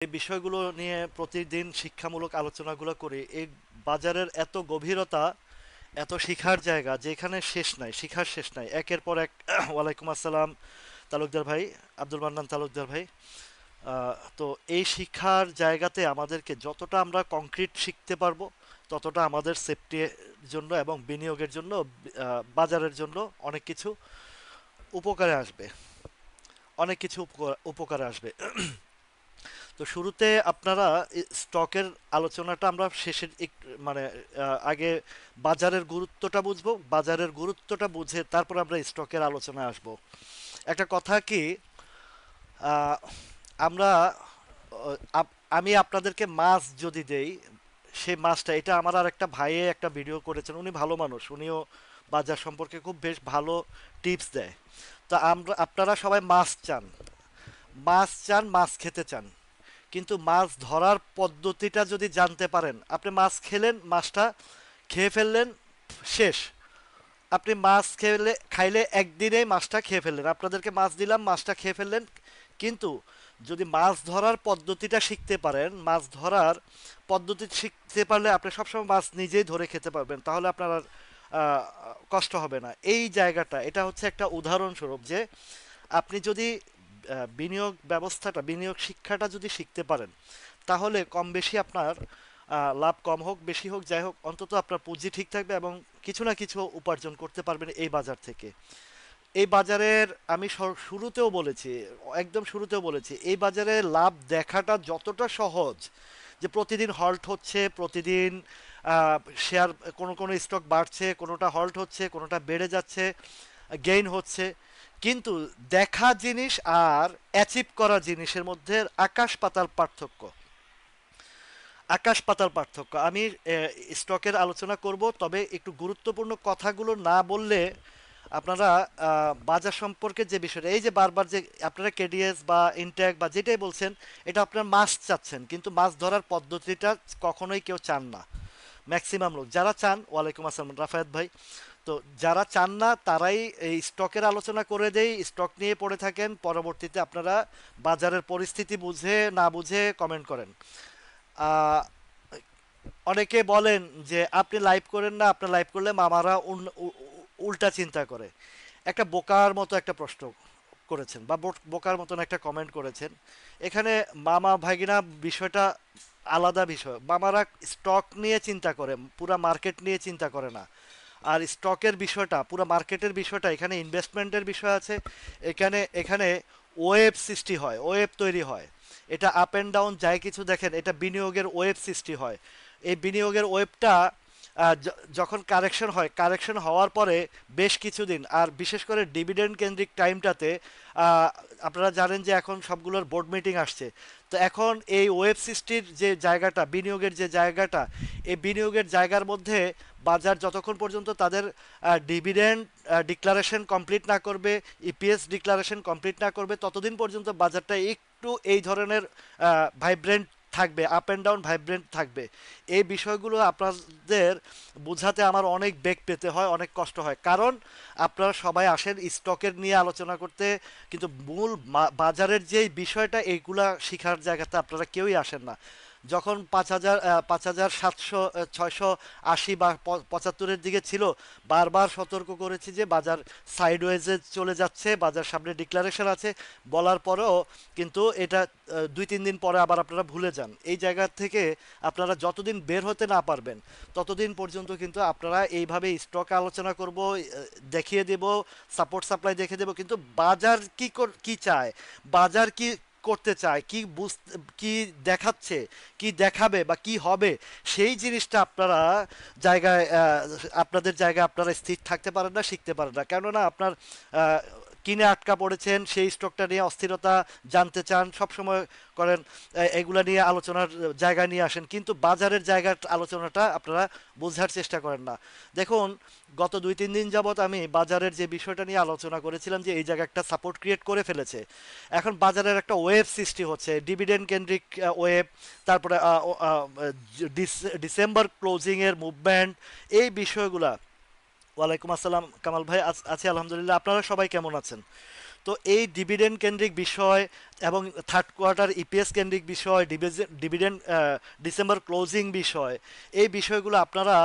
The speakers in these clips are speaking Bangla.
এই বিষয়গুলো নিয়ে প্রতিদিন শিক্ষামূলক আলোচনাগুলো করি। এই বাজারের এত গভীরতা, এত শিখার জায়গা যেখানে শেষ নাই, শিখার শেষ নাই, একের পর এক। ওয়ালাইকুম আসসালাম তালুকদার ভাই, আব্দুল মান্নান তালুকদার ভাই। তো এই শিক্ষার জায়গাতে আমাদেরকে যতটা আমরা কংক্রিট শিখতে পারবো, ততটা আমাদের সেফটির জন্য এবং বিনিয়োগের জন্য, বাজারের জন্য অনেক কিছু উপকারে আসবে, অনেক কিছু উপকারে আসবে। তো শুরুতে আপনারা স্টকের আলোচনাটা আমরা শেষের মানে আগে বাজারের গুরুত্বটা বুঝবো, বাজারের গুরুত্বটা বুঝে তারপর আমরা স্টকের আলোচনায় আসব। একটা কথা কি, আহ, আমরা আমি আপনাদেরকে মাছ যদি দেই, সেই মাছটা, এটা আমার আর একটা ভাইয়ে একটা ভিডিও করেছেন, উনি ভালো মানুষ, উনিও বাজার সম্পর্কে খুব বেশ ভালো টিপস দেয়। তো আপনারা সবাই মাছ চান, মাছ চান, মাছ খেতে চান, কিন্তু মাছ ধরার পদ্ধতিটা যদি জানতে পারেন, আপনি মাছ খেলেন, মাছটা খেয়ে ফেললেন, শেষ। আপনি মাছ খাইলে একদিনেই মাছটা খেয়ে ফেললেন, আপনাদেরকে মাছ দিলাম, মাছটা খেয়ে ফেললেন। কিন্তু যদি মাছ ধরার পদ্ধতিটা শিখতে পারেন, মাছ ধরার পদ্ধতি শিখতে পারলে আপনি সবসময় মাছ নিজেই ধরে খেতে পারবেন, তাহলে আপনার আর আহ, কষ্ট হবে না। এই জায়গাটা, এটা হচ্ছে একটা উদাহরণস্বরূপ যে আপনি যদি বিনিয়োগ ব্যবস্থাটা, বিনিয়োগ শিক্ষাটা যদি শিখতে পারেন, তাহলে কম বেশি আপনার লাভ কম হোক বেশি হোক যাই হোক, অন্তত আপনার পুঁজি ঠিক থাকবে এবং কিছু না কিছু উপার্জন করতে পারবেন এই বাজার থেকে। এই বাজারের আমি শুরুতেও বলেছি, একদম শুরুতেও বলেছি, এই বাজারে লাভ দেখাটা যতটা সহজ, যে প্রতিদিন হল্ট হচ্ছে, প্রতিদিন শেয়ার, কোনো কোনো স্টক বাড়ছে, কোনোটা হল্ট হচ্ছে, কোনোটা বেড়ে যাচ্ছে, গেইন হচ্ছে, কিন্তু দেখা জিনিস আর অ্যাচিভ করা জিনিসের মধ্যে আকাশ পাতাল পার্থক্য, আকাশ পাতাল পার্থক্য। আমি স্টকের আলোচনা করব, তবে একটু গুরুত্বপূর্ণ কথাগুলো না বললে আপনারা বাজার সম্পর্কে যে বিষয়টা, এই যে বারবার যে আপনারা কেডিএস বা ইনটেক বা যেটাই বলছেন, এটা আপনার মাছ চাচ্ছেন, কিন্তু মাছ ধরার পদ্ধতিটা কখনোই কেউ চান না। ম্যাক্সিমাম লোক যারা চান, ওয়ালাইকুম আসসালাম রাফায়েত ভাই, তো যারা চান না তারাই এই স্টকের আলোচনা করে দেই, স্টক নিয়ে পড়ে থাকেন, পরবর্তীতে আপনারা বাজারের পরিস্থিতি বুঝে না বুঝে কমেন্ট করেন। আহ, অনেকে বলেন যে আপনি লাইভ করেন না, আপনার লাইভ করলে মামারা উল্টা চিন্তা করে। একটা বোকার মতো একটা প্রশ্ন করেছেন, বা বোকার মতন একটা কমেন্ট করেছেন। এখানে মামা ভাগিনা বিষয়টা আলাদা বিষয়। মামারা স্টক নিয়ে চিন্তা করে, পুরা মার্কেট নিয়ে চিন্তা করে না। আর স্টকের বিষয়টা, পুরো মার্কেটের বিষয়টা, এখানে ইনভেস্টমেন্টের বিষয় আছে। এখানে এখানে ওয়েব সৃষ্টি হয়, ওয়েব তৈরি হয়। এটা আপ অ্যান্ড ডাউন যায় কিছু, দেখেন, এটা বিনিয়োগের ওয়েব সৃষ্টি হয়। এই বিনিয়োগের ওয়েবটা যখন কারেকশন হয়, কারেকশন হওয়ার পরে বেশ কিছুদিন, আর বিশেষ করে ডিভিডেন্ড কেন্দ্রিক টাইমটাতে, আহ, আপনারা জানেন যে এখন সবগুলোর বোর্ড মিটিং আসছে। তো এখন এই ওয়েব সৃষ্টির যে জায়গাটা, বিনিয়োগের যে জায়গাটা, এই বিনিয়োগের জায়গার মধ্যে বাজার যতক্ষণ পর্যন্ত তাদের ডিভিডেন্ড ডিক্লারেশন কমপ্লিট না করবে, ইপিএস ডিক্লারেশন কমপ্লিট না করবে, ততদিন পর্যন্ত বাজারটা একটু এই ধরনের ভাইব্রেন্ট থাকবে, আপ অ্যান্ড ডাউন ভাইব্রেন্ট থাকবে। এই বিষয়গুলো আপনাদের বোঝাতে আমার অনেক বেগ পেতে হয়, অনেক কষ্ট হয়, কারণ আপনারা সবাই আসেন স্টকের নিয়ে আলোচনা করতে, কিন্তু মূল বাজারের যেই বিষয়টা, এইগুলা শিখার জায়গাতে আপনারা কেউই আসেন না। যখন 5,780 বা 75-এর দিকে ছিল, বারবার সতর্ক করেছি যে বাজার সাইডওয়েজে চলে যাচ্ছে, বাজার সামনে ডিক্লারেশন আছে, বলার পরেও কিন্তু এটা 2-3 দিন পরে আবার আপনারা ভুলে যান। এই জায়গা থেকে আপনারা যতদিন বের হতে না পারবেন, ততদিন পর্যন্ত কিন্তু আপনারা এইভাবে স্টক আলোচনা করব, দেখিয়ে দেব, সাপোর্ট সাপ্লাই দেখিয়ে দেব, কিন্তু বাজার কি চায়, বাজার কি করতে চায়, কি দেখাচ্ছে, কি দেখাবে বা কি হবে, সেই জিনিসটা আপনারা জায়গায়, আপনাদের জায়গায় আপনারা স্থির থাকতে পারেন না, শিখতে পারেন না, কেননা আপনার আহ, কিনে আটকা পড়েছেন, সেই স্টকটা নিয়ে অস্থিরতা জানতে চান, সব সময় করেন, এগুলা নিয়ে আলোচনার জায়গায় নিয়ে আসেন, কিন্তু বাজারের জায়গার আলোচনাটা আপনারা বোঝার চেষ্টা করেন না। দেখুন, গত 2-3 দিন যাবৎ আমি বাজারের যে বিষয়টা নিয়ে আলোচনা করেছিলাম, যে এই জায়গায় একটা সাপোর্ট ক্রিয়েট করে ফেলেছে, এখন বাজারের একটা ওয়েব সৃষ্টি হচ্ছে, ডিভিডেন্ড কেন্দ্রিক ওয়েব, তারপরে ডিসেম্বর ক্লোজিং এর মুভমেন্ট, এই বিষয়গুলা। ওয়ালাইকুম আসসালাম কামাল ভাই, আছি আলহামদুলিল্লাহ, আপনারা সবাই কেমন আছেন? তো তো এই ডিভিডেন্ড কেন্দ্রিক বিষয় এবং থার্ড কোয়ার্টার ইপিএস কেন্দ্রিক বিষয়, ডিভিডেন্ড ডিসেম্বর ক্লোজিং বিষয়, এই বিষয়গুলো আপনারা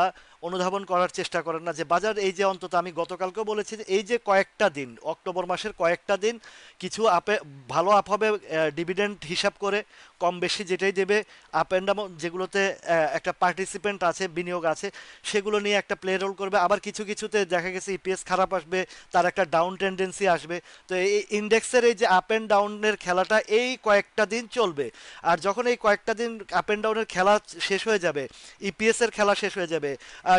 অনুধাবন করার চেষ্টা করেন না। যে বাজার এই যে অন্তত আমি গতকালকেও বলেছি যে এই যে কয়েকটা দিন, অক্টোবর মাসের কয়েকটা দিন কিছু আপে ভালো আপ হবে, ডিভিডেন্ড হিসাব করে কম বেশি যেটাই দেবে, আপ অ্যান্ড ডাউন যেগুলোতে একটা পার্টিসিপেন্ট আছে, বিনিয়োগ আছে, সেগুলো নিয়ে একটা প্লে রোল করবে। আবার কিছু কিছুতে দেখা গেছে ইপিএস খারাপ আসবে, তার একটা ডাউন টেন্ডেন্সি আসবে। তো এই ইন্ডেক্সের এই যে আপ অ্যান্ড ডাউনের খেলাটা এই কয়েকটা দিন চলবে। আর যখন এই কয়েকটা দিন আপ অ্যান্ড ডাউনের খেলা শেষ হয়ে যাবে, ইপিএস এর খেলা শেষ হয়ে যাবে,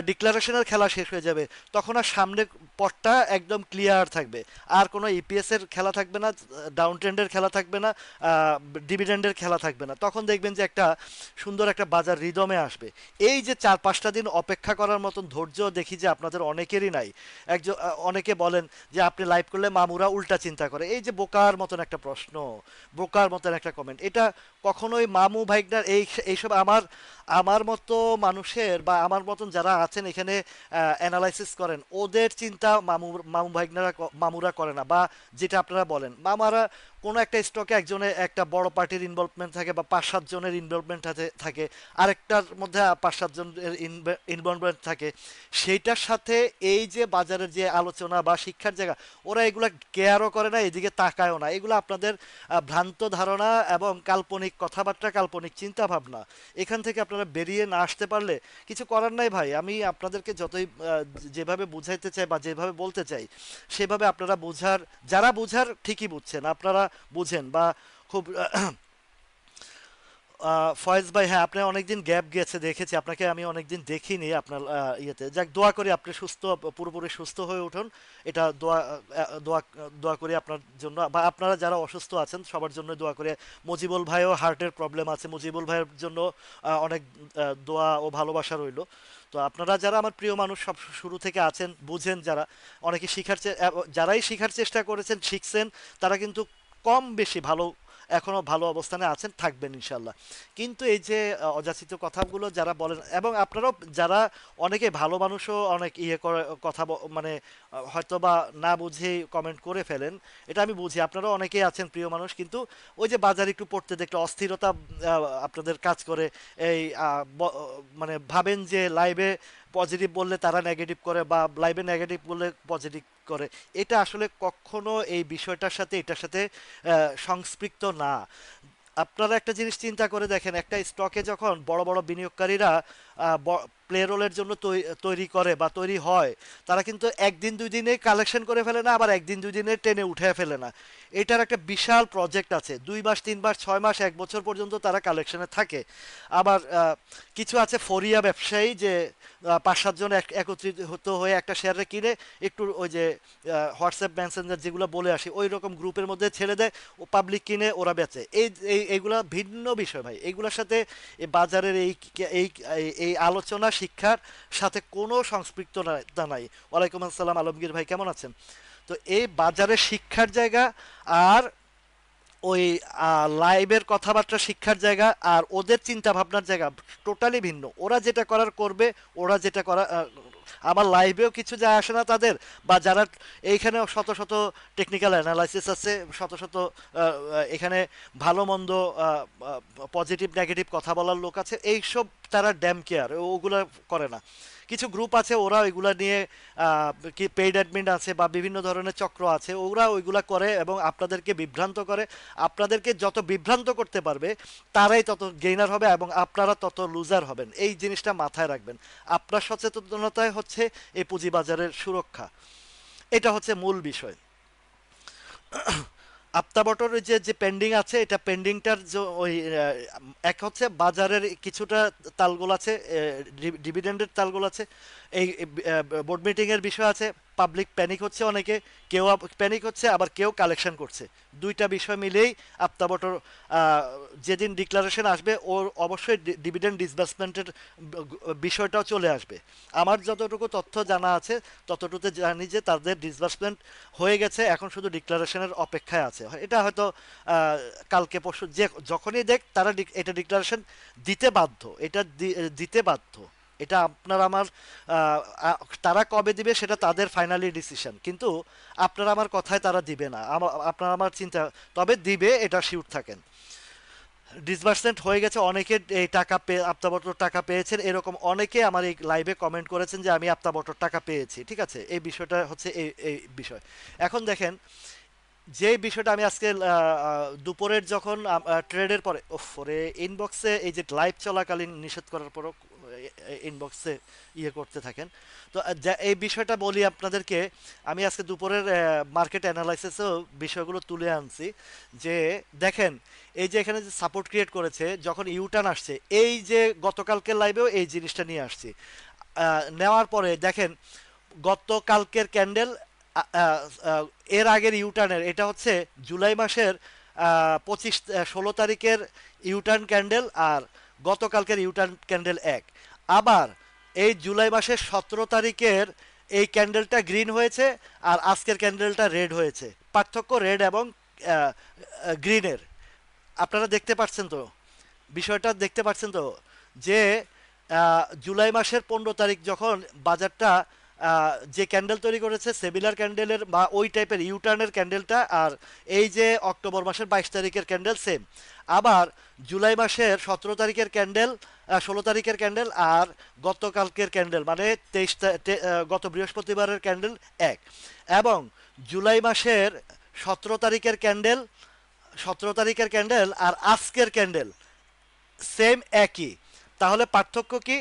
ডিক্লারেশনের খেলা শেষ হয়ে যাবে, তখন আর সামনের পথটা একদম ক্লিয়ার থাকবে। আর কোনো ইপিএস এর খেলা থাকবে না, ডাউন ট্রেন্ডের খেলা থাকবে না, ডিভিডেন্ডের খেলা থাকবে না। তখন দেখবেন যে একটা সুন্দর একটা বাজার রিদমে আসবে। এই যে 4-5টা দিন অপেক্ষা করার মতন ধৈর্য দেখি যে আপনাদের অনেকেরই নাই। একজন অনেকে বলেন যে আপনি লাইভ করলে মামুরা উল্টা চিন্তা করে, এই যে বোকার মতন একটা প্রশ্ন, বোকার মতন একটা কমেন্ট, এটা কখনোই মামু ভাইগনার এইসব আমার আমার মতো মানুষের বা আমার মতন যারা আছেন এখানে অ্যানালাইসিস করেন, ওদের চিন্তা মামু ভাইগনারা মামুরা করে না। বা যেটা আপনারা বলেন মামারা, কোনো একটা স্টকে একজনের একটা বড় পার্টির ইনভলভমেন্ট থাকে বা 5-7 জনের ইনভলভমেন্ট থাকে, আরেকটার মধ্যে 5-7 জনের ইনভলভমেন্ট থাকে, সেইটার সাথে এই যে বাজারের যে আলোচনা বা শিক্ষার জায়গা, ওরা এগুলা কেয়ারও করে না, এদিকে তাকায়ও না। এগুলো আপনাদের ভ্রান্ত ধারণা এবং কাল্পনিক কথাবার্তা, কাল্পনিক চিন্তা ভাবনা। এখান থেকে আপনারা বেরিয়ে না আসতে পারলে কিছু করার নাই ভাই। আমি আপনাদেরকে যতই যেভাবে বুঝাইতে চাই বা যেভাবে বলতে চাই, সেভাবে আপনারা বুঝার, যারা বুঝার ঠিকই বুঝছেন, আপনারা বুঝেন বা খুব ফয়েজ ভাই, হ্যাঁ আপনি অনেকদিন গ্যাপ গেছে দেখেছি আপনাকে, আমি অনেকদিন দেখিনি আপনার ইয়েতে। যাক, দোয়া করি আপনি সুস্থ, পুরোপুরি সুস্থ হয়ে উঠুন। এটা দোয়া দোয়া করি আপনার জন্য, বা আপনারা যারা অসুস্থ আছেন সবার জন্য দোয়া করি। মুজিবুল ভাইও হার্টের প্রবলেম আছে, মুজিবুল ভাইয়ের জন্য অনেক দোয়া ও ভালোবাসা রইল। তো আপনারা যারা আমার প্রিয় মানুষ সব শুরু থেকে আছেন, বুঝেন, যারা অনেকে যারাই শিখার চেষ্টা করেছেন, শিখছেন, তারা কিন্তু কম বেশি ভালো, এখনো ভালো অবস্থানে আছেন, থাকবেন ইনশাল্লাহ। কিন্তু এই যে অযাচিত কথাগুলো যারা বলেন, এবং আপনারাও যারা অনেকে ভালো মানুষও অনেক ইয়ে করে মানে হয়তো বা না বুঝেই কমেন্ট করে ফেলেন, এটা আমি বুঝি। আপনারা অনেকেই আছেন প্রিয় মানুষ, কিন্তু ওই যে বাজার একটু পড়তে দেখলে অস্থিরতা আপনাদের কাজ করে। এই মানে ভাবেন যে লাইভে পজিটিভ বললে তারা নেগেটিভ করে, বা লাইভে নেগেটিভ বললে পজিটিভ করে। এটা আসলে কখনো এই বিষয়টার সাথে, এটার সাথে সংস্পৃক্ত না। আপনারা একটা জিনিস চিন্তা করে দেখেন, একটা স্টকে যখন বড় বড় বিনিয়োগকারীরা প্লে রোলের জন্য তৈরি করে বা তৈরি হয়, তারা কিন্তু একদিন দুই দিনে কালেকশন করে ফেলে না, আবার একদিন দুই দিনে টেনে উঠে ফেলে না। এটার একটা বিশাল প্রজেক্ট আছে, 2 মাস 3 মাস 6 মাস 1 বছর পর্যন্ত তারা কালেকশনে থাকে। আবার কিছু আছে ফরিয়া ব্যবসায়ী, যে 5-7 জন একত্রিত হয়ে একটা শেয়ারে কিনে একটু ওই যে হোয়াটসঅ্যাপ মেসেঞ্জার যেগুলো বলে আসি, ওই রকম গ্রুপের মধ্যে ছেড়ে দেয়, ও পাবলিক কিনে ওরা বেচে। এইগুলা ভিন্ন বিষয় ভাই। এইগুলোর সাথে এই বাজারের এই এই আলোচনা শিক্ষার সাথে কোনো সংস্পৃক্ততা নাই। ওয়ালাইকুম আসসালাম আলমগীর ভাই, কেমন আছেন? তো এই বাজারের শিক্ষার জায়গা আর ওই লাইভের কথাবার্তা শিক্ষার জায়গা, আর ওদের চিন্তা ভাবনার জায়গা টোটালি ভিন্ন। ওরা যেটা করার করবে, ওরা যেটা করা আমার লাইভেও কিছু যায় আসে না তাদের। বা যারা এইখানে শত শত টেকনিক্যাল অ্যানালাইসিস আছে, শত শত এখানে ভালো মন্দ পজিটিভ নেগেটিভ কথা বলার লোক আছে, এইসব তারা ড্যাম কেয়ার ওগুলো করে না। কিছু গ্রুপ আছে ওরা ওইগুলা নিয়ে কি পেইড অ্যাডমিন আছে বা বিভিন্ন ধরনের চক্র আছে, ওরা ওইগুলা করে এবং আপনাদেরকে বিভ্রান্ত করে। আপনাদেরকে যত বিভ্রান্ত করতে পারবে, তারাই তত গেইনার হবে এবং আপনারা তত লুজার হবেন। এই জিনিসটা মাথায় রাখবেন। আপনার সচেতনতায় হচ্ছে এই পুঁজিবাজারের সুরক্ষা, এটা হচ্ছে মূল বিষয়। আপ্তাবটর যে যে পেন্ডিং আছে, এটা পেন্ডিংটার ওই এক হচ্ছে বাজারের কিছুটা তালগোল আছে, ডিভিডেন্ডের তালগোল আছে, এই বোর্ড মিটিং এর বিষয় আছে, পাবলিক প্যানিক হচ্ছে, অনেকে কেউ প্যানিক হচ্ছে, আবার কেউ কালেকশন করছে। দুইটা বিষয় মিলেই আপ্তাবটর যেদিন ডিক্লারেশন আসবে, ওর অবশ্যই ডিভিডেন্ড ডিসবার্সমেন্টের বিষয়টাও চলে আসবে। আমার যতটুকু তথ্য জানা আছে ততটুকুতে জানি যে তাদের ডিসবার্সমেন্ট হয়ে গেছে, এখন শুধু ডিক্লারেশনের অপেক্ষায় আছে। এটা হয়তো কালকে পরশু যে যখনই দেখ তারা এটা ডিক্লারেশন দিতে বাধ্য, এটা দিতে বাধ্য। এটা আপনার আমার আহ, তারা কবে দিবে সেটা তাদের ফাইনালি ডিসিশন, কিন্তু আপনার আমার কথায় তারা দিবে না, আপনার আমার চিন্তা, তবে দিবে এটা শিওর থাকেন। ডিসবার্সমেন্ট হয়ে গেছে, অনেকে এই টাকা পেয়ে আপ্তাবটর টাকা পেয়েছেন, এরকম অনেকে আমার এই লাইভে কমেন্ট করেছেন যে আমি আপ্তাবটর টাকা পেয়েছি, ঠিক আছে, এই বিষয়টা হচ্ছে এই বিষয়। এখন দেখেন, যে বিষয়টা আমি আজকে দুপুরের যখন ট্রেডের পরে ওরে ইনবক্সে এই যে লাইভ চলাকালীন নিষেধ করার পরও ইনবক্সে ইয়ে করতে থাকেন। তো এই বিষয়টা বলি আপনাদেরকে, আমি আজকে দুপুরের মার্কেট অ্যানালাইসিসেও বিষয়গুলো তুলে আনছি। যে দেখেন, এই যে এখানে যে সাপোর্ট ক্রিয়েট করেছে যখন ইউটার্ন আসছে, এই যে গতকালকের লাইভেও এই জিনিসটা নিয়ে আসছি, নেওয়ার পরে দেখেন গতকালকের ক্যান্ডেল, এর আগের ইউটার্নের, এটা হচ্ছে জুলাই মাসের 16 তারিখের ইউটার্ন ক্যান্ডেল, আর গতকালকের ইউটার্ন ক্যান্ডেল এক। আবার এই জুলাই মাসের 17 তারিখের এই ক্যান্ডেলটা গ্রিন হয়েছে, আর আজকের ক্যান্ডেলটা রেড হয়েছে। পার্থক্য রেড এবং গ্রিনের, আপনারা দেখতে পাচ্ছেন তো, বিষয়টা দেখতে পাচ্ছেন তো, যে জুলাই মাসের 15 তারিখ যখন বাজারটা যে ক্যান্ডেল তৈরি করেছে সেমিলার ক্যান্ডেলের বা ওই টাইপের ইউটার্নের ক্যান্ডেলটা, আর এই যে অক্টোবর মাসের 22 তারিখের ক্যান্ডেল সেম। আবার জুলাই মাসের 17 তারিখের ক্যান্ডেল, 16 তারিখের ক্যান্ডেল, আর গতকালকের ক্যান্ডেল মানে গত বৃহস্পতিবারের ক্যান্ডেল এক। এবং জুলাই মাসের 17 তারিখের ক্যান্ডেল, 17 তারিখের ক্যান্ডেল আর আজকের ক্যান্ডেল সেম একই। তাহলে পার্থক্য কি?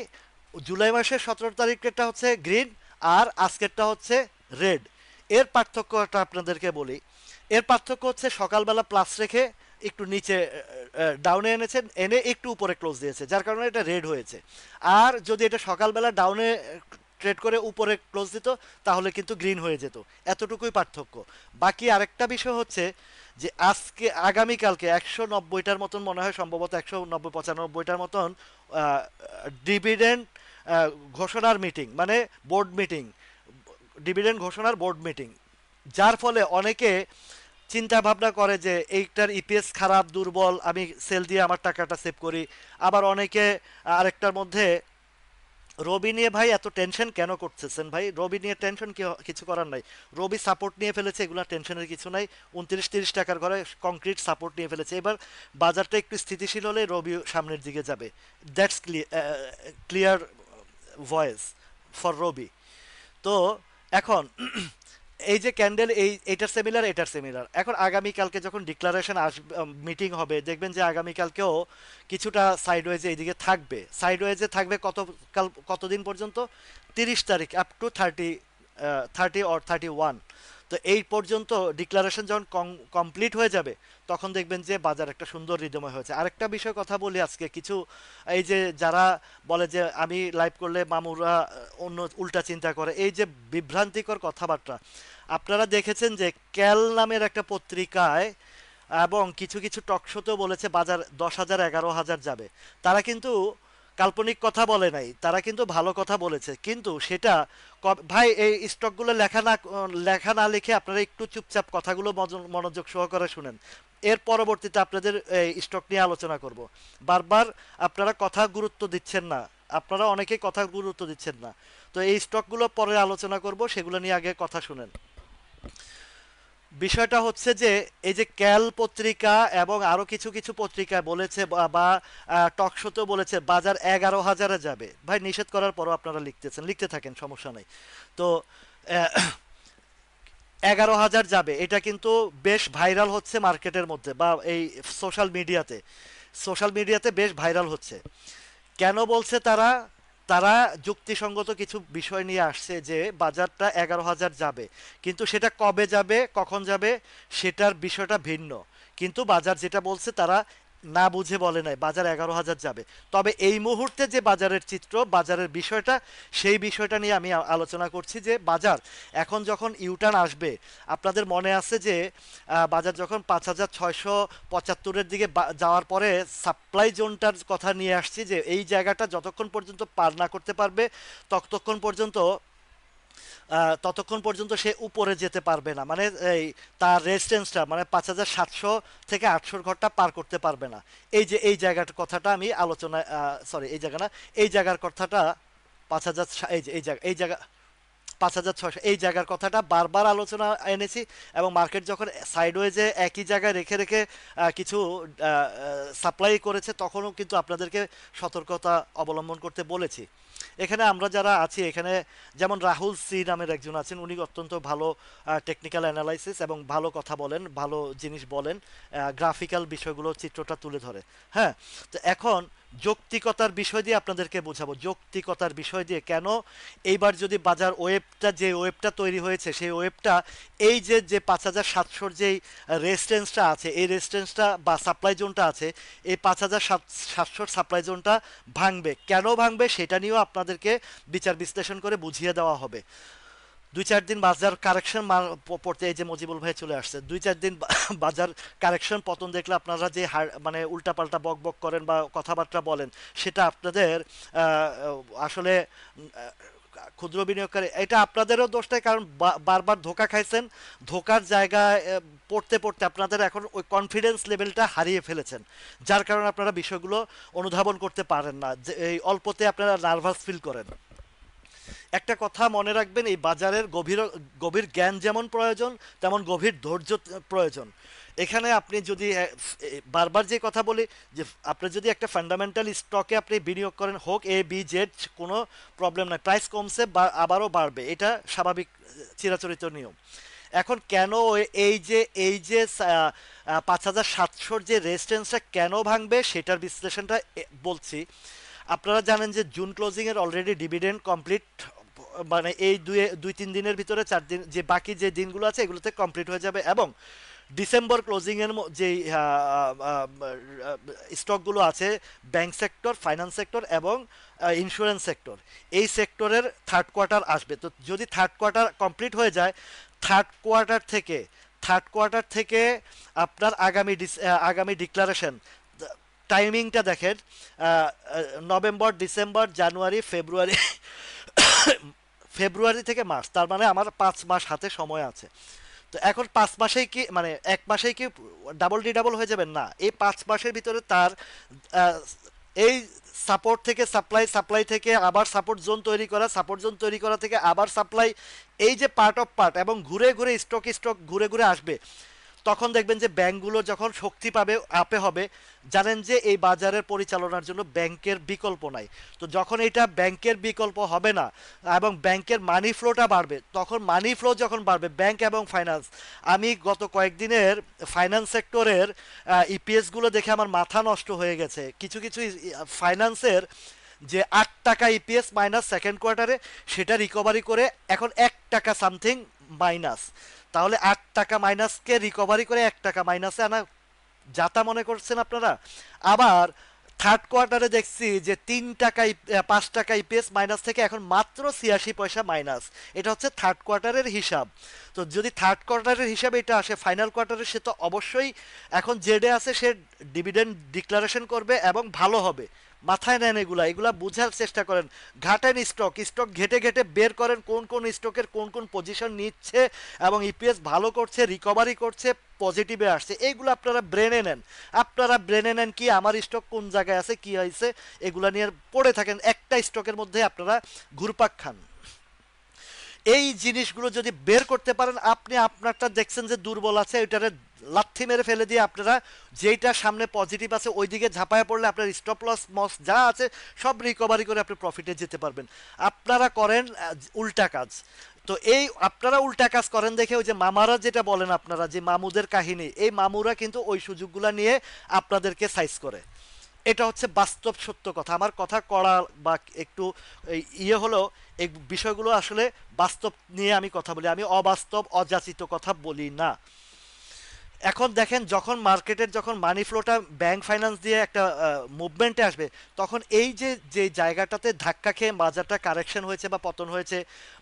জুলাই মাসের 17 তারিখেরটা হচ্ছে গ্রিন, আর আজকেরটা হচ্ছে রেড। এর পার্থক্যটা আপনাদেরকে বলি। এর পার্থক্য হচ্ছে সকালবেলা প্লাস রেখে একটু নিচে ডাউনে এনেছেন, এনে একটু উপরে ক্লোজ দিয়েছে, যার কারণে এটা রেড হয়েছে। আর যদি এটা সকালবেলা ডাউনে ট্রেড করে উপরে ক্লোজ দিত, তাহলে কিন্তু গ্রিন হয়ে যেত। এতটুকুই পার্থক্য। বাকি আরেকটা বিষয় হচ্ছে যে আজকে আগামীকালকে 190টার মতন মনে হয়, সম্ভবত 190-95টার মতন ডিভিডেন্ড ঘোষণার মিটিং, মানে বোর্ড মিটিং, ডিভিডেন্ড ঘোষণার বোর্ড মিটিং। যার ফলে অনেকে চিন্তা ভাবনা করে যে এইটার ইপিএস খারাপ, দুর্বল, আমি সেল দিয়ে আমার টাকাটা সেভ করি। আবার অনেকে আরেকটার মধ্যে, রবি নিয়ে ভাই এত টেনশন কেন করতেছেন ভাই? রবি নিয়ে টেনশন কিছু করার নাই। রবি সাপোর্ট নিয়ে ফেলেছে, এগুলো টেনশনের কিছু নাই। 29-30 টাকার ঘরে কংক্রিট সাপোর্ট নিয়ে ফেলেছে। এবার বাজারটা একটু স্থিতিশীল হলে রবি সামনের দিকে যাবে। দ্যাটস ক্লিয়ার ভয়েস ফর রবি। তো এখন এই যে ক্যান্ডেল, এটার সেমিলার, এটার সেমিলার। এখন আগামীকালকে যখন ডিক্লারেশন আসবে, মিটিং হবে, দেখবেন যে আগামীকালকেও কিছুটা সাইডওয়েজে এইদিকে থাকবে। সাইডওয়েজে থাকবে কতদিন পর্যন্ত? 30 তারিখ, আপ টু 30 অর 31। তো এই পর্যন্ত ডিক্লারেশন যখন কমপ্লিট হয়ে যাবে, তখন দেখবেন যে বাজার একটা সুন্দর রিদময় হয়েছে। আরেকটা বিষয় কথা বলি আজকে, কিছু এই যে যারা বলে যে আমি লাইভ করলে মামুরা অন্য উল্টা চিন্তা করে, এই যে বিভ্রান্তিকর কথাবার্তা, আপনারা দেখেছেন যে ক্যাল নামের একটা পত্রিকায় এবং কিছু কিছু টকশোতেও বলেছে বাজার 10,000 11,000 যাবে। তারা কিন্তু কাল্পনিক কথা বলে নাই, তারা কিন্তু ভালো কথা বলেছে। কিন্তু সেটা ভাই, এই স্টকগুলো লেখা না লিখে আপনারা একটু চুপচাপ কথাগুলো মনোযোগ সহকারে শুনেন। এর পরবর্তীতে আপনাদের এই স্টক নিয়ে আলোচনা করব। বারবার আপনারা কথা গুরুত্ব দিচ্ছেন না, আপনারা অনেকেই কথা গুরুত্ব দিচ্ছেন না। তো এই স্টকগুলো পরে আলোচনা করব, সেগুলো নিয়ে আগে কথা শুনেন। বিষয়টা হচ্ছে যে এই যে ক্যাল পত্রিকা এবং আরো কিছু কিছু পত্রিকা বলেছে, বা টক শোতেও বলেছে বাজার 11,000-এ যাবে। ভাই, নিষেধ করার পরও আপনারা লিখতেছেন, লিখতে থাকেন, সমস্যা নাই। তো 11,000 যাবে, এটা কিন্তু বেশ ভাইরাল হচ্ছে মার্কেটের মধ্যে, বা এই সোশ্যাল মিডিয়াতে, সোশ্যাল মিডিয়াতে বেশ ভাইরাল হচ্ছে। কেন বলছে তারা? তারা যুক্তিসঙ্গত কিছু বিষয় নিয়ে আসছে যে বাজারটা 11,000 যাবে, কিন্তু সেটা কবে যাবে, কখন যাবে, সেটার বিষয়টা ভিন্ন। কিন্তু বাজার যেটা বলছে, তারা না বুঝে বলে নাই বাজার 11,000 যাবে। তবে এই মুহূর্তে যে বাজারের চিত্র, বাজারের বিষয়টা, সেই বিষয়টা নিয়ে আমি আলোচনা করছি। যে বাজার এখন যখন ইউটার্ন আসবে, আপনাদের মনে আছে যে বাজার যখন 5,675-এর দিকে যাওয়ার পরে সাপ্লাই জোনটার কথা নিয়ে আসছি, যে এই জায়গাটা যতক্ষণ পর্যন্ত পার না করতে পারবে, ততক্ষণ পর্যন্ত সে উপরে যেতে পারবে না। মানে এই তার রেজিস্ট্যান্সটা, মানে 5,700 থেকে 800 ঘরটা পার করতে পারবে না। এই যে এই জায়গাটার কথাটা আমি আলোচনায়, সরি এই জায়গা না, এই জায়গার কথাটা 5,000, এই জায়গা 5,600 এই জায়গার কথাটা বারবার আলোচনা এনেছি, এবং মার্কেট যখন সাইডওয়েজে একই জায়গায় রেখে রেখে কিছু সাপ্লাই করেছে তখনও কিন্তু আপনাদেরকে সতর্কতা অবলম্বন করতে বলেছি। এখানে আমরা যারা আছি এখানে, যেমন রাহুল সি নামের একজন আছেন, উনি অত্যন্ত ভালো টেকনিক্যাল অ্যানালাইসিস এবং ভালো কথা বলেন, ভালো জিনিস বলেন, গ্রাফিক্যাল বিষয়গুলো চিত্রটা তুলে ধরে। হ্যাঁ, তো এখন যৌক্তিকতার বিষয় দিয়ে আপনাদেরকে বোঝাবো, যৌক্তিকতার বিষয় দিয়ে কেন এইবার যদি বাজার ওয়েবটা, যে ওয়েবটা তৈরি হয়েছে সেই ওয়েবটা, এই যে 5,700 যেই রেজিস্ট্যান্সটা আছে, এই রেজিস্ট্যান্সটা বা সাপ্লাই জোনটা আছে, এই 5,700 সাপ্লাই জোনটা ভাঙবে, কেন ভাঙবে সেটা নিয়েও আপনাদেরকে বিচার বিশ্লেষণ করে বুঝিয়ে দেওয়া হবে। 2-4 দিন বাজার কারেকশন পড়তে, এই যে মজিবুল ভাই চলে আসছে, 2-4 দিন বাজার কারেকশন পতন দেখলে আপনারা যে মানে উল্টাপাল্টা বক বক করেন বা কথাবার্তা বলেন, সেটা আপনাদের আসলে ক্ষুদ্র বিনিয়োগকারী, এটা আপনাদেরও দোষ নেই, কারণ বারবার ধোকা খাইছেন, ধোকার জায়গায় পড়তে পড়তে আপনাদের এখন ওই কনফিডেন্স লেভেলটা হারিয়ে ফেলেছেন, যার কারণে আপনারা বিষয়গুলো অনুধাবন করতে পারেন না, যে এই অল্পতে আপনারা নার্ভাস ফিল করেন। একটা কথা মনে রাখবেন, এই বাজারের গভীর গভীর জ্ঞান যেমন প্রয়োজন, তেমন গভীর ধৈর্য প্রয়োজন। এখানে আপনি যদি বারবার যে কথা বলি, যে আপনি যদি একটা ফান্ডামেন্টাল স্টকে আপনি বিনিয়োগ করেন, হোক এ বি জেড, কোনো প্রবলেম নাই, প্রাইস কমছে বা আবারও বাড়বে, এটা স্বাভাবিক চিরাচরিত নিয়ম। এখন কেন এই যে 5,700 যে রেজিস্ট্যান্সটা কেন ভাঙবে সেটার বিশ্লেষণটা বলছি। আপনারা জানেন যে জুন ক্লোজিং এর অলরেডি ডিভিডেন্ড কমপ্লিট, মানে এই 2-3 দিনের ভিতরে 4 দিন, যে বাকি যে দিনগুলো আছে এগুলোতে কমপ্লিট হয়ে যাবে, এবং ডিসেম্বর ক্লোজিং এর যে স্টকগুলো আছে, ব্যাংক সেক্টর, ফাইন্যান্স সেক্টর এবং ইন্স্যুরেন্স সেক্টর, এই সেক্টরের থার্ড কোয়ার্টার আসবে। তো যদি থার্ড কোয়ার্টার কমপ্লিট হয়ে যায়, থার্ড কোয়ার্টার থেকে থার্ড কোয়ার্টার থেকে আপনার আগামী ডিক্লারেশন টাইমিংটা দেখেন, নভেম্বর, ডিসেম্বর, জানুয়ারি, ফেব্রুয়ারি, ফেব্রুয়ারি থেকে মার্চ, তার মানে আমার 5 মাস হাতে সময় আছে। তো এখন 5 মাসেই কি, মানে 1 মাসেই কি ডাবল ডি ডাবল হয়ে যাবেন? না, এই 5 মাসের ভিতরে তার আহ, এই সাপোর্ট থেকে সাপ্লাই, সাপ্লাই থেকে আবার সাপোর্ট জোন তৈরি করা, সাপোর্ট জোন তৈরি করা থেকে আবার সাপ্লাই, এই যে পার্ট অফ পার্ট, এবং ঘুরে ঘুরে স্টক ঘুরে ঘুরে আসবে। তখন দেখবেন যে ব্যাংকগুলো যখন শক্তি পাবে, আপে হবে, জানেন যে এই বাজারের পরিচালনার জন্য ব্যাংকের বিকল্প নাই। তো যখন এটা ব্যাংকের বিকল্প হবে না এবং ব্যাংকের মানি ফ্লোটা বাড়বে, তখন মানি ফ্লো যখন বাড়বে ব্যাংক এবং ফাইন্যান্স, আমি গত কয়েকদিনের ফাইন্যান্স সেক্টরের ইপিএসগুলো দেখে আমার মাথা নষ্ট হয়ে গেছে। কিছু কিছু ফাইন্যান্সের যে 8 টাকা ইপিএস মাইনাস সেকেন্ড কোয়ার্টারে, সেটা রিকভারি করে এখন 1 টাকা সামথিং মাইনাস। তাহলে 8 টাকা মাইনাসকে রিকভারি করে 1 টাকা মাইনাসে আনা যাতা মনে করছেন আপনারা? আবার থার্ড কোয়ার্টারে দেখছি যে 3 টাকা 5 টাকা ইপিএস মাইনাস থেকে এখন মাত্র 86 পয়সা মাইনাস। এটা হচ্ছে থার্ড কোয়ার্টারের হিসাব। তো যদি থার্ড কোয়ার্টারের হিসাবে এটা আসে, ফাইনাল কোয়ার্টারে সে তো অবশ্যই এখন জেডে আছে, সে ডিভিডেন্ড ডিক্লারেশন করবে এবং ভালো হবে। মাথায় নেন, এগুলা এগুলা বোঝার চেষ্টা করেন, ঘাটেন স্টক স্টক ঘেটে ঘেটে বের করেন কোন কোন স্টকের কোন কোন পজিশন নিচ্ছে এবং ইপিএস ভালো করছে, রিকভারি করছে, পজিটিভে আসছে, এইগুলো আপনারা ব্রেনে নেন। আপনারা ব্রেনে নেন কি আমার স্টক কোন জায়গায় আছে, কি হয়েছে, এগুলা নিয়ে পড়ে থাকেন, একটা স্টকের মধ্যে আপনারা ঘুরপাক খান। এই জিনিসগুলো যদি বের করতে পারেন, আপনি আপনারটা দেখছেন যে দুর্বল আছে, ওইটারে লাথি মেরে ফেলে দিয়ে আপনারা যেইটা সামনে পজিটিভ আছে ওই দিকে ঝাঁপায় পড়লে আপনার স্টপ লস মস যা আছে সব রিকভারি করে আপনি প্রফিটে যেতে পারবেন। আপনারা করেন উল্টা কাজ। তো এই আপনারা উল্টা কাজ করেন দেখে ওই যে মামারা যেটা বলেন, আপনারা যে মামুদের কাহিনী, এই মামুরা কিন্তু ওই সুযোগগুলা নিয়ে আপনাদেরকে সাইজ করে। এটা হচ্ছে বাস্তব সত্য কথা। আমার কথা কড়া বা একটু ইয়ে হলেও এই বিষয়গুলো আসলে বাস্তব নিয়ে আমি কথা বলি, আমি অবাস্তব অযাচিত কথা বলি না। এখন দেখেন, যখন মার্কেটের যখন মানি ফ্লোটা ব্যাংক ফাইন্যান্স দিয়ে একটা মুভমেন্টে আসবে, তখন এই যে যে জায়গাটাতে ধাক্কা খেয়ে বাজারটা কারেকশন হয়েছে বা পতন হয়েছে,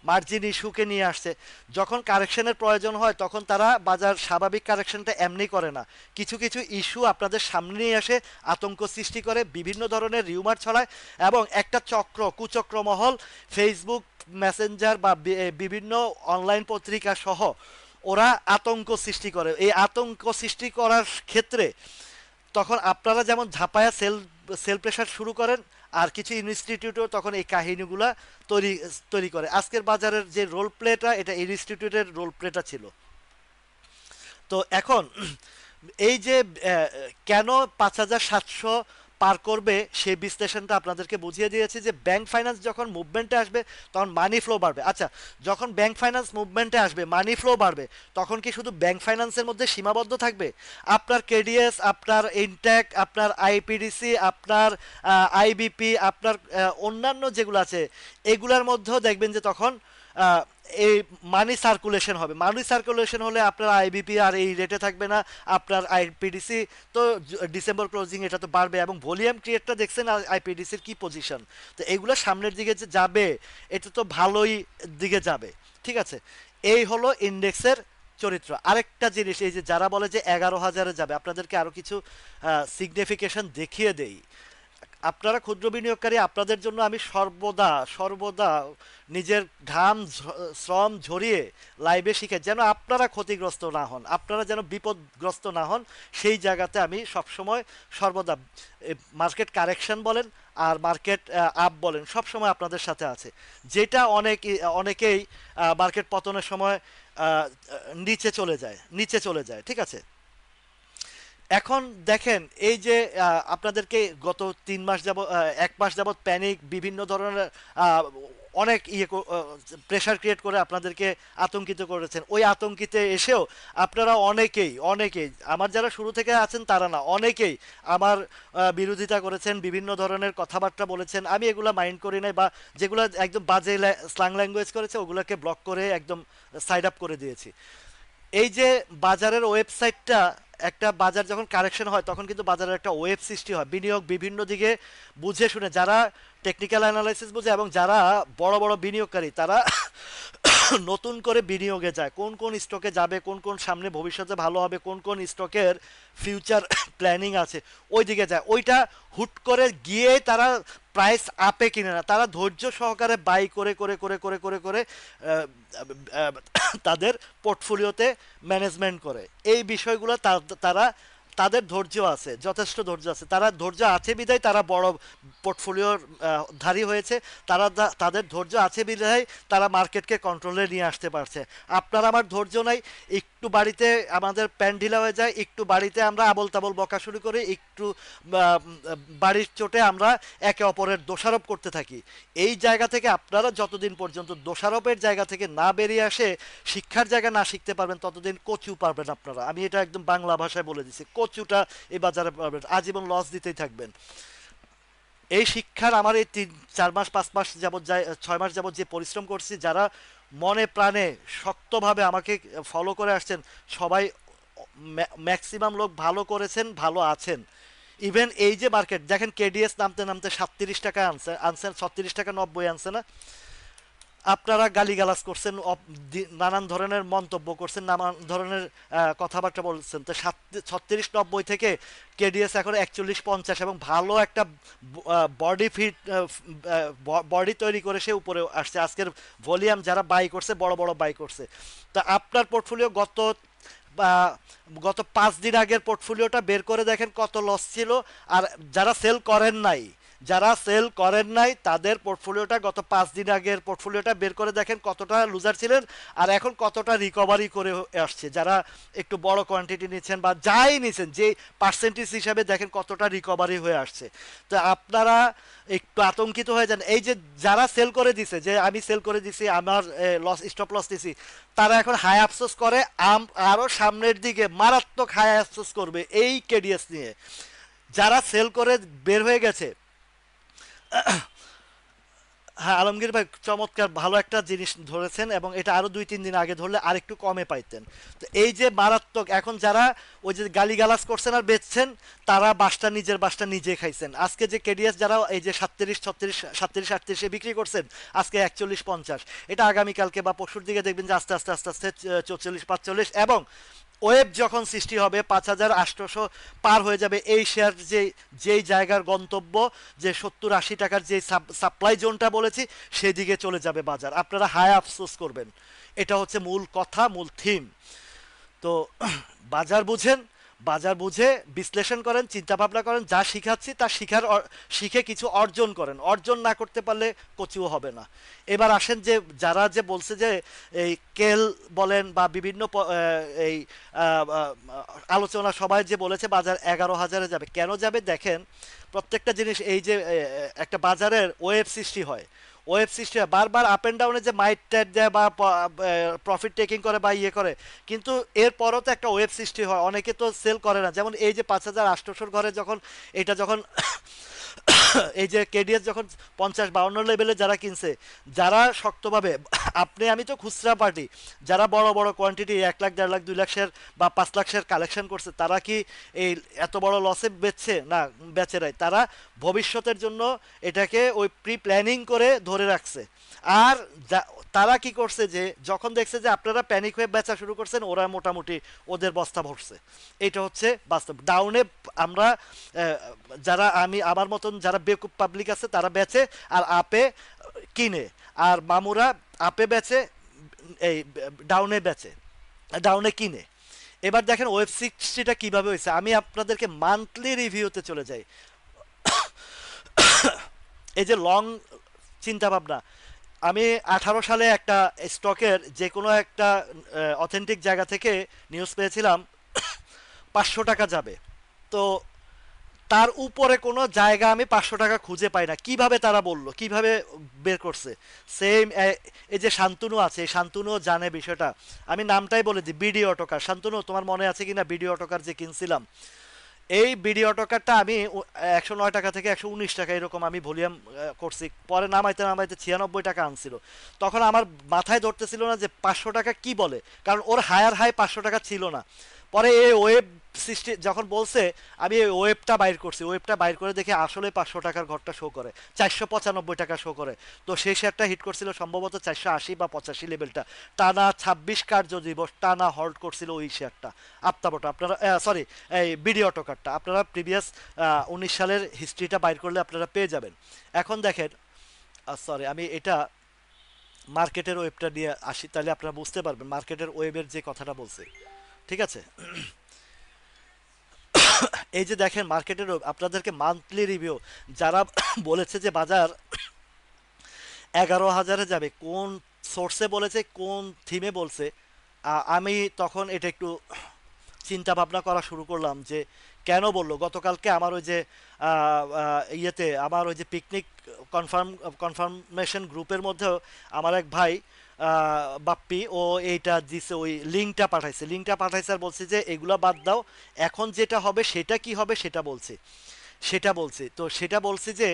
মার্জিন ইস্যুকে নিয়ে আসছে, যখন কারেকশনের প্রয়োজন হয় তখন তারা বাজার স্বাভাবিক কারেকশনটা এমনি করে না, কিছু কিছু ইস্যু আপনাদের সামনে নিয়ে আসে, আতঙ্ক সৃষ্টি করে, বিভিন্ন ধরনের রিউমার ছড়ায়, এবং একটা চক্র, কুচক্র মহল, ফেসবুক মেসেঞ্জার বা বিভিন্ন অনলাইন পত্রিকা সহ ওরা আতঙ্ক সৃষ্টি করে। এই আতঙ্ক সৃষ্টি করার ক্ষেত্রে তখন আপনারা যেমন ঝাঁপায়া সেল প্রেশার শুরু করেন, আর কিছু ইনস্টিটিউটও তখন এই কাহিনীগুলা তৈরি তৈরি করে। আজকের বাজারের যে রোল প্লেটা, এটা ইনস্টিটিউটের রোল প্লেটা ছিল। তো এখন এই যে কেন 5,700 পার করবে সেই বিশ্লেষণটা আপনাদেরকে বুঝিয়ে দিয়েছি, যে ব্যাংক ফাইন্যান্স যখন মুভমেন্টে আসবে তখন মানি ফ্লো বাড়বে। আচ্ছা, যখন ব্যাংক ফাইন্যান্স মুভমেন্টে আসবে মানি ফ্লো বাড়বে, তখন কি শুধু ব্যাংক ফাইন্যান্সের মধ্যে সীমাবদ্ধ থাকবে? আপনার কেডিএস, আপনার ইনট্যাক, আপনার আইপিডিসি, আপনার আইবিপি, আপনার অন্যান্য যেগুলো আছে এগুলার মধ্যেও দেখবেন যে তখন আহ, এই মানি সার্কুলেশন হবে। মানি সার্কুলেশন হলে আপনার আইবিপি আর এই রেটে থাকবে না, আপনার আইপিডিসি তো ডিসেম্বর ক্লোজিং এটা তো বাড়বে, এবং ভলিউম ক্রিয়েটটা দেখছেন আইপিডিসির কি পজিশন। তো এগুলো সামনের দিকে যে যাবে, এটা তো ভালোই দিকে যাবে। ঠিক আছে, এই হলো ইন্ডেক্সের চরিত্র। আরেকটা জিনিস, এই যে যারা বলে যে 11,000-এ যাবে, আপনাদেরকে আরো কিছু সিগনিফিকেশন দেখিয়ে দেই। আপনারা ক্ষুদ্র বিনিয়োগকারী, আপনাদের জন্য আমি সর্বদা সর্বদা নিজের ঘাম শ্রম ঝরিয়ে লাইভে শিখে, যেন আপনারা ক্ষতিগ্রস্ত না হন, আপনারা যেন বিপদগ্রস্ত না হন, সেই জায়গাতে আমি সবসময় সর্বদা মার্কেট কারেকশন বলেন আর মার্কেট আপ বলেন, সবসময় আপনাদের সাথে আছে। যেটা অনেকেই মার্কেট পতনের সময় নিচে চলে যায়। ঠিক আছে, এখন দেখেন এই যে আপনাদেরকে গত 3 মাস যাবত, 1 মাস যাবত প্যানিক বিভিন্ন ধরনের আহ, অনেক প্রেশার ক্রিয়েট করে আপনাদেরকে আতঙ্কিত করেছেন। ওই আতঙ্কিতে এসেও আপনারা অনেকেই আমার যারা শুরু থেকে আছেন তারা না, অনেকেই আমার বিরোধিতা করেছেন, বিভিন্ন ধরনের কথাবার্তা বলেছেন। আমি এগুলা মাইন্ড করি নাই, বা যেগুলো একদম বাজে স্ল্যাং ল্যাঙ্গুয়েজ করেছে ওগুলোকে ব্লক করে একদম সাইড আপ করে দিয়েছি। এই যে বাজারের ওয়েবসাইটটা, একটা বাজার যখন কারেকশন হয় তখন কিন্তু বাজারের একটা ওয়েব সৃষ্টি হয়। বিনিয়োগ বিভিন্ন দিকে বুঝে শুনে, যারা টেকনিক্যাল অ্যানালাইসিস বুঝে এবং যারা বড় বড় বিনিয়োগকারী, তারা নতুন করে বিনিয়োগে যায়, কোন কোন স্টকে যাবে, কোন কোন সামনে ভবিষ্যতে ভালো হবে, কোন কোন স্টকের ফিউচার প্ল্যানিং আছে, ওই দিকে যায়। ওইটা হুট করে গিয়ে তারা প্রাইস আপে কিনে না, তারা ধৈর্য সহকারে বাই করে করে করে করে করে করে আহ, আহ, তাদের পোর্টফোলিওতে ম্যানেজমেন্ট করে। এই বিষয়গুলো তারা, তাদের ধৈর্য আছে, যথেষ্ট ধৈর্য আছে, তারা ধৈর্য আছে বিধায় তারা বড় পোর্টফোলিওর ধারী হয়েছে। তাদের ধৈর্য আছে বিধায় তারা মার্কেটকে কন্ট্রোলে নিয়ে আসতে পারছে। আপনার আমার ধৈর্য নাই, একটু বাড়িতে আমাদের প্যান ঢিলা হয়ে যায়, একটু বাড়িতে আমরা আবল তাবল বকা শুরু করি, একটু বাড়ির চোটে আমরা একে অপরের দোষারোপ করতে থাকি। এই জায়গা থেকে আপনারা যতদিন পর্যন্ত দোষারোপের জায়গা থেকে না বেরিয়ে আসে, শিক্ষার জায়গা না শিখতে পারবেন, ততদিন কচু পারবেন আপনারা। আমি এটা একদম বাংলা ভাষায় বলে দিচ্ছি, কচুটা এই বাজারে পারবেন, আজীবন লস দিতেই থাকবেন। এই শিক্ষার আমার এই 4 মাস 5 মাস যাবত, 6 মাস যাবত যে পরিশ্রম করছি, যারা মনে প্রাণে শক্তভাবে আমাকে ফলো করে আসছেন, সবাই ম্যাক্সিমাম লোক ভালো করেছেন, ভালো আছেন। ইভেন এই যে মার্কেট দেখেন, কেডিএস নামতে নামতে 37 টাকা আনছেন, 36 টাকা 90 আনছে না। আপনারা গালিগালাজ করছেন, নানান ধরনের মন্তব্য করছেন, নানান ধরনের কথাবার্তা বলছেন। তো 36-90 থেকে কেডিএস এখন 41-50, এবং ভালো একটা বডি ফিট বডি তৈরি করে সে উপরে আসছে। আজকের ভলিউম যারা বাই করছে, বড় বড় বাই করছে। তা আপনার পোর্টফোলিও বা গত 5 দিন আগের পোর্টফোলিওটা বের করে দেখেন কত লস ছিল। আর যারা সেল করেন নাই তাদের পোর্টফোলিওটা, গত 5 দিন আগের পোর্টফোলিওটা বের করে দেখেন কতটা লুজার ছিলেন, আর এখন কতটা রিকভারি করে আসছে। যারা একটু বড় কোয়ান্টিটি নিচ্ছেন বা যাই নিচ্ছেন, যে পার্সেন্টেজ হিসাবে দেখেন কতটা রিকভারি হয়ে আসছে। তো আপনারা একটু আতঙ্কিত হয়ে যান। এই যে যারা সেল করে দিছে, যে আমি সেল করে দিছি, আমার স্টপ লস দিছি, তারা এখন হাই আফসোস করে, আরো সামনের দিকে মারাত্মক হাই আফসোস করবে এই কেডিএস নিয়ে। যারা সেল করে বের হয়ে গেছে, হ্যাঁ আলমগীর ভাই চমৎকার ভালো একটা জিনিস ধরেছেন, এবং এটা আরো 2-3 দিন আগে ধরলে আর একটু কমে পাইতেন। তো এই যে মারাত্মক, এখন যারা ওই যে গালিগালাজ করছেন আর বেচছেন, তারা নিজের বাসটা নিজে খাইছেন। আজকে যে কেডিএস যারা এই যে 37-36 বিক্রি করছেন, আজকে 41-50, এটা আগামীকালকে বা পরশুর দিকে দেখবেন যে আস্তে আস্তে আস্তে আস্তে 44-45, এবং ওয়েব যখন সৃষ্টি হবে 5,800 পার হয়ে যাবে, এই শেয়ার যেই জায়গার গন্তব্য, যে 70-80 টাকার যে সাপ্লাই জোনটা বলেছি, সেদিকে চলে যাবে বাজার। আপনারা হাই আফসোস করবেন। এটা হচ্ছে মূল কথা, মূল থিম। তো বাজার বুঝেন, বাজার বুঝে বিশ্লেষণ করেন, চিন্তা ভাবনা করেন, যা শিখাচ্ছি তা শিখে কিছু অর্জন করেন। অর্জন না করতে পারলে কচুও হবে না। এবার আসেন যে যারা যে বলছে যে এই কেল বলেন বা বিভিন্ন এই আলোচনা সবাই যে বলেছে বাজার 11,000-এ যাবে, কেন যাবে দেখেন। প্রত্যেকটা জিনিস এই যে একটা বাজারের ওয়েভ সৃষ্টি হয়, ওয়েব সৃষ্টি হয় বারবার আপ অ্যান্ড ডাউনে, যে মাইট টাইট দেয় বা প্রফিট টেকিং করে বা ইয়ে করে, কিন্তু এরপরও তো একটা ওয়েব সৃষ্টি হয়, অনেকে তো সেল করে না। যেমন এই যে 5,800-র ঘরে যখন এটা যখন এই যে কেডিএস যখন 50-52 লেভেলে যারা কিনছে, যারা শক্তভাবে, আপনি আমি তো খুচরা পার্টি, যারা বড় বড় কোয়ান্টিটি 1 লাখ 1.5 লাখ 2 লাখ শেয়ার বা 5 লাখ শেয়ার কালেকশন করছে, তারা কি এই এত বড় লসে বেচছে না? বেচে নাই। তারা ভবিষ্যতের জন্য এটাকে ওই প্রি প্ল্যানিং করে ধরে রাখছে। আর তারা কি করছে যে যখন দেখছে যে আপনারা প্যানিক হয়ে বেচা শুরু করছেন, ওরা মোটামুটি ওদের বস্তা ভরছে। এটা হচ্ছে বাস্তব। ডাউনে আমরা যারা, আমি আমার মতন যারা বেকুব পাবলিক আছে তারা বেচে, আর আপে কিনে, আর মামুরা আপে বেচে, এই ডাউনে বেচে, ডাউনে কিনে। এবার দেখেন ওয়েব সিক্সটিটা কিভাবে হয়েছে, আমি আপনাদেরকে মান্থলি রিভিউতে চলে যাই। এই যে লং চিন্তা ভাবনা, আমি 18 সালে একটা স্টকের যে কোনো একটা অথেন্টিক জায়গা থেকে নিউজ পেয়েছিলাম 500 টাকা যাবে। তো তার উপরে কোনো জায়গা আমি 500 টাকা খুঁজে পাই না। কিভাবে তারা বললো, কিভাবে বের করছে? সেম এই যে শান্তনু আছে, শান্তনু জানে বিষয়টা। আমি নামটাই বলে দিই, বিডি অটোকার। শান্তনু, তোমার মনে আছে কিনা বিডি অটোকার যে কিনছিলাম? এই বিডি অটোকারটা আমি 109 টাকা থেকে 119 টাকা এরকম আমি ভলিউম করছি, পরে নামাইতে নামাইতে 96 টাকা আনছিল। তখন আমার মাথায় ধরতেছিল না যে 500 টাকা কি বলে, কারণ ওর হায়ার হাই 500 টাকা ছিল না। পরে এই ওয়েব সৃষ্টি যখন বলছে, আমি এই ওয়েবটা বাইর করছি, ওয়েবটা বাইর করে দেখে আসলে 500 টাকার ঘরটা শো করে 495 টাকা শো করে। তো সেই শেয়ারটা হিট করছিল সম্ভবত 480 বা 85 লেভেলটা, টানা 26 কার্য দিবস টানা হল্ড করছিল ওই শেয়ারটা। আপ্তাবটা আপনারা, সরি, এই বিডি অটোকারটা আপনারা প্রিভিয়াস 19 সালের হিস্ট্রিটা বাইর করলে আপনারা পেয়ে যাবেন। এখন দেখেন, সরি, আমি এটা মার্কেটের ওয়েবটা নিয়ে আসি, তাহলে আপনারা বুঝতে পারবেন মার্কেটের ওয়েবের যে কথাটা বলছে। ঠিক আছে, এই যে দেখেন মার্কেটের আপনাদেরকে মান্থলি রিভিউ, যারা বলেছে যে বাজার 11,000-এ যাবে, কোন সোর্সে বলেছে, কোন থিমে বলছে, আমি তখন এটা একটু চিন্তা ভাবনা করা শুরু করলাম যে কেন বললো। গতকালকে আমার ওই যে ইয়েতে, আমার ওই যে পিকনিক কনফার্মেশন গ্রুপের মধ্যেও আমার এক ভাই বাপ্পি, ও এইটা দিছে, ওই লিঙ্কটা পাঠাইছে আর বলছে যে এগুলা বাদ দাও, এখন যেটা হবে সেটা কি হবে সেটা বলছি। তো সেটা বলছি যে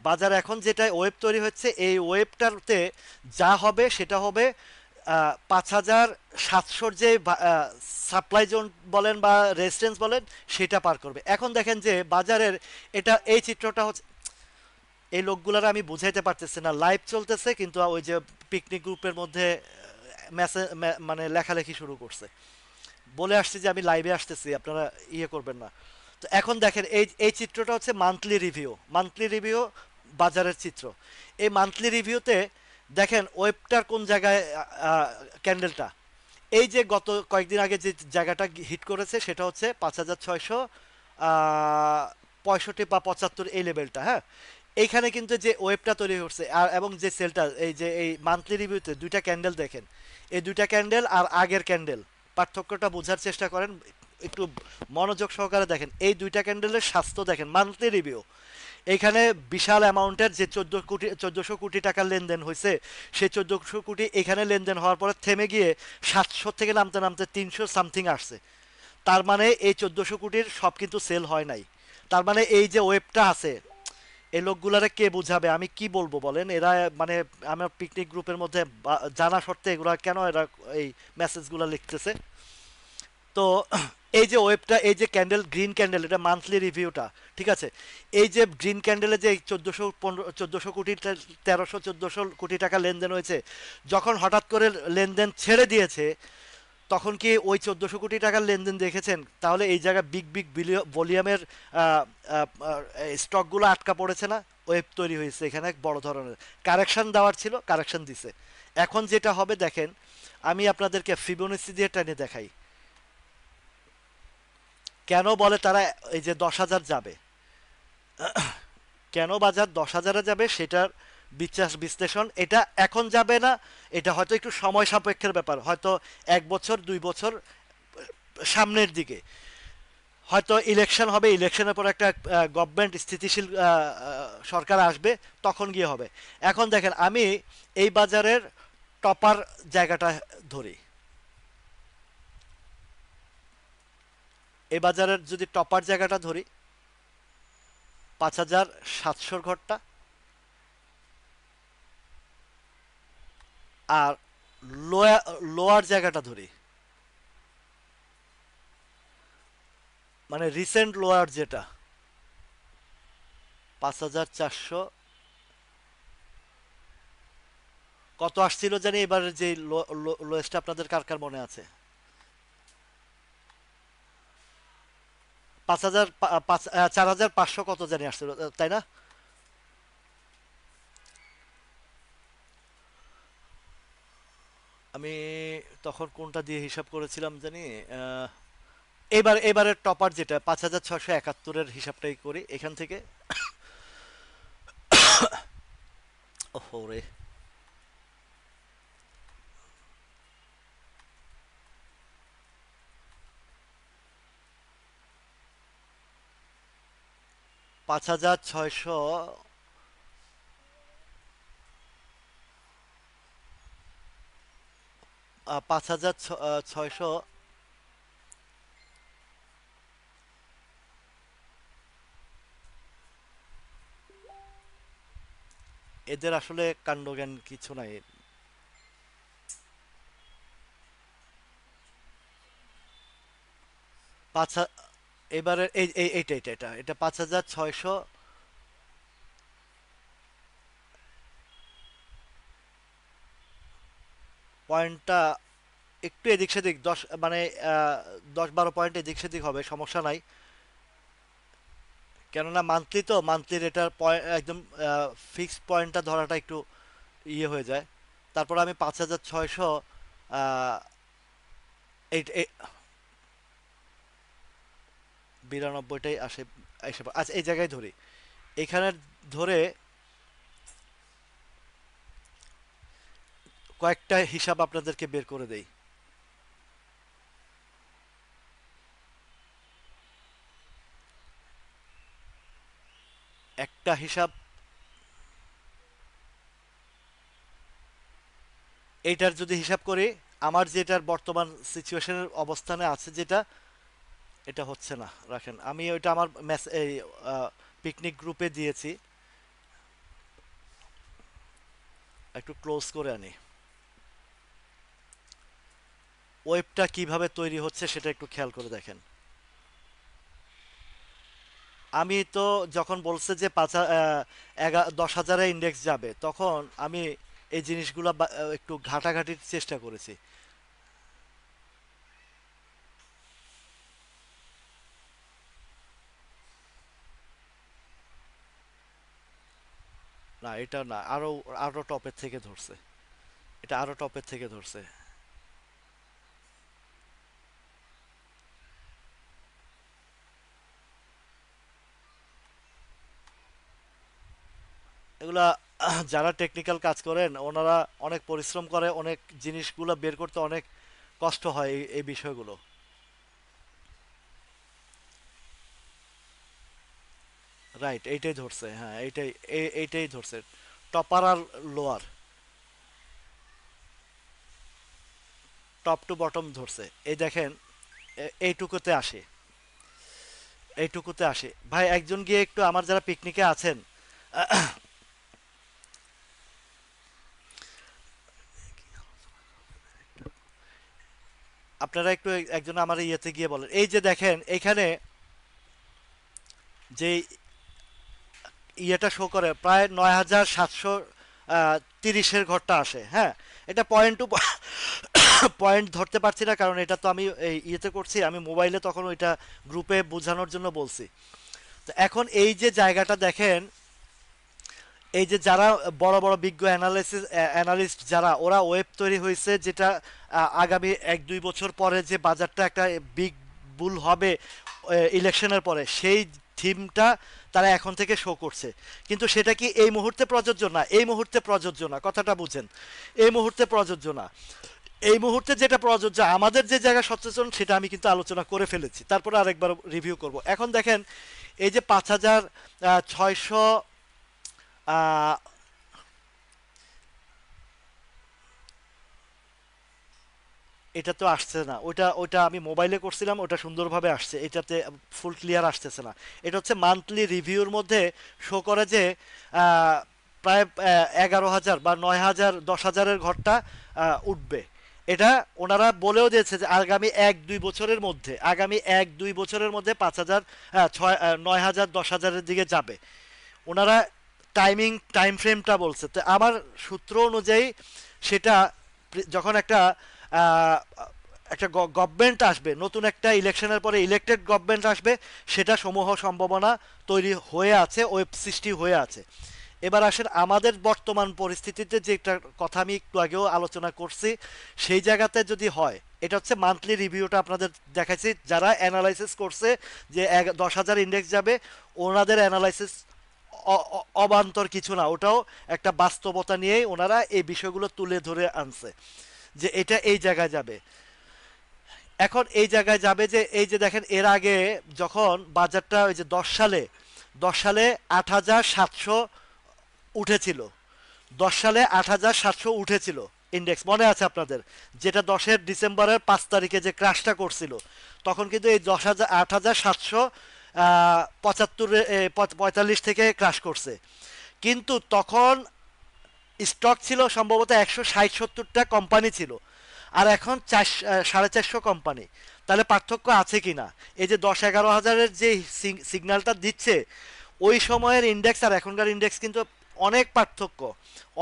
বাজার এখন যেটা ওয়েব তৈরি হচ্ছে, এই ওয়েবটাতে যা হবে সেটা হবে 5,700-র যে সাপ্লাই জোন বলেন বা রেজিস্ট্যান্স বলেন, সেটা পার করবে। এখন দেখেন যে বাজারের এটা, এই চিত্রটা হচ্ছে, এই লোকগুলার আমি বুঝাইতে পারতেছি না, লাইভ চলতেছে কিন্তু ওই যে পিকনিক গ্রুপের মধ্যে মেসেজ, মানে লেখালেখি শুরু করছে। বলে আসছি যে আমি লাইভে আসতেছি, আপনারা ইয়ে করবেন না। তো এখন দেখেন এই এই চিত্রটা হচ্ছে মান্থলি রিভিউ বাজারের চিত্র। এই মান্থলি রিভিউতে দেখেন ওয়েবটার কোন জায়গায় ক্যান্ডেলটা, এই যে গত কয়েকদিন আগে যে জায়গাটা হিট করেছে সেটা হচ্ছে 5,665 বা 75 এই লেভেলটা, হ্যাঁ। এইখানে কিন্তু যে ওয়েবটা তৈরি হচ্ছে আর এবং যে সেলটা, এই যে এই মান্থলি রিভিউতে দুইটা ক্যান্ডেল দেখেন, এই দুইটা ক্যান্ডেল আর আগের ক্যান্ডেল, পার্থক্যটা বোঝার চেষ্টা করেন, একটু মনোযোগ সহকারে দেখেন। এই দুইটা ক্যান্ডেলের স্বাস্থ্য দেখেন মান্থলি রিভিউ। এইখানে বিশাল অ্যামাউন্টের যে 1400 কোটি টাকার লেনদেন হয়েছে, সেই 1400 কোটি এখানে লেনদেন হওয়ার পরে থেমে গিয়ে 700 থেকে নামতে নামতে 300 সামথিং আসছে। তার মানে এই 1400 কোটির সব কিন্তু সেল হয় নাই। তার মানে এই যে ওয়েবটা আছে, এই লোকগুলারে কে বুঝাবে, আমি কি বলবো বলেন? এরা মানে আমার পিকনিক গ্রুপের মধ্যে জানা সত্ত্বে এগুলা কেন এরা এই মেসেজগুলো লিখতেছে? তো এই যে ওয়েবটা, এই যে ক্যান্ডেল, গ্রিন ক্যান্ডেল, এটা মান্থলি রিভিউটা, ঠিক আছে। এই যে গ্রিন ক্যান্ডেলে যে 1400 কোটি, 1300-1400 কোটি টাকা লেনদেন হয়েছে, যখন হঠাৎ করে লেনদেন ছেড়ে দিয়েছে, তখন কি ওই 1400 কোটি টাকার লেনদেন দেখেছেন? তাহলে এই জায়গায় বিগ বিগ ভলিউমের স্টকগুলো আটকা পড়েছে না? ওয়েব তৈরি হয়েছে এখানে এক বড় ধরনের। কারেকশন দেওয়ার ছিল, কারেকশন দিছে। এখন যেটা হবে দেখেন, আমি আপনাদেরকে ফিবোনাচি দিয়ে টেনে দেখাই। কেন বলে তারা এই যে 10,000 যাবে, কেন বাজার 10,000-এ যাবে সেটার বিচার বিশ্লেষণ, এটা এখন যাবে না, এটা হয়তো একটু সময় সাপেক্ষের ব্যাপার, হয়তো 1 বছর 2 বছর সামনের দিকে হয়তো ইলেকশন হবে, ইলেকশনের পর একটা গভর্নমেন্ট স্থিতিশীল সরকার আসবে, তখন গিয়ে হবে। এখন দেখেন আমি এই বাজারের টপার জায়গাটা ধরি, এই বাজারের যদি টপার জায়গাটা ধরি 5,700 ঘরটা, আর লোয়ার জায়গাটা ধরি, মানে রিসেন্ট লোয়ার যেটা 5,400 কত আসছিল জানি এবার, যে লোয়েস্ট আপনাদের কার কার মনে আছে? 5,000 4,500 কত জানি আসছিল, তাই না? আমি তখন কোনটা দিয়ে হিসাব করেছিলাম জানি, আহ, এবারের টপার যেটা 5,671-এর হিসাবটাই করি এখান থেকে। ওরে, 5,600, 5,600, এদের আসলে কাণ্ডজ্ঞান কিছু নাই। পাঁচ এবারে এইটা এটা এটা এটা 5,600 পয়েন্টটা একটু এদিক সেদিক 10 মানে 10-12 পয়েন্ট এদিক সেদিক হবে, সমস্যা নাই। কেননা মান্থলি তো, মান্থলির এটার একদম ফিক্সড পয়েন্টটা ধরাটা একটু ইয়ে হয়ে যায়। তারপর আমি 5,600 এই 92টাই আসে, আচ্ছা এই জায়গায় ধরি, এখানে ধরে কয়েকটা হিসাব আপনাদেরকে বের করে দেই। একটা হিসাব এইটার যদি হিসাব করি, আমার যেটার বর্তমান সিচুয়েশনের অবস্থানে আছে যেটা, এটা হচ্ছে না, রাখেন আমি ওইটা আমার এই পিকনিক গ্রুপে দিয়েছি, একটু ক্লোজ করে আনি। ওয়েবটা কিভাবে তৈরি হচ্ছে সেটা একটু খেয়াল করে দেখেন। আমি তো যখন বলছে যে 10,000-এ ইন্ডেক্স যাবে, তখন আমি এই জিনিসগুলো একটু ঘাটাঘাটির চেষ্টা করেছি। না এটা না, আরো আরো টপের থেকে ধরছে, এটা আরো টপের থেকে ধরছে। এগুলা যারা টেকনিক্যাল কাজ করেন ওনারা অনেক পরিশ্রম করে, অনেক জিনিসগুলো বের করতে অনেক কষ্ট হয় এই বিষয়গুলো। রাইট, এইটাই ধরছে, হ্যাঁ এইটাই, এইটাই ধরছে, টপার আর লোয়ার, টপ টু বটম ধরছে। এই দেখেন এইটুকুতে আসে, এইটুকুতে আসে ভাই। একজন গিয়ে একটু আমার যারা পিকনিকে আছেন, আপনারা একটু একজন আমার ইয়েতে গিয়ে বলেন, এই যে দেখেন এইখানে যে ইয়েটা শো করে প্রায় 9,730-এর ঘরটা আসে, হ্যাঁ। এটা পয়েন্ট টু পয়েন্ট ধরতে পারছি না, কারণ এটা তো আমি এই ইয়েতে করছি, আমি মোবাইলে তখন ওইটা গ্রুপে বোঝানোর জন্য বলছি। তো এখন এই যে জায়গাটা দেখেন, এই যে যারা বড় বড় বিজ্ঞ অ্যানালিস্ট যারা, ওরা ওয়েব তৈরি হয়েছে যেটা আগামী 1-2 বছর পরে যে বাজারটা একটা বিগ বুল হবে, ইলেকশনের পরে সেই থিমটা তারা এখন থেকে শো করছে, কিন্তু সেটা কি এই মুহূর্তে প্রযোজ্য না? এই মুহূর্তে প্রযোজ্য না, কথাটা বুঝেন। এই মুহূর্তে প্রযোজ্য না। এই মুহূর্তে যেটা প্রযোজ্য, আমাদের যে জায়গা সচেতন সেটা আমি কিন্তু আলোচনা করে ফেলেছি, তারপরে আরেকবার রিভিউ করব। এখন দেখেন এই যে 5,600, এটা তো আসছে না। ওইটা ওইটা আমি মোবাইলে করছিলাম, ওটা সুন্দরভাবে আসছে, এটাতে ফুল ক্লিয়ার আসতেছে না। এটা হচ্ছে মান্থলি রিভিউর মধ্যে শো করে যে আহ, প্রায় 11,000 বা 9,000, 10,000-এর ঘরটা উঠবে। এটা ওনারা বলেও দিয়েছে যে আগামী 1-2 বছরের মধ্যে 5,000, 9,000, 10,000-এর দিকে যাবে। ওনারা টাইম ফ্রেমটা বলছে, তো আমার সূত্র অনুযায়ী সেটা যখন আহ, একটা গভর্নমেন্ট আসবে, নতুন একটা ইলেকশনের পরে ইলেক্টেড গভর্নমেন্ট আসবে, সেটা সমূহ সম্ভাবনা তৈরি হয়ে আছে, ওয়েব সৃষ্টি হয়ে আছে। এবার আসেন আমাদের বর্তমান পরিস্থিতিতে, যে একটা কথা আমি একটু আগেও আলোচনা করছি, সেই জায়গাতে যদি হয়, এটা হচ্ছে মান্থলি রিভিউটা আপনাদের দেখাচ্ছি, যারা অ্যানালাইসিস করছে যে 10,000 ইন্ডেক্স যাবে, ওনাদের অ্যানালাইসিস অবান্তর কিছু না, ওটাও একটা বাস্তবতা নিয়েই ওনারা এই বিষয়গুলো তুলে ধরে আনছে যে এটা এই জায়গায় যাবে। এখন এই জায়গায় যাবে যে এই যে দেখেন, এর আগে যখন বাজারটা ওই যে 10 সালে 8,700 উঠেছিল, 10 সালে 8,700 উঠেছিল ইন্ডেক্স, মনে আছে আপনাদের? যেটা 10 ডিসেম্বরের 5 তারিখে যে ক্রাশটা করছিল, তখন কিন্তু এই 8,775 45 থেকে ক্রাশ করছে। কিন্তু তখন স্টক ছিল সম্ভবত 160-70টা কোম্পানি ছিল, আর এখন 450 কোম্পানি। তাহলে পার্থক্য আছে কি না? এই যে 10-11 হাজারের যে সিগন্যালটা দিচ্ছে, ওই সময়ের ইন্ডেক্স আর এখনকার ইন্ডেক্স কিন্তু অনেক পার্থক্য,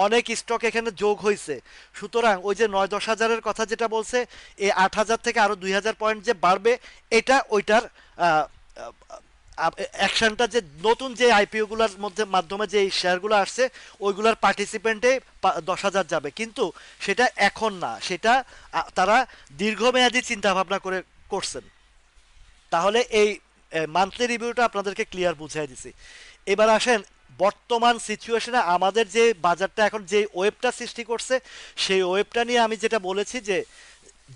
অনেক স্টক এখানে যোগ হয়েছে। সুতরাং ওই যে 9-10 হাজারের কথা যেটা বলছে, এই 8,000 থেকে আরো 2,000 পয়েন্ট যে বাড়বে, এটা ওইটার অ্যাকশনটা, যে নতুন যে আইপিও গুলার মধ্যে মাধ্যমে যে শেয়ারগুলো আসছে, ওইগুলার পার্টিসিপেন্টে 10,000 যাবে, কিন্তু সেটা এখন না, সেটা তারা দীর্ঘমেয়াদী চিন্তা ভাবনা করে করছেন। তাহলে এই মান্থলি রিভিউটা আপনাদেরকে ক্লিয়ার বুঝাই দিছি। এবার আসেন বর্তমান সিচুয়েশনে আমাদের যে বাজারটা এখন যে ওয়েবটা সৃষ্টি করছে, সেই ওয়েবটা নিয়ে আমি যেটা বলেছি যে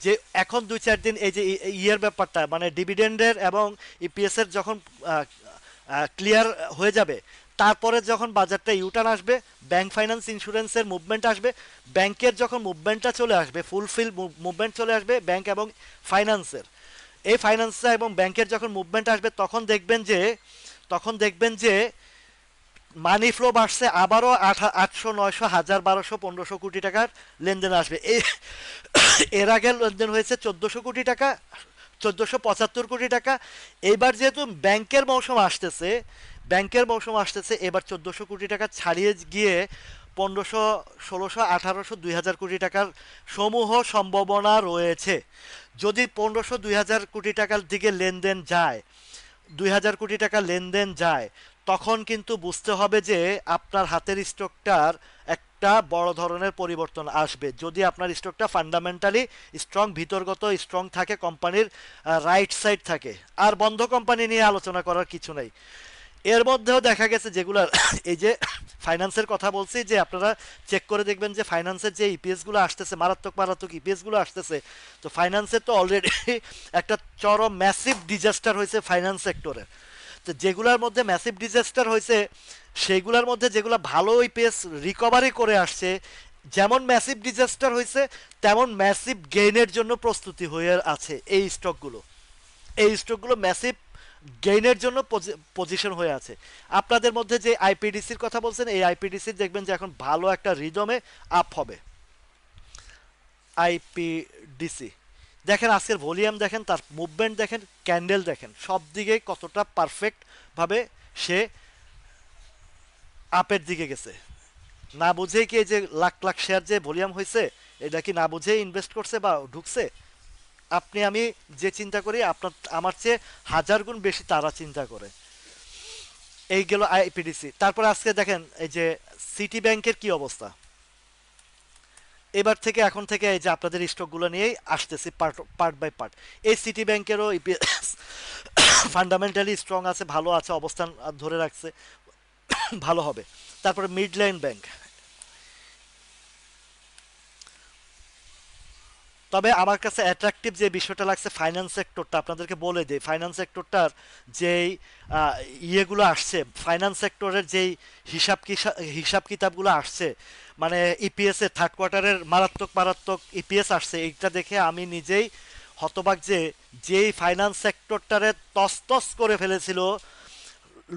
যে এখন 2-4 দিন এই যে ইয়ের ব্যাপারটা, মানে ডিভিডেন্ডের এবং ইপিএস এর যখন ক্লিয়ার হয়ে যাবে, তারপরে যখন বাজারটা ইউটার্ন আসবে, ব্যাংক ফাইন্যান্স ইন্স্যুরেন্সের মুভমেন্ট আসবে, ব্যাংকের যখন মুভমেন্টটা চলে আসবে, ফুলফিল মুভমেন্ট চলে আসবে ব্যাংক এবং ফাইন্যান্সের, এই ফাইন্যান্সটা এবং ব্যাংকের যখন মুভমেন্ট আসবে, তখন দেখবেন যে মানি ফ্লো বাড়ছে, আবারও 800, 900, 1,000, 1,200, 1,500 কোটি টাকার লেনদেন আসবে। এর আগে লেনদেন হয়েছে 1,400 কোটি টাকা, 1,475 কোটি টাকা। এইবার যেহেতু ব্যাংকের মৌসুম আসতেছে, এবার 1,400 কোটি টাকা ছাড়িয়ে গিয়ে 1,500, 1,600, 1,800, 2,000 কোটি টাকার সমূহ সম্ভাবনা রয়েছে। যদি 1,500, 2,000 কোটি টাকার দিকে লেনদেন যায়, 2,000 কোটি টাকা লেনদেন যায়, তখন কিন্তু বুঝতে হবে যে আপনার হাতের স্টকটার একটা বড় ধরনের পরিবর্তন আসবে, যদি আপনার স্টকটা ফান্ডামেন্টালি স্ট্রং, ভিতরগত স্ট্রং থাকে, কোম্পানির রাইট সাইড থাকে। আর বন্ধ কোম্পানি নিয়ে আলোচনা করার কিছু নেই। এর মধ্যেও দেখা গেছে যেগুলার এই যে ফাইন্যান্সের কথা বলছি, যে আপনারা চেক করে দেখবেন যে ফাইন্যান্সের যে ইপিএস গুলো আসতেছে, মারাত্মক মারাত্মক ইপিএস গুলো আসতেছে, তো ফাইন্যান্সের তো অলরেডি একটা চরম ম্যাসিভ ডিজাস্টার হয়েছে ফাইন্যান্স সেক্টরে। তো যেগুলোর মধ্যে ম্যাসিভ ডিজাস্টার হয়েছে, সেগুলোর মধ্যে যেগুলো ভালো ইপিএস রিকভারি করে আসছে, যেমন ম্যাসিভ ডিজাস্টার হয়েছে, তেমন ম্যাসিভ গেইনের জন্য প্রস্তুতি হয়ে আছে এই স্টকগুলো ম্যাসিভ গেইনের জন্য পজিশন হয়ে আছে। আপনাদের মধ্যে যে আইপিডিসির কথা বলছেন, এই আইপিডিসির দেখবেন যে এখন ভালো একটা রিদমে আপ হবে। আইপিডিসি দেখেন, আজকের ভলিউম দেখেন, তার মুভমেন্ট দেখেন, ক্যান্ডেল দেখেন, সব দিকে কতটা পারফেক্ট ভাবে সে আপের দিকে গেছে। না বুঝেই কি এই যে লাখ লাখ শেয়ার যে ভলিউম হয়েছে, এটা কি না বুঝেই ইনভেস্ট করছে বা ঢুকছে? আপনি আমি যে চিন্তা করি, আপনার আমার চেয়ে 1,000 গুণ বেশি তারা চিন্তা করে। এই গেল আইপিডিসি। তারপরে আজকে দেখেন এই যে সিটি ব্যাংকের কি অবস্থা। এবার থেকে এখন থেকে এই যে আপনাদের স্টকগুলো নিয়েই আসতেছি পার্ট বাই পার্ট। এই সিটি ব্যাংকেরও ইপিএস ফান্ডামেন্টালি স্ট্রং আছে, ভালো আছে, অবস্থান ধরে রাখছে, ভালো হবে। তারপরে মিডল্যান্ড ব্যাংক। তবে আমার কাছে অ্যাট্রাকটিভ যে বিষয়টা লাগছে ফাইন্যান্স সেক্টরটা, আপনাদেরকে বলে দিই ফাইন্যান্স সেক্টরটার যেই আহ, ইয়েগুলো আসছে, ফাইন্যান্স সেক্টরের যেই হিসাব কিতাবগুলো আসছে, মানে ইপিএস এর থার্ড কোয়ার্টারের মারাত্মক মারাত্মক ইপিএস আসছে, এইটা দেখে আমি নিজেই হতবাক যে যেই ফাইন্যান্স সেক্টরটারে তছনছ করে ফেলেছিল,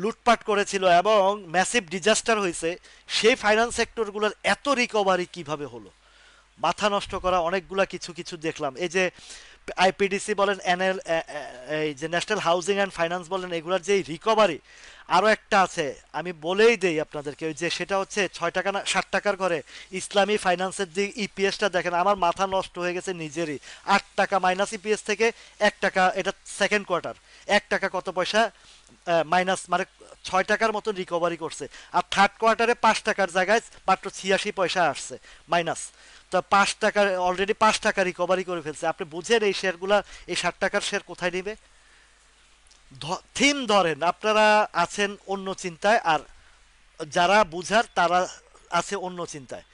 লুটপাট করেছিল এবং ম্যাসিভ ডিজাস্টার হয়েছে, সেই ফাইন্যান্স সেক্টরগুলোর এত রিকভারি কিভাবে হলো, মাথা নষ্ট করা অনেকগুলা কিছু কিছু দেখলাম। এই যে আইপিডিসি বলেন, এনএল, এই যে ন্যাশনাল হাউজিং অ্যান্ড ফাইন্যান্স বলেন, এগুলার যে রিকভারি। আরও একটা আছে, আমি বলেই দেই আপনাদেরকে, ওই যে সেটা হচ্ছে 6 টাকা না 60 টাকার ঘরে ইসলামী ফাইন্যান্সের দিক ইপিএসটা দেখেন, আমার মাথা নষ্ট হয়ে গেছে নিজেরই। 8 টাকা মাইনাস ইপিএস থেকে 1 টাকা, এটা সেকেন্ড কোয়ার্টার, 1 টাকা কত পয়সা মাইনাস, মানে 6 টাকার মতন রিকভারি করছে। আর থার্ড কোয়ার্টারে 5 টাকার জায়গায় মাত্র 86 পয়সা আসছে মাইনাস। তো 5 টাকা, অলরেডি 5 টাকা রিকভারি করে ফেলছে। আপনি বুঝেন এই শেয়ারগুলা, এই 60 টাকার শেয়ার কোথায় নেবে? থিম ধরেন, আপনারা আছেন অন্য চিন্তায়, আর যারা বুঝার তারা আছে অন্য চিন্তায়।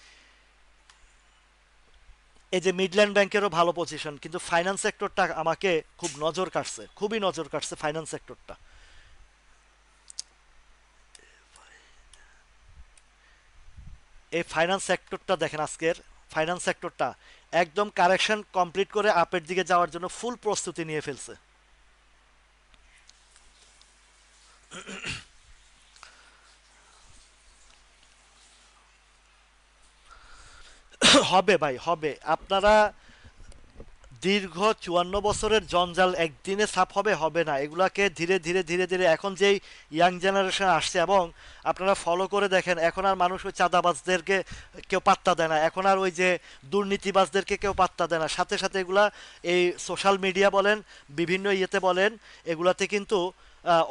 এই যে মিডল্যান্ড ব্যাংকেরও ভালো পজিশন, কিন্তু ফাইন্যান্স সেক্টরটা আমাকে খুব নজর কাটছে, খুবই নজর কাটছে ফাইন্যান্স সেক্টরটা। এই ফাইন্যান্স সেক্টরটা দেখেন, আজকের ফাইন্যান্স সেক্টরটা একদম কারেকশন কমপ্লিট করে আপের দিকে যাওয়ার জন্য ফুল প্রস্তুতি নিয়ে ফেলছে। হবে ভাই, হবে। আপনারা দীর্ঘ 54 বছরের জঞ্জাল একদিনে সাফ হবে, হবে না। এগুলাকে ধীরে ধীরে ধীরে ধীরে, এখন যেই ইয়াং জেনারেশন আসছে, এবং আপনারা ফলো করে দেখেন, এখন আর মানুষ ওই চাঁদাবাজদেরকে কেউ পাত্তা দেয় না, এখন আর ওই যে দুর্নীতিবাজদেরকে কেউ পাত্তা দেয় না। সাথে সাথে এগুলা এই সোশ্যাল মিডিয়া বলেন, বিভিন্ন ইয়েতে বলেন, এগুলাতে কিন্তু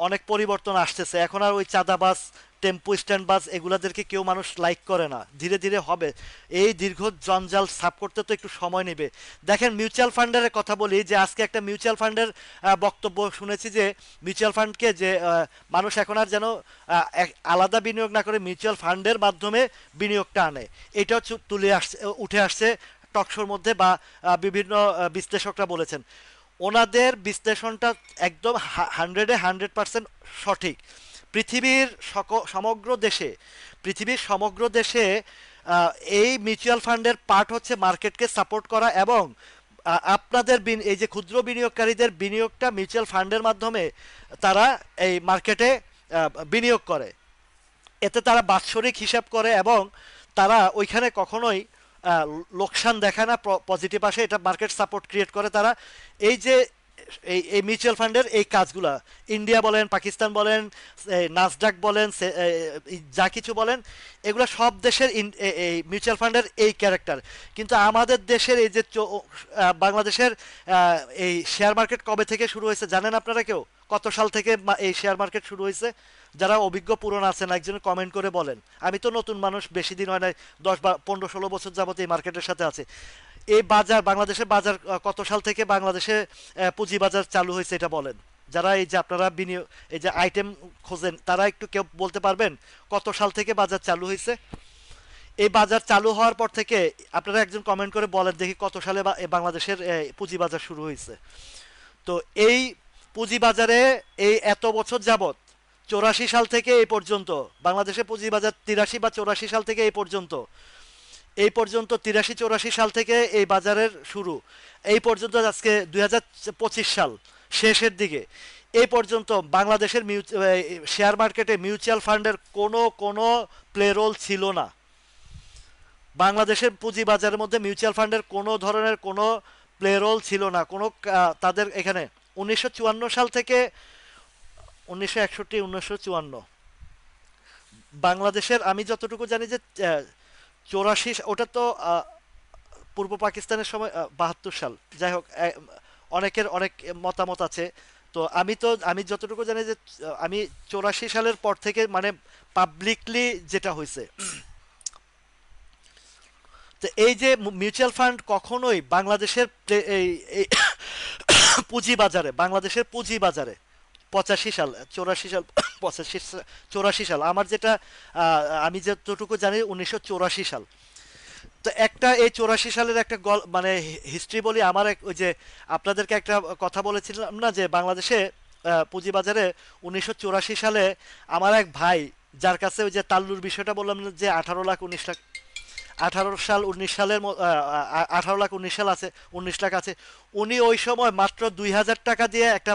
অনেক পরিবর্তন আসতেছে। এখন আর ওই চাঁদাবাজ, টেম্পো স্ট্যান্ড বাস, এগুলাদেরকে কেউ মানুষ লাইক করে না। ধীরে ধীরে হবে। এই দীর্ঘ জঞ্জাল সাফ করতে তো একটু সময় নেবে। দেখেন মিউচুয়াল ফান্ডের কথা বলি, যে আজকে একটা মিউচুয়াল ফান্ডের বক্তব্য শুনেছি, যে মিউচুয়াল ফান্ডকে যে মানুষ এখন আর যেন আলাদা বিনিয়োগ না করে মিউচুয়াল ফান্ডের মাধ্যমে বিনিয়োগটা আনে। এটাও তুলে আসছে, উঠে আসছে টকশোর মধ্যে, বা বিভিন্ন বিশ্লেষকরা বলেছেন। ওনাদের বিশ্লেষণটা একদম 100% সঠিক। পৃথিবীর সমগ্র দেশে, পৃথিবীর সমগ্র দেশে আহ, এই মিউচুয়াল ফান্ডের পার্ট হচ্ছে মার্কেটকে সাপোর্ট করা, এবং আপনাদের এই যে ক্ষুদ্র বিনিয়োগকারীদের বিনিয়োগটা মিউচুয়াল ফান্ডের মাধ্যমে তারা এই মার্কেটে বিনিয়োগ করে। এতে তারা বাৎসরিক হিসাব করে, এবং তারা ওইখানে কখনোই আহ, লোকসান দেখায় না, পজিটিভ আসে, এটা মার্কেট সাপোর্ট ক্রিয়েট করে তারা। এই যে এই মিউচুয়াল ফান্ডের এই কাজগুলা, ইন্ডিয়া বলেন, পাকিস্তান বলেন, নাসডাক বলেন, যা কিছু বলেন, এগুলা সব দেশের এই মিউচুয়াল ফান্ডের এই ক্যারেক্টার। কিন্তু আমাদের দেশের এই যে বাংলাদেশের এই শেয়ার মার্কেট কবে থেকে শুরু হয়েছে জানেন আপনারা কেউ? কত সাল থেকে এই শেয়ার মার্কেট শুরু হয়েছে? যারা অভিজ্ঞ পুরনো আছেন একজন কমেন্ট করে বলেন। আমি তো নতুন মানুষ, বেশি দিন হয় নাই, 10 বা 15 16 বছর যাবত এই মার্কেটের সাথে আছে। এই বাজার, বাংলাদেশের বাজার কত সাল থেকে বাংলাদেশে পুঁজি বাজার চালু হয়েছে এটা বলেন। যারা এই যে আপনারা বিনিয়োগ, এই যে আইটেম খোঁজেন, তারা একটু কেউ বলতে পারবেন কত সাল থেকে বাজার চালু হয়েছে? এই বাজার চালু হওয়ার পর থেকে আপনারা একজন কমেন্ট করে বলেন দেখি কত সালে বাংলাদেশের পুঁজি বাজার শুরু হয়েছে। তো এই পুঁজিবাজারে এই এত বছর যাবত, 84 সাল থেকে এই পর্যন্ত, বাংলাদেশে পুঁজিবাজার 83 বা 84 সাল থেকে এই পর্যন্ত 83 84 সাল থেকে এই বাজারের শুরু, এই পর্যন্ত আজকে 2025 সাল শেষের দিকে, এই পর্যন্ত বাংলাদেশের শেয়ার মার্কেটে মিউচুয়াল ফান্ডের কোনো প্লে রোল ছিল না। বাংলাদেশের পুঁজিবাজারের মধ্যে মিউচুয়াল ফান্ডের কোনো ধরনের কোনো প্লে রোল ছিল না, কোনো তাদের এখানে 1954 সাল থেকে 1961 1954 বাংলাদেশের, আমি যতটুকু জানি যে 84, ওটা তো পূর্ব পাকিস্তানের সময় 72 সাল। যাই হোক, অনেকের অনেক মতামত আছে। তো আমি যতটুকু জানি যে আমি 84 সালের পর থেকে, মানে পাবলিকলি যেটা হয়েছে, তো এই যে মিউচুয়াল ফান্ড কখনোই বাংলাদেশের এই পুঁজি বাজারে, বাংলাদেশের পুঁজি বাজারে 85 সাল, 84 সাল, 85 84 সাল আমার যেটা আমি যতটুকু জানি 1984 সাল। তো একটা এই 84 সালের একটা মানে হিস্ট্রি বলি। আমার ওই যে আপনাদেরকে একটা কথা বলেছিলাম না যে বাংলাদেশে পুঁজিবাজারে 1984 সালে আমার এক ভাই, যার কাছে ওই যে তাল্লুর বিষয়টা বললাম না, যে 18 লাখ 19 লাখ, 18 সাল 19 সালের 18 লাখ 19 সাল আছে, 19 লাখ আছে। উনি ওই সময় মাত্র 2000 টাকা দিয়ে একটা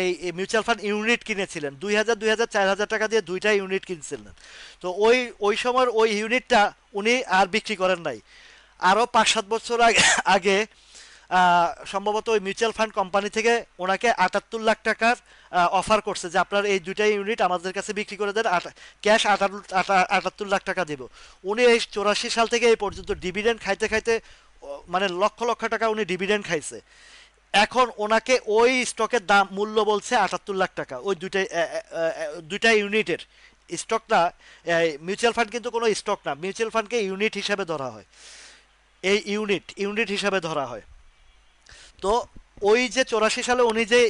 এই মিউচুয়াল ফান্ড ইউনিট কিনেছিলেন। 2000 4000 টাকা দিয়ে দুইটা ইউনিট কিনছিলেন। তো ওই ওই সময়ের ওই ইউনিটটা উনি আর বিক্রি করেন নাই। আরও 5-7 বছর আগে আগে সম্ভবত ওই মিউচুয়াল ফান্ড কোম্পানি থেকে ওনাকে 78 লাখ টাকার অফার করছে যে আপনার এই দুইটা ইউনিট আমাদের কাছে বিক্রি করে দেন, ক্যাশ 78 লাখ টাকা দেব। উনি এই 84 সাল থেকে এই পর্যন্ত ডিভিডেন্ড খাইতে খাইতে মানে লক্ষ লক্ষ টাকা উনি ডিভিডেন্ড খাইছে। এখন ওনাকে ওই স্টকের দাম মূল্য বলছে 78 লাখ টাকা, ওই দুইটা ইউনিটের স্টকটা। মিউচুয়াল ফান্ড কিন্তু কোনো স্টক না, মিউচুয়াল ফান্ডকে ইউনিট হিসাবে ধরা হয়। এই ইউনিট ইউনিট হিসাবে ধরা হয়। তো ওই যে 84 সালে উনি যে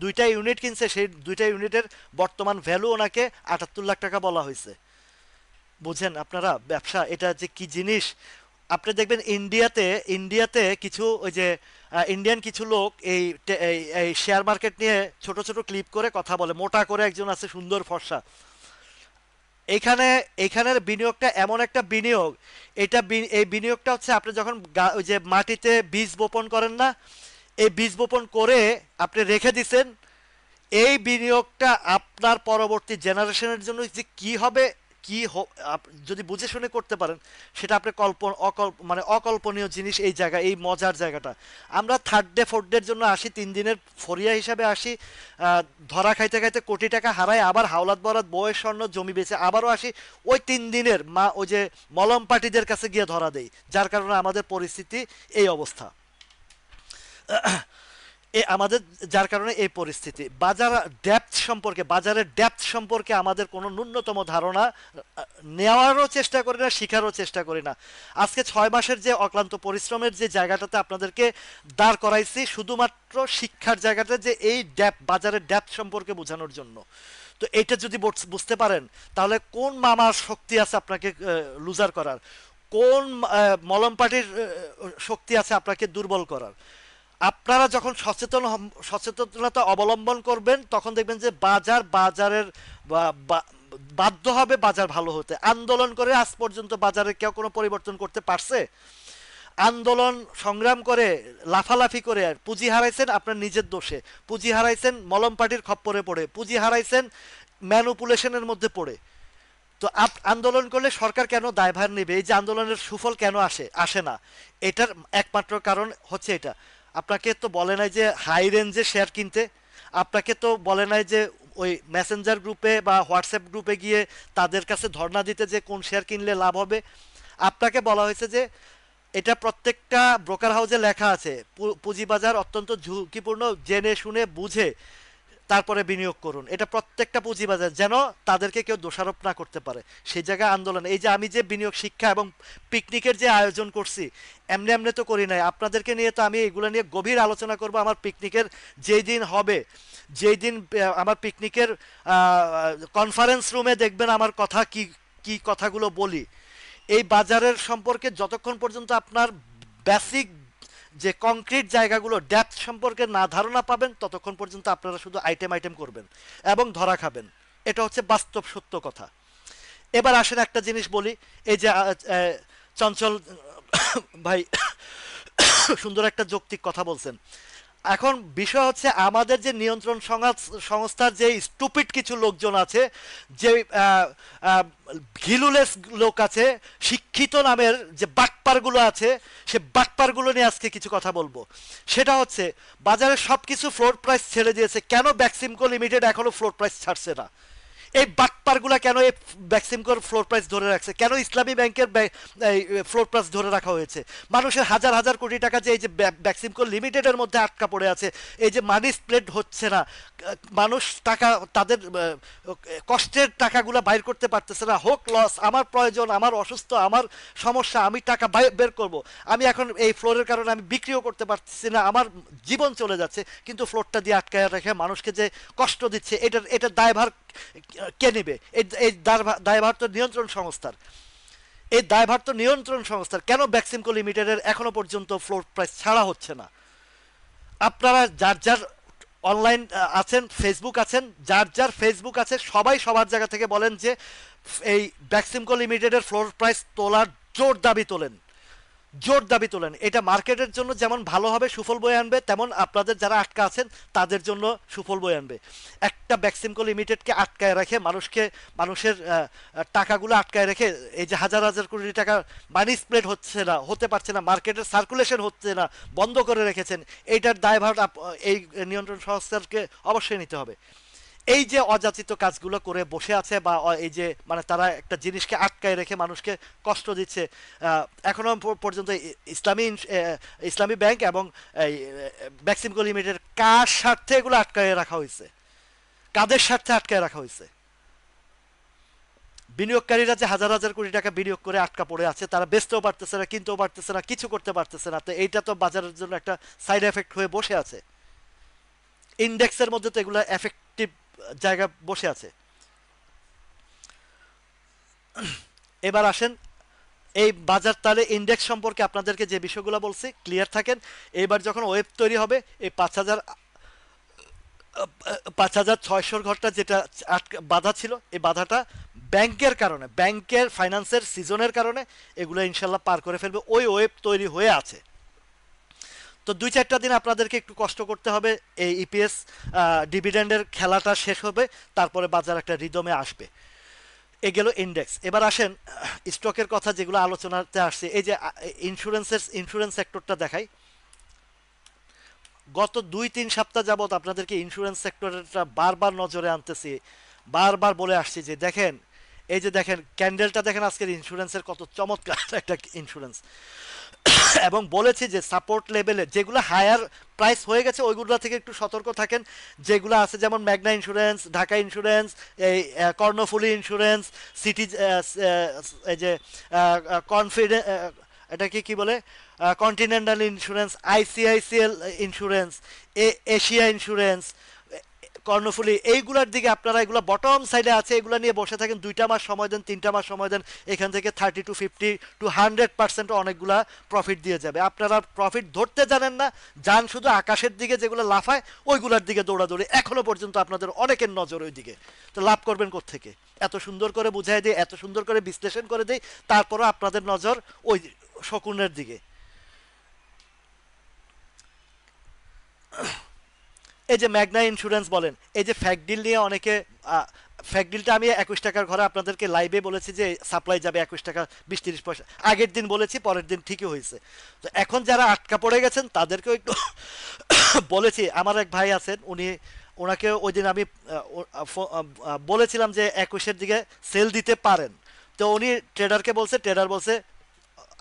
দুইটা ইউনিট কিনছে, সেই দুইটা ইউনিটের বর্তমান ভ্যালু ওনাকে 78 লাখ টাকা বলা হয়েছে। বুঝেন আপনারা ব্যবসা এটা যে কি জিনিস। আপনি দেখবেন ইন্ডিয়াতে ইন্ডিয়াতে কিছু ওই যে ইন্ডিয়ান কিছু লোক এই শেয়ার মার্কেট নিয়ে ছোট ছোট ক্লিপ করে কথা বলে, মোটা করে একজন আছে সুন্দর ফর্সা। এইখানে এইখানের বিনিয়োগটা এমন একটা বিনিয়োগ, এই বিনিয়োগটা হচ্ছে আপনি যখন ওই যে মাটিতে বীজ বপন করেন না, এই বীজ বপন করে আপনি রেখে দিছেন, এই বিনিয়োগটা আপনার পরবর্তী জেনারেশনের জন্য যে কি হবে, যদি বুঝে শুনে করতে পারেন, সেটা আপনি মানে অকল্পনীয় জিনিস। এই জায়গা, এই মজার জায়গাটা আমরা থার্ড ডে ফোর্থ ডের জন্য আসি, 3 দিনের ফরিয়া হিসাবে আসি, ধরা খাইতে খাইতে কোটি টাকা হারাই, আবার হাওলাত বরাত বউয়ের স্বর্ণ জমি বেচে আবারও আসি, ওই 3 দিনের ওই যে মলম পার্টিদের কাছে গিয়ে ধরা দেই, যার কারণে আমাদের পরিস্থিতি এই অবস্থা। আমাদের যার কারণে এই পরিস্থিতি। বাজারের ডেপথ সম্পর্কে আমাদের কোনো ন্যূনতম ধারণা নেওয়ারও চেষ্টা করি না, শিখারও চেষ্টা করি না। আজকে 6 মাসের যে অক্লান্ত পরিশ্রমের যে জায়গাটাতে আপনাদেরকে দাঁড় করাইছি, শুধুমাত্র শিক্ষার জায়গাটা, যে এই বাজারের ডেপথ সম্পর্কে বোঝানোর জন্য। তো এটা যদি বুঝতে পারেন, তাহলে কোন মামার শক্তি আছে আপনাকে লুজার করার, কোন মলম পার্টির শক্তি আছে আপনাকে দুর্বল করার। আপনারা যখন সচেতনতা অবলম্বন করবেন, তখন দেখবেন যে বাজারের বাধ্য হবে বাজার ভালো হতে। আন্দোলন করে আজ পর্যন্ত বাজারে কেউ কোনো পরিবর্তন করতে পারছে? আন্দোলন সংগ্রাম করে লাফালাফি করে পুঁজি হারাইছেন আপনার নিজের দোষে, পুঁজি হারাইছেন মলম পার্টির খপ্পরে পড়ে, পুঁজি হারাইছেন ম্যানুপুলেশনের মধ্যে পড়ে। তো আন্দোলন করলে সরকার কেন দায়ভার নেবে? এই যে আন্দোলনের সুফল কেন আসে না, এটার একমাত্র কারণ হচ্ছে এটা। আপনাকে তো বলে নাই যে হাই রেঞ্জে শেয়ার কিনতে, আপনাকে তো বলে নাই যে ওই মেসেঞ্জার গ্রুপে বা হোয়াটসঅ্যাপ গ্রুপে গিয়ে তাদের কাছে ধর্ণা দিতে যে কোন শেয়ার কিনলে লাভ হবে। আপনাকে বলা হয়েছে যে এটা প্রত্যেকটা ব্রোকার হাউসে লেখা আছে, পুঁজিবাজার অত্যন্ত ঝুঁকিপূর্ণ, জেনে শুনে বুঝে তারপরে বিনিয়োগ করুন। এটা প্রত্যেকটা পুঁজিবাজার, যেন তাদেরকে কেউ দোষারোপ না করতে পারে। সেই জায়গায় আন্দোলন, এই যে আমি যে বিনিয়োগ শিক্ষা এবং পিকনিকের যে আয়োজন করছি, এমনি এমনি তো করি নাই। আপনাদেরকে নিয়ে তো আমি এগুলো নিয়ে গভীর আলোচনা করব। আমার পিকনিকের যেই দিন হবে, যেই দিন আমার পিকনিকের কনফারেন্স রুমে দেখবেন আমার কথা কি কি কথাগুলো বলি। এই বাজারের সম্পর্কে যতক্ষণ পর্যন্ত আপনার বেসিক যে কংক্রিট জায়গাগুলো ডেপথ সম্পর্কে না ধারণা পাবেন, ততক্ষণ পর্যন্ত আপনারা শুধু আইটেম করবেন এবং ধরা খাবেন। এটা হচ্ছে বাস্তব সত্য কথা। এবার আসেন একটা জিনিস বলি। এই যে চঞ্চল ভাই সুন্দর একটা যৌক্তিক কথা বলছেন। এখন বিষয় হচ্ছে আমাদের যে নিয়ন্ত্রণ সংস্থার যে স্টুপিড কিছু লোকজন আছে, যে ঘিলুলেস লোক আছে, শিক্ষিত নামের যে বাটপারগুলো আছে, সে বাটপারগুলো নিয়ে আজকে কিছু কথা বলবো। সেটা হচ্ছে বাজারে সব কিছু ফ্লোর প্রাইস ছেড়ে দিয়েছে, কেন ব্যাক্সিমকো লিমিটেড এখনো ফ্লোর প্রাইস ছাড়ছে না? এই বাটপারগুলা কেন এই ব্যাক্সিমকোর ফ্লোর প্রাইস ধরে রাখছে, কেন ইসলামী ব্যাংকের ফ্লোর প্রাইস ধরে রাখা হয়েছে? মানুষের হাজার হাজার কোটি টাকা যে এই যে ব্যাক্সিমকো লিমিটেডের মধ্যে আটকা পড়ে আছে, এই যে মানি স্প্রেড হচ্ছে না, মানুষ টাকা তাদের কষ্টের টাকাগুলো বাইর করতে পারতেছে না, হোক লস, আমার প্রয়োজন, আমার অসুস্থ, আমার সমস্যা, আমি টাকা বের করব, আমি এখন এই ফ্লোরের কারণে আমি বিক্রিও করতে পারতেছি না, আমার জীবন চলে যাচ্ছে, কিন্তু ফ্লোরটা দিয়ে আটকায় রেখে মানুষকে যে কষ্ট দিচ্ছে, এটার দায়ভার কে নেবে? এই দায়ভার তো নিয়ন্ত্রণ সংস্থার। এই দায়ভার তো নিয়ন্ত্রণ সংস্থার। কেন ব্যাক্সিমকো লিমিটেডের এখনো পর্যন্ত ফ্লোর প্রাইস ছাড়া হচ্ছে না? আপনারা যার যার অনলাইন আছেন, ফেসবুক আছেন, যার যার ফেসবুক আছে, সবাই সবার জায়গা থেকে বলেন যে এই ব্যাক্সিমকো লিমিটেডের ফ্লোর প্রাইস তোলার জোর দাবি তোলেন, জোর দাবি তোলেন। এটা মার্কেটের জন্য যেমন ভালো হবে, সুফল বয়ে আনবে, তেমন আপনাদের যারা আটকা আছেন তাদের জন্য সুফল বয়ে আনবে। একটা ব্যাক্সিমকো লিমিটেডকে আটকায় রেখে মানুষের টাকাগুলো আটকায় রেখে এই যে হাজার হাজার কোটি টাকা মানি স্প্রেড হচ্ছে না, হতে পারছে না, মার্কেটের সার্কুলেশন হচ্ছে না, বন্ধ করে রেখেছেন, এইটার দায়ভার এই নিয়ন্ত্রণ সংস্থাকে অবশ্যই নিতে হবে। এই যে অযাচিত কাজগুলো করে বসে আছে, বা এই যে মানে তারা একটা জিনিসকে আটকায় রেখে মানুষকে কষ্ট দিচ্ছে, এখনো পর্যন্ত ইসলামী ব্যাংক এবং এই ব্যাক্সিমকো লিমিটেড কার স্বার্থে এগুলো আটকায় রাখা হয়েছে? কাদের স্বার্থে আটকায় রাখা হয়েছে? বিনিয়োগকারীরা যে হাজার হাজার কোটি টাকা বিনিয়োগ করে আটকা পড়ে আছে, তারা বেচতেও পারতেছে না, কিনতেও পারতেছে না, কিছু করতে পারতেছে না, তো এইটা তো বাজারের জন্য একটা সাইড এফেক্ট হয়ে বসে আছে। ইন্ডেক্সের মধ্যে তো এগুলো এফেক্টিভ জায়গা বসে আছে। এবার আসেন এই বাজার তালে ইন্ডেক্স সম্পর্কে আপনাদেরকে যে বিষয়গুলো বলছি ক্লিয়ার থাকেন। এবার যখন ওয়েব তৈরি হবে, এই 5,600 ঘরটা যেটা বাধা ছিল, এই বাধাটা ব্যাংকের কারণে, ব্যাংকের ফাইন্যান্সের সিজনের কারণে এগুলো ইনশাল্লাহ পার করে ফেলবে। ওই ওয়েব তৈরি হয়ে আছে। তো 2-4টা দিন আপনাদেরকে একটু কষ্ট করতে হবে, এই ইপিএস ডিভিডেন্ডের খেলাটা শেষ হবে, তারপরে বাজার একটা রিদমে আসবে। এ গেল ইন্ডেক্স। এবার আসেন স্টকের কথা যেগুলো আলোচনাতে আসছে। এই যে ইন্স্যুরেন্স সেক্টরটা দেখাই। গত 2-3 সপ্তাহ যাবত আপনাদেরকে ইন্স্যুরেন্স সেক্টরটা বারবার নজরে আনতেছি, বারবার বলে আসছি যে দেখেন, এই যে দেখেন ক্যান্ডেলটা দেখেন, আজকের ইন্স্যুরেন্সের কত চমৎকার একটা ইন্স্যুরেন্স। এবং বলেছি যে সাপোর্ট লেভেলে যেগুলো হায়ার প্রাইস হয়ে গেছে ওইগুলো থেকে একটু সতর্ক থাকেন। যেগুলো আছে যেমন ম্যাগনা ইন্স্যুরেন্স, ঢাকা ইন্স্যুরেন্স, এই কর্ণফুলী ইন্স্যুরেন্স, সিটি, এই যে কনফিডেন্স, এটাকে কি বলে, continental insurance, ICICL insurance, Asia insurance, Karnaphuli, এইগুলোর দিকে আপনারা, এগুলো বটম সাইডে আছে, এগুলো নিয়ে বসে থাকেন। 2টা মাস সময় দেন, 3টা মাস সময় দেন, এখান থেকে 30 to 50 to 100% অনেকগুলা প্রফিট দিয়ে যাবে। আপনারা প্রফিট ধরতে জানেন না, যান শুধু আকাশের দিকে, যেগুলো লাফায় ওইগুলোর দিকে দৌড়াদৌড়ি। এখনো পর্যন্ত আপনাদের অনেকের নজর ওই দিকে, তো লাভ করবেন কোত্থেকে? এত সুন্দর করে বুঝাই দিই, এত সুন্দর করে বিশ্লেষণ করে দিই, তারপরও আপনাদের নজর ওই শকুনের দিকে। এই যে ম্যাগনা ইন্স্যুরেন্স বলেন, এই যে ফ্যাক ডিল নিয়ে অনেকে, ফ্যাক ডিলটা আমি 21 টাকার ঘরে আপনাদেরকে লাইভে বলেছি যে সাপ্লাই যাবে 21 টাকা 20-30 পয়সা, আগের দিন বলেছি, পরের দিন ঠিকই হয়েছে। তো এখন যারা আটকা পড়ে গেছেন তাদেরকেও একটু বলেছি। আমার এক ভাই আছেন, ওনাকে ওই দিন আমি বলেছিলাম যে 21-এর দিকে সেল দিতে পারেন, তো উনি ট্রেডারকে বলছে, ট্রেডার বলছে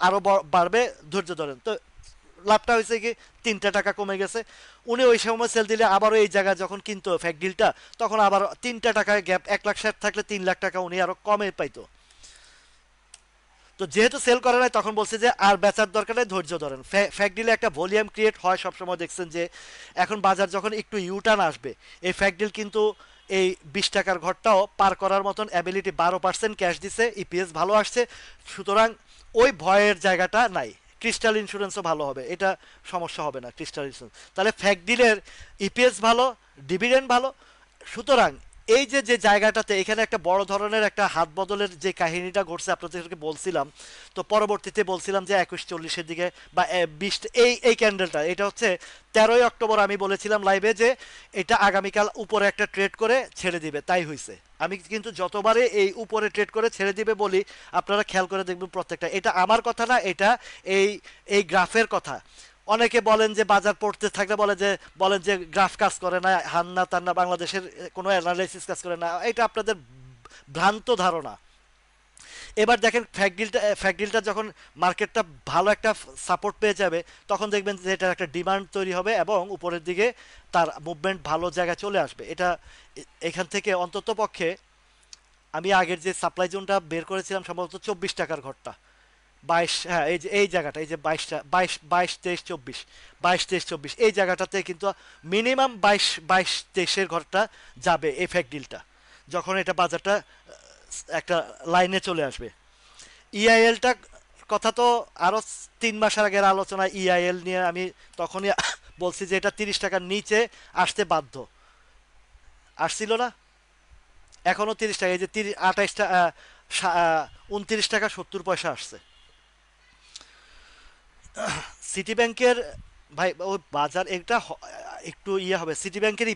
আরো বাড়বে, ধৈর্য ধরেন। তো লাভটা হয়েছে কি 3টা টাকা কমে গেছে। উনি ওই সময় সেল দিলে আবারও এই জায়গায় যখন কিনতো ফ্যাক ডিলটা, তখন আবার 3টা টাকায় গ্যাপ, 1,60,000 থাকলে 3 লাখ টাকা উনি আরো কমে পাইতো। তো যেহেতু সেল করে নাই, তখন বলছে যে আর বেচার দরকার নেই, ধৈর্য ধরেন। ফ্যাক ডিলে একটা ভলিউম ক্রিয়েট হয় সবসময়, দেখছেন যে এখন বাজার যখন একটু ইউটার্ন আসবে, এই ফ্যাক ডিল কিন্তু এই 20 টাকার ঘরটাও পার করার মতন অ্যাবিলিটি, 12% ক্যাশ দিছে, ইপিএস ভালো আসছে, সুতরাং ওই ভয়ের জায়গাটা নাই। ক্রিস্টাল ইন্স্যুরেন্সও ভালো হবে, এটা সমস্যা হবে না ক্রিস্টাল ইন্স্যুরেন্স। তাহলে ফ্যাক ডিলের ইপিএস ভালো, ডিভিডেন্ড ভালো, সুতরাং এই যে যে জায়গাটাতে এখানে একটা বড় ধরনের একটা হাত বদলের যে কাহিনীটা ঘটছে আপনাদেরকে বলছিলাম, তো পরবর্তীতে বলছিলাম যে 21-40-এর দিকে বা 20, এই ক্যান্ডেলটা, এটা হচ্ছে 13ই অক্টোবর আমি বলেছিলাম লাইভে যে এটা আগামীকাল উপরে একটা ট্রেড করে ছেড়ে দিবে, তাই হয়েছে। আমি কিন্তু যতবারে এই উপরে ট্রেড করে ছেড়ে দিবে বলি, আপনারা খেয়াল করে দেখবেন প্রত্যেকটা, এটা আমার কথা না, এটা এই এই গ্রাফের কথা। অনেকে বলেন যে বাজার পড়তে থাকলে বলেন যে গ্রাফ কাজ করে না, হান্না তান্না, বাংলাদেশের কোনো অ্যানালাইসিস কাজ করে না, এটা আপনাদের ভ্রান্ত ধারণা। এবার দেখেন ফ্যাকডিলটা যখন মার্কেটটা ভালো একটা সাপোর্ট পেয়ে যাবে, তখন দেখবেন যে এটার একটা ডিমান্ড তৈরি হবে এবং উপরের দিকে তার মুভমেন্ট ভালো জায়গায় চলে আসবে। এটা এখান থেকে অন্তত পক্ষে আমি আগের যে সাপ্লাই জোনটা বের করেছিলাম সম্ভবত 24 টাকার ঘরটা, 22, হ্যাঁ এই যে এই জায়গাটা, এই যে 22টা, 22, 23, 24, 22, 23, 24, এই জায়গাটাতে কিন্তু মিনিমাম 22, 22, 23-এর ঘরটা যাবে এই ফ্যাকডিলটা, যখন এটা বাজারটা একটা লাইনে চলে আসবে। ইআইএলটা কথা তো আরো 3 মাসের আগের আলোচনা, ইআইএল নিয়ে আমি তখনই বলছি যে এটা 30 টাকার নিচে আসতে বাধ্য, আসছিল না? এখনো 30 টাকা, এই যে 28টা, 29 টাকা 70 পয়সা আসছে। সিটি ব্যাংকের, ভাই ওই বাজার এটা একটু ইয়ে হবে। সিটি ব্যাংকের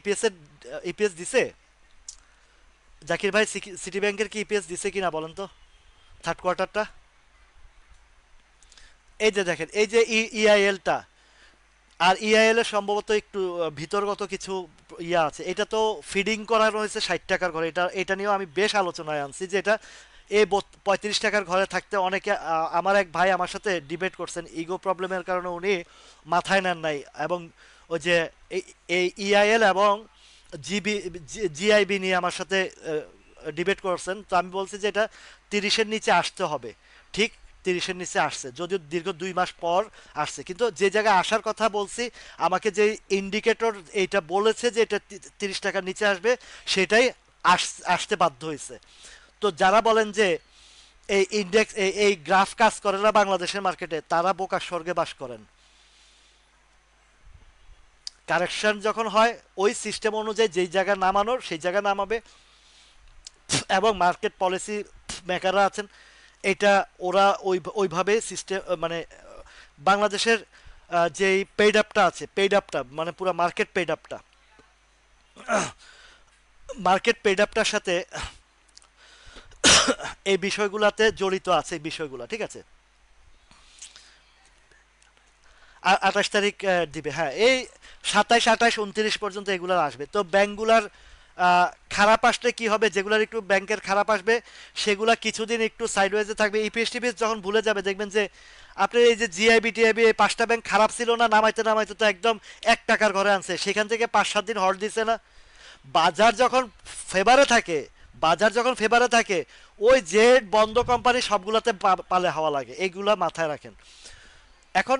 ইপিএস দিছে জাকির ভাই? সিটি ব্যাংকের কি ইপিএস দিছে কিনা বলেন তো, থার্ড কোয়ার্টারটা? এই যে দেখেন, এই যে ইআইএলটা, আর ইআইএল এর সম্ভবত একটু ভিতরগত কিছু ইয়া আছে। এটা তো ফিডিং করানো হয়েছে 60 টাকার ঘরে, এটা এটা নিয়েও আমি বেশ আলোচনায় আনছি যে এটা এই 35 টাকার ঘরে থাকতে অনেকে, আমার এক ভাই আমার সাথে ডিবেট করছেন, ইগো প্রবলেমের কারণে উনি মাথায় নেন নাই, এবং ওই যে এই ইআইএল এবং জিআইবি নিয়ে আমার সাথে ডিবেট করছেন। তো আমি বলছি যে এটা 30-এর নিচে আসতে হবে। ঠিক 30-এর নিচে আসছে, যদিও দীর্ঘ 2 মাস পর আসছে, কিন্তু যে জায়গায় আসার কথা বলছি, আমাকে যে ইন্ডিকেটর এইটা বলেছে যে এটা 30 টাকার নিচে আসবে, সেটাই আসতে বাধ্য হয়েছে। তো যারা বলেন যে এই ইন্ডেক্স, এই গ্রাফ কাজ করে না বাংলাদেশের মার্কেটে, তারা বোকার স্বর্গে বাস করেন। কারেকশন যখন হয় ওই সিস্টেম অনুযায়ী যেই জায়গায় নামানোর সেই জায়গায় নামাবে, এবং মার্কেট পলিসি মেকাররা আছেন, এটা ওরা ওইভাবে সিস্টেম, মানে বাংলাদেশের যেই পেইড আপটা আছে, পেইড আপটা মানে পুরো মার্কেট পেইড আপটার সাথে এই বিষয়গুলোতে জড়িত আছে, এই বিষয়গুলো ঠিক আছে। 28 তারিখ দিবে, হ্যাঁ এই 27, 28, 29 পর্যন্ত এগুলার আসবে। তো ব্যাংকগুলার খারাপ আসলে কি হবে, যেগুলার একটু ব্যাংকের খারাপ আসবে সেগুলা কিছুদিন একটু সাইডওয়েজে থাকবে। ইপিএস টিপিএস যখন ভুলে যাবে, দেখবেন যে আপনি এই যে জিআইবি টিআইবি, এই 5টা ব্যাংক খারাপ ছিল না, নামাইতে নামাইতে তো একদম 1 টাকার ঘরে আনছে, সেখান থেকে 5-7 দিন হল্ট দিছে না। বাজার যখন ফেভারে থাকে, বাজার যখন ফেভারে থাকে, ওই যে বন্ধ কোম্পানি সবগুলাতে পালে হাওয়া লাগে, এইগুলা মাথায় রাখেন। এখন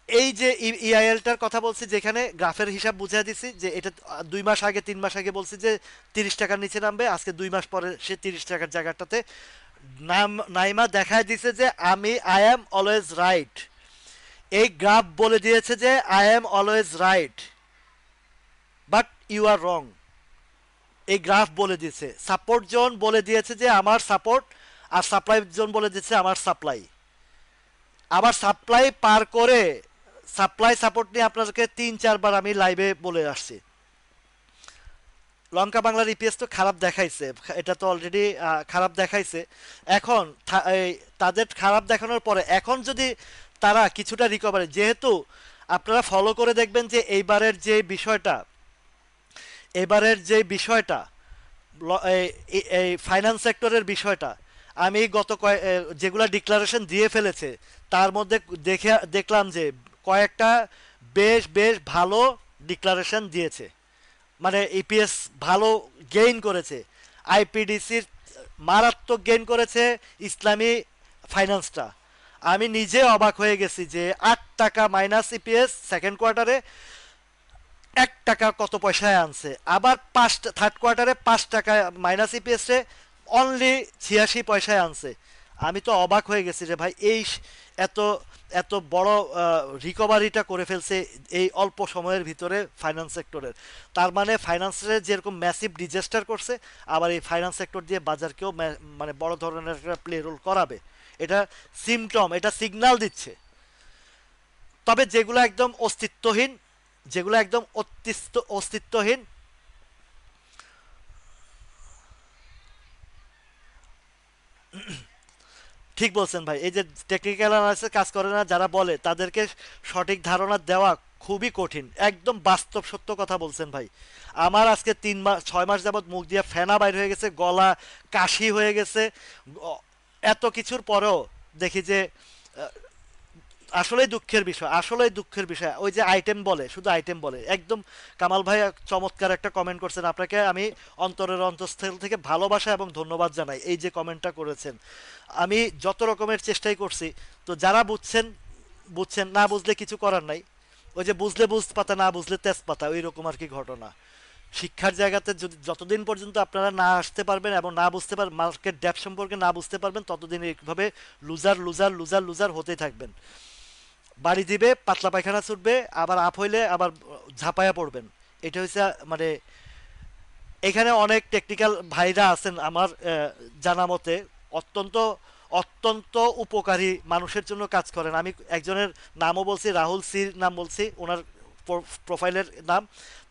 এই যে ইআইএলটার কথা বলছি, যেখানে গ্রাফের হিসাব বুঝিয়ে দিছি যে এটা 2 মাস আগে 3 মাস আগে বলছি যে 30 টাকার নিচে নামবে, আজকে 2 মাস পরে সে 30 টাকার জায়গাটাতে নাইমা দেখায় দিছে যে আই অ্যাম অলওয়েজ রাইট। এই গ্রাফ বলে দিয়েছে যে I am always right, but you are wrong. এই গ্রাফ বলে দিয়েছে, সাপোর্ট জোন বলে দিয়েছে যে আমার সাপোর্ট, আর সাপ্লাই জোন বলে দিয়েছে আমার সাপ্লাই। আবার সাপ্লাই পার করে সাপ্লাই সাপোর্ট নিয়ে আপনাদেরকে 3-4 বার আমি লাইভে বলে আসছি। লঙ্কা বাংলার ইপিএস তো খারাপ দেখাইছে, এটা তো অলরেডি খারাপ দেখাইছে। এখন তাদের খারাপ দেখানোর পরে এখন যদি তারা কিছুটা রিকভারি, যেহেতু আপনারা ফলো করে দেখবেন যে এইবারের যে বিষয়টা এই ফাইন্যান্স সেক্টরের বিষয়টা, আমি যেগুলা ডিক্লারেশন দিয়ে ফেলেছে তার মধ্যে দেখলাম যে কয়েকটা বেশ বেশ ভালো ডিক্লারেশন দিয়েছে, মানে ইপিএস ভালো গেইন করেছে। আইপিডিসির মারাত্মক গেইন করেছে, ইসলামী ফাইন্যান্সটা। আমি নিজে অবাক হয়ে গেছি যে 8 টাকা মাইনাস ইপিএস সেকেন্ড কোয়ার্টারে, 1 টাকা কত পয়সায় আনছে। আবার থার্ড কোয়ার্টারে 5 টাকা মাইনাস ইপিএস রে অনলি 86 পয়সায় আনছে। আমি তো অবাক হয়ে গেছি যে ভাই এই এত এত বড় রিকভারিটা করে ফেলছে এই অল্প সময়ের ভিতরে ফাইন্যান্স সেক্টরের। তার মানে ফাইন্যান্সের যেরকম ম্যাসিভ ডিজাস্টার করছে, আবার এই ফাইন্যান্স সেক্টর দিয়ে বাজারকেও মানে বড় ধরনের একটা প্লে রোল করাবে। এটা সিমটম, এটা সিগন্যাল দিচ্ছে। তবে যেগুলো একদম অস্তিত্বহীন, যেগুলো একদম অস্তিত্বহীন, ঠিক বলছেন ভাই। এই যে টেকনিক্যাল অ্যানালাইসিস কাজ করে না যারা বলে, তাদেরকে সঠিক ধারণা দেওয়া খুবই কঠিন, একদম বাস্তব সত্য কথা বলছেন ভাই। আমার আজকে 3 মাস 6 মাস যাবত মুখ দিয়ে ফেনা বাইর হয়ে গেছে, গলা কাশি হয়ে গেছে। এত কিছুর পরেও দেখি যে আসলেই দুঃখের বিষয়, আসলেই দুঃখের বিষয়। ওই যে আইটেম বলে, শুধু আইটেম বলে একদম। কামাল ভাই চমৎকার একটা কমেন্ট করছেন, আপনাকে আমি অন্তরের অন্তঃস্থল থেকে ভালোবাসা এবং ধন্যবাদ জানাই এই যে কমেন্টটা করেছেন। আমি যত রকমের চেষ্টাই করছি, তো যারা বুঝছেন বুঝছেন, না বুঝলে কিছু করার নাই। ওই যে বুঝলে বুঝ পাতা, না বুঝলে তেজ পাতা, ওই রকম আর কি ঘটনা। শিক্ষার জায়গাতে যদি যতদিন পর্যন্ত আপনারা না আসতে পারবেন এবং না বুঝতে পারবেন, মার্কেট ডেপথ সম্পর্কে না বুঝতে পারবেন, ততদিন এইভাবে লুজার লুজার লুজার লুজার হতেই থাকবেন। বাড়ি দিবে, পাতলা পায়খানা ছুটবে, আবার আপ হইলে আবার ঝাঁপায়া পড়বেন। এটা হচ্ছে মানে, এখানে অনেক টেকনিক্যাল ভাইরা আছেন আমার জানা মতে, অত্যন্ত অত্যন্ত উপকারী মানুষের জন্য কাজ করেন। আমি একজনের নামও বলছি, রাহুল সির নাম বলছি, ওনার প্রোফাইলের নাম।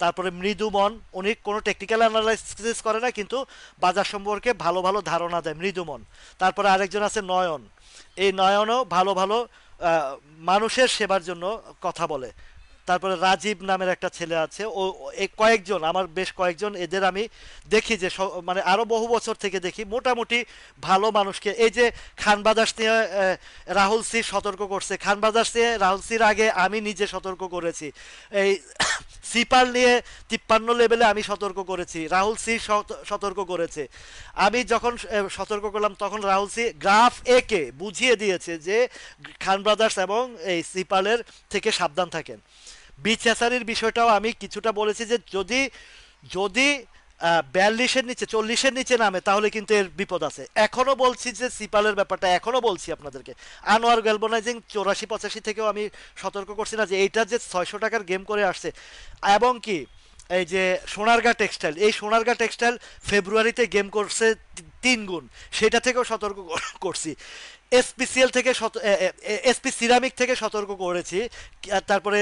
তারপরে মৃদুমন, উনি কোনো টেকনিক্যাল অ্যানালাইসিস করে না, কিন্তু বাজার সম্পর্কে ভালো ভালো ধারণা দেয়, মৃদুমন। তারপরে আরেকজন আছে নয়ন, এই নয়নও ভালো ভালো মানুষের সেবার জন্য কথা বলে। তারপরে রাজীব নামের একটা ছেলে আছে, এই কয়েকজন, আমার বেশ কয়েকজন, এদের আমি দেখি যে মানে আরো বহু বছর থেকে দেখি মোটামুটি ভালো মানুষকে। এই যে খানবাদাস নিয়ে রাহুল সি সতর্ক করছে, খানবাদাস নিয়ে রাহুল সির আগে আমি নিজে সতর্ক করেছি। এই সিপাল নিয়ে 53 লেভেলে আমি সতর্ক করেছি, রাহুল সি সতর্ক করেছে। আমি যখন সতর্ক করলাম, তখন রাহুল সি গ্রাফ একে বুঝিয়ে দিয়েছে যে খান ব্রাদার্স এবং এই সিপালের থেকে সাবধান থাকেন। বিচেসারির বিষয়টাও আমি কিছুটা বলেছি যে যদি যদি 42-এর নিচে 40-এর নিচে নামে, তাহলে কিন্তু এর বিপদ আছে। এখনো বলছি যে সিপালের ব্যাপারটা এখনো বলছি আপনাদেরকে। আনোয়ার গ্যালভানাইজিং 84-85 থেকেও আমি সতর্ক করছি না যে এইটা যে 600 টাকার গেম করে আসছে। এবং কি এই যে সোনারগাঁ টেক্সটাইল, এই সোনারগাঁ টেক্সটাইল ফেব্রুয়ারিতে গেম করছে 3 গুণ, সেটা থেকেও সতর্ক করছি। এসপিসিএল থেকে এসপি সিরামিক থেকে সতর্ক করেছি। তারপরে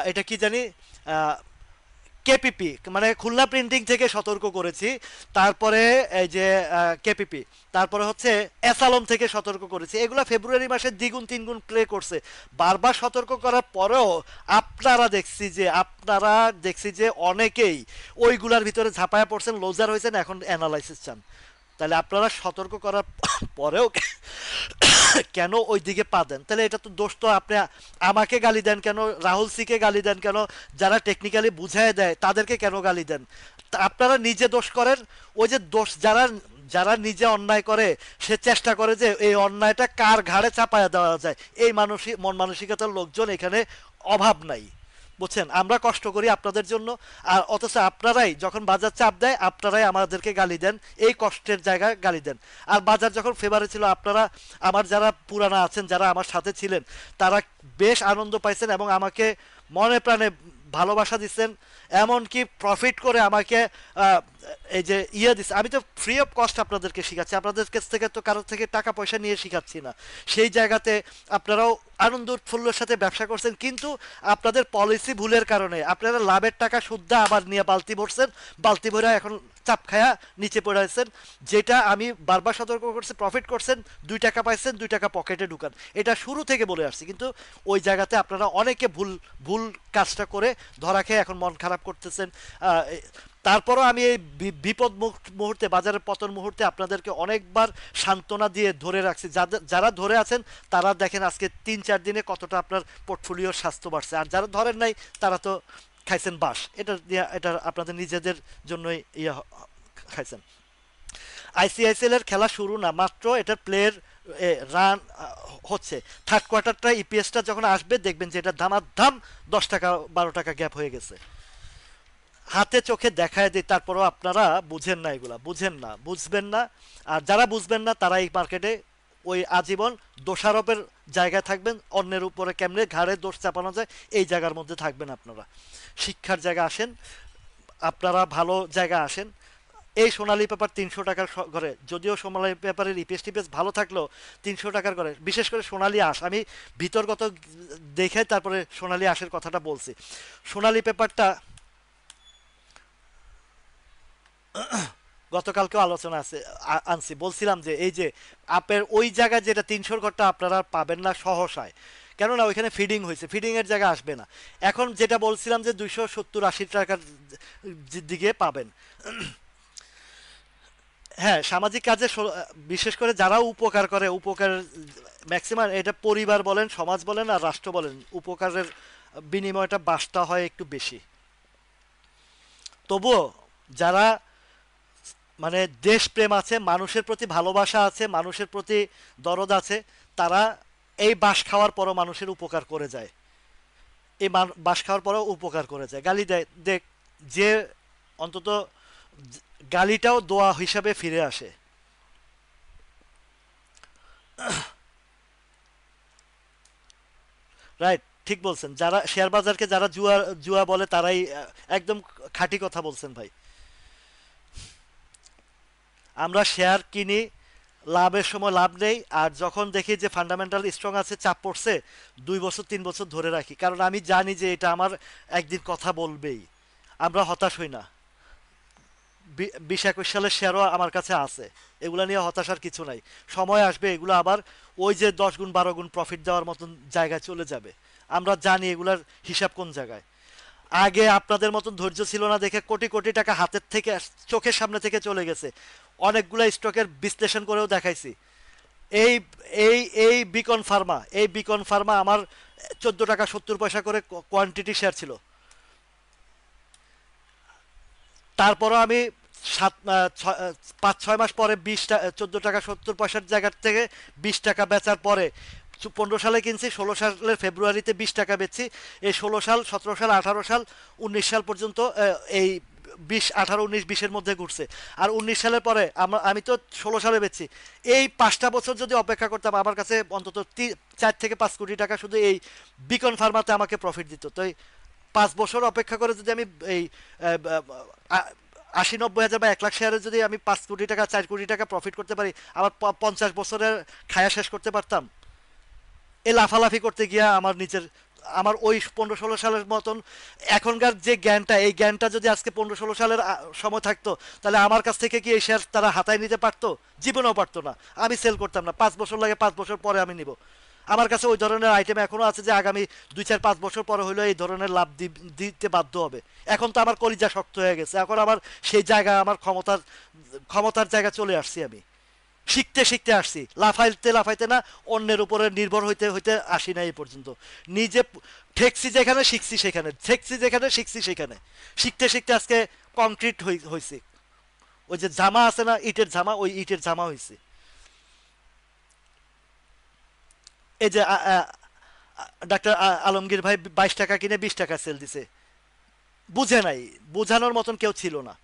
এটা কি জানি, কেপিপি মানে খুলনা প্রিন্টিং থেকে সতর্ক করেছি। তারপরে এই যে কেপিপি, তারপরে হচ্ছে এসালম থেকে সতর্ক করেছি। এগুলা ফেব্রুয়ারি মাসে দ্বিগুণ তিনগুণ প্লে করছে। বারবার সতর্ক করার পরেও আপনারা দেখছি যে অনেকেই ওইগুলার ভিতরে ঝাঁপায়া পড়ছেন, লোজার হয়েছেন, এখন অ্যানালাইসিস চান। তাহলে আপনারা সতর্ক করার পরেও কেন ওই দিকে পা দেন? তাহলে এটা তো দোষ তো আপনি আমাকে গালি দেন কেন, রাহুল সিকে গালি দেন কেন, যারা টেকনিক্যালি বুঝায় দেয় তাদেরকে কেন গালি দেন? আপনারা নিজে দোষ করেন। ওই যে দোষ, যারা যারা নিজে অন্যায় করে, সে চেষ্টা করে যে এই অন্যায়টা কার ঘাড়ে চাপায়া দেওয়া যায়। এই মন মানসিকতার লোকজন এখানে অভাব নাই, বুঝছেন? আমরা কষ্ট করি আপনাদের জন্য, আর অথচ আপনারাই যখন বাজার চাপ দেয়, আপনারাই আমাদেরকে গালি দেন, এই কষ্টের জায়গায় গালি দেন। আর বাজার যখন ফেভারে ছিল, আপনারা, আমার যারা পুরানা আছেন, যারা আমার সাথে ছিলেন, তারা বেশ আনন্দ পাইছেন এবং আমাকে মনে প্রাণে ভালোবাসা দিচ্ছেন। এমনকি প্রফিট করে আমাকে আহ, এই যে দিচ্ছে। আমি তো ফ্রি অফ কস্ট আপনাদেরকে শিখাচ্ছি, আপনাদের কাছ থেকে তো কারোর থেকে টাকা পয়সা নিয়ে শিখাচ্ছি না। সেই জায়গাতে আপনারাও আনন্দ উৎফুল্লের সাথে ব্যবসা করছেন, কিন্তু আপনাদের পলিসি ভুলের কারণে আপনারা লাভের টাকা শুদ্ধা আবার নিয়ে বালতি ভরছেন, বালতি ভরা এখন চাপ খায়া নিচে পড়ে আছেন। যেটা আমি বারবার সতর্ক করছি, প্রফিট করছেন, 2 টাকা পাইছেন, 2 টাকা পকেটে ঢুকান, এটা শুরু থেকে বলে আসছি। কিন্তু ওই জায়গাতে আপনারা অনেকে ভুল ভুল কাজটা করে ধরা খেয়ে এখন মন খারাপ করতেছেন। তারপরও আমি এই বিপদ মুহূর্তে, বাজারের পতন মুহূর্তে আপনাদেরকে অনেকবার সান্ত্বনা দিয়ে ধরে রাখছি। যারা ধরে আছেন তারা দেখেন আজকে 3-4 দিনে কতটা আপনার পোর্টফোলিওর স্বাস্থ্য বাড়ছে, আর যারা ধরেন নাই তারা তো খাইছেন বাস। এটা আপনাদের নিজেদের জন্যই খাইছেন। আইসিআইসিএল এর খেলা শুরু না মাত্র, এটার প্লেয়ার রান হচ্ছে। থার্ড কোয়ার্টারটা ইপিএসটা যখন আসবে, দেখবেন যে এটা ধামাধাম 10 টাকা 12 টাকা গ্যাপ হয়ে গেছে। হাতে চোখে দেখায় দিই, তারপরও আপনারা বুঝেন না, এগুলা বুঝেন না, বুঝবেন না। আর যারা বুঝবেন না তারা এই মার্কেটে ওই আজীবন দোষারোপের জায়গায় থাকবেন, অন্যের উপরে কেমনে ঘাড়ে দোষ চাপানো যায় এই জায়গার মধ্যে থাকবেন আপনারা। শিক্ষার জায়গা আসেন, আপনারা ভালো জায়গা আসেন। এই সোনালী পেপার 300 টাকার ঘরে, যদিও সোনালী পেপারের ইপিএস টিপিএস ভালো থাকলেও 300 টাকার ঘরে, বিশেষ করে সোনালী আঁশ, আমি ভিতরগত দেখে তারপরে সোনালী আঁশের কথাটা বলছি। সোনালী পেপারটা গতকালকেও আলোচনা আছে, আনছি, বলছিলাম যে এই যে আপের ওই জায়গায় যেটা 300 ঘরটা আপনারা পাবেন না সহসায়, কেননা ওইখানে ফিডিং হয়েছে, ফিডিং এর জায়গা আসবে না। এখন যেটা বলছিলাম যে 270-80 টাকার দিকে পাবেন। হ্যাঁ, সামাজিক কাজে বিশেষ করে যারা উপকার করে, উপকার ম্যাক্সিমাম এটা পরিবার বলেন, সমাজ বলেন আর রাষ্ট্র বলেন, উপকারের বিনিময়টা বাসটা হয় একটু বেশি। তবুও যারা মানে দেশপ্রেম আছে, মানুষের প্রতি ভালোবাসা আছে, মানুষের প্রতি দরদ আছে, তারা এই বাঁশ খাওয়ার পরও মানুষের উপকার করে যায়। এই বাঁশ খাওয়ার পরও উপকার করে যায়, গালি দেয় দেখ, যে অন্তত গালিটাও দোয়া হিসাবে ফিরে আসে। রাইট, ঠিক বলছেন। যারা শেয়ার বাজারকে যারা জুয়া জুয়া বলে তারাই একদম খাঁটি কথা বলছেন ভাই। আমরা শেয়ার কিনি, লাভের সময় লাভ নেই, আর যখন দেখি যে ফান্ডামেন্টাল স্ট্রং আছে, চাপ পড়ছে, 2 বছর 3 বছর ধরে রাখি, কারণ আমি জানি যে এটা আমার একদিন কথা বলবেই। আমরা হতাশ হই না। 20-21 সালের শেয়ারও আমার কাছে আছে, এগুলা নিয়ে হতাশার কিছু নাই। সময় আসবে এগুলো আবার ওই যে 10 গুণ 12 গুণ প্রফিট দেওয়ার মতন জায়গায় চলে যাবে। আমরা জানি এগুলার হিসাব কোন জায়গায়। আগে আপনাদের মতন ধৈর্য ছিল না দেখে কোটি কোটি টাকা হাতের থেকে চোখের সামনে থেকে চলে গেছে। অনেকগুলা স্টকের বিশ্লেষণ করেও দেখাইছি। এই এই এই বিকন ফার্মা আমার 14 টাকা 70 পয়সা করে কোয়ান্টিটি শেয়ার ছিল। তারপরও আমি 5-6 মাস পরে 14 টাকা 70 পয়সার জায়গার থেকে 20 টাকা বেচার পরে, 15 সালে কিনছি, 16 সালের ফেব্রুয়ারিতে 20 টাকা বেচছি। এই 16 সাল 17 সাল 18 সাল 19 সাল পর্যন্ত এই 20 18 19 20-এর মধ্যে ঘুরছে। আর 19 সালের পরে আমি তো 16 সালে বেচছি। এই 5টা বছর যদি অপেক্ষা করতাম, আমার কাছে অন্তত 4 থেকে 5 কোটি টাকা শুধু এই বিকন ফার্মাতে আমাকে প্রফিট দিত। তো 5 বছর অপেক্ষা করে যদি আমি এই 80-90 হাজার বা 1 লাখ শেয়ারে যদি আমি 5 কোটি টাকা 4 কোটি টাকা প্রফিট করতে পারি, আমার 50 বছরের খায়া শেষ করতে পারতাম। এই লাফালাফি করতে গিয়া আমার ওই 15-16 সালের মতন এখনকার যে জ্ঞানটা, এই জ্ঞানটা যদি আজকে 15-16 সালের সময় থাকতো, তাহলে আমার কাছ থেকে কি এই শেয়ার তারা হাতায় নিতে পারতো? জীবনেও পারতো না। আমি সেল করতাম না। 5 বছর লাগে, 5 বছর পরে আমি নিব। আমার কাছে ওই ধরনের আইটেম এখনো আছে যে আগামী 2-4-5 বছর পরে হলেও এই ধরনের লাভ দিতে বাধ্য হবে। এখন তো আমার কলিজা শক্ত হয়ে গেছে, এখন আমার সেই জায়গা, আমার ক্ষমতার জায়গা চলে আসছি আমি। শিখতে শিখতে আসছি, লাফাইতে লাফাইতে না, অন্যের উপরে নির্ভর হইতে হইতে আসি না এই পর্যন্ত। নিজে ঠেকছি যেখানে, শিখছি সেখানে, ঠেকছি যেখানে, শিখছি সেখানে। শিখতে শিখতে আজকে কংক্রিট হয়েছি। ওই যে জামা আছে না, ইটের জামা, ওই ইটের জামা হয়েছে। এই যে ডাক্তার আলমগীর ভাই 22 টাকা কিনে 20 টাকা সেল দিছে, বুঝে নাই। বোঝানোর মতন কেউ ছিল না।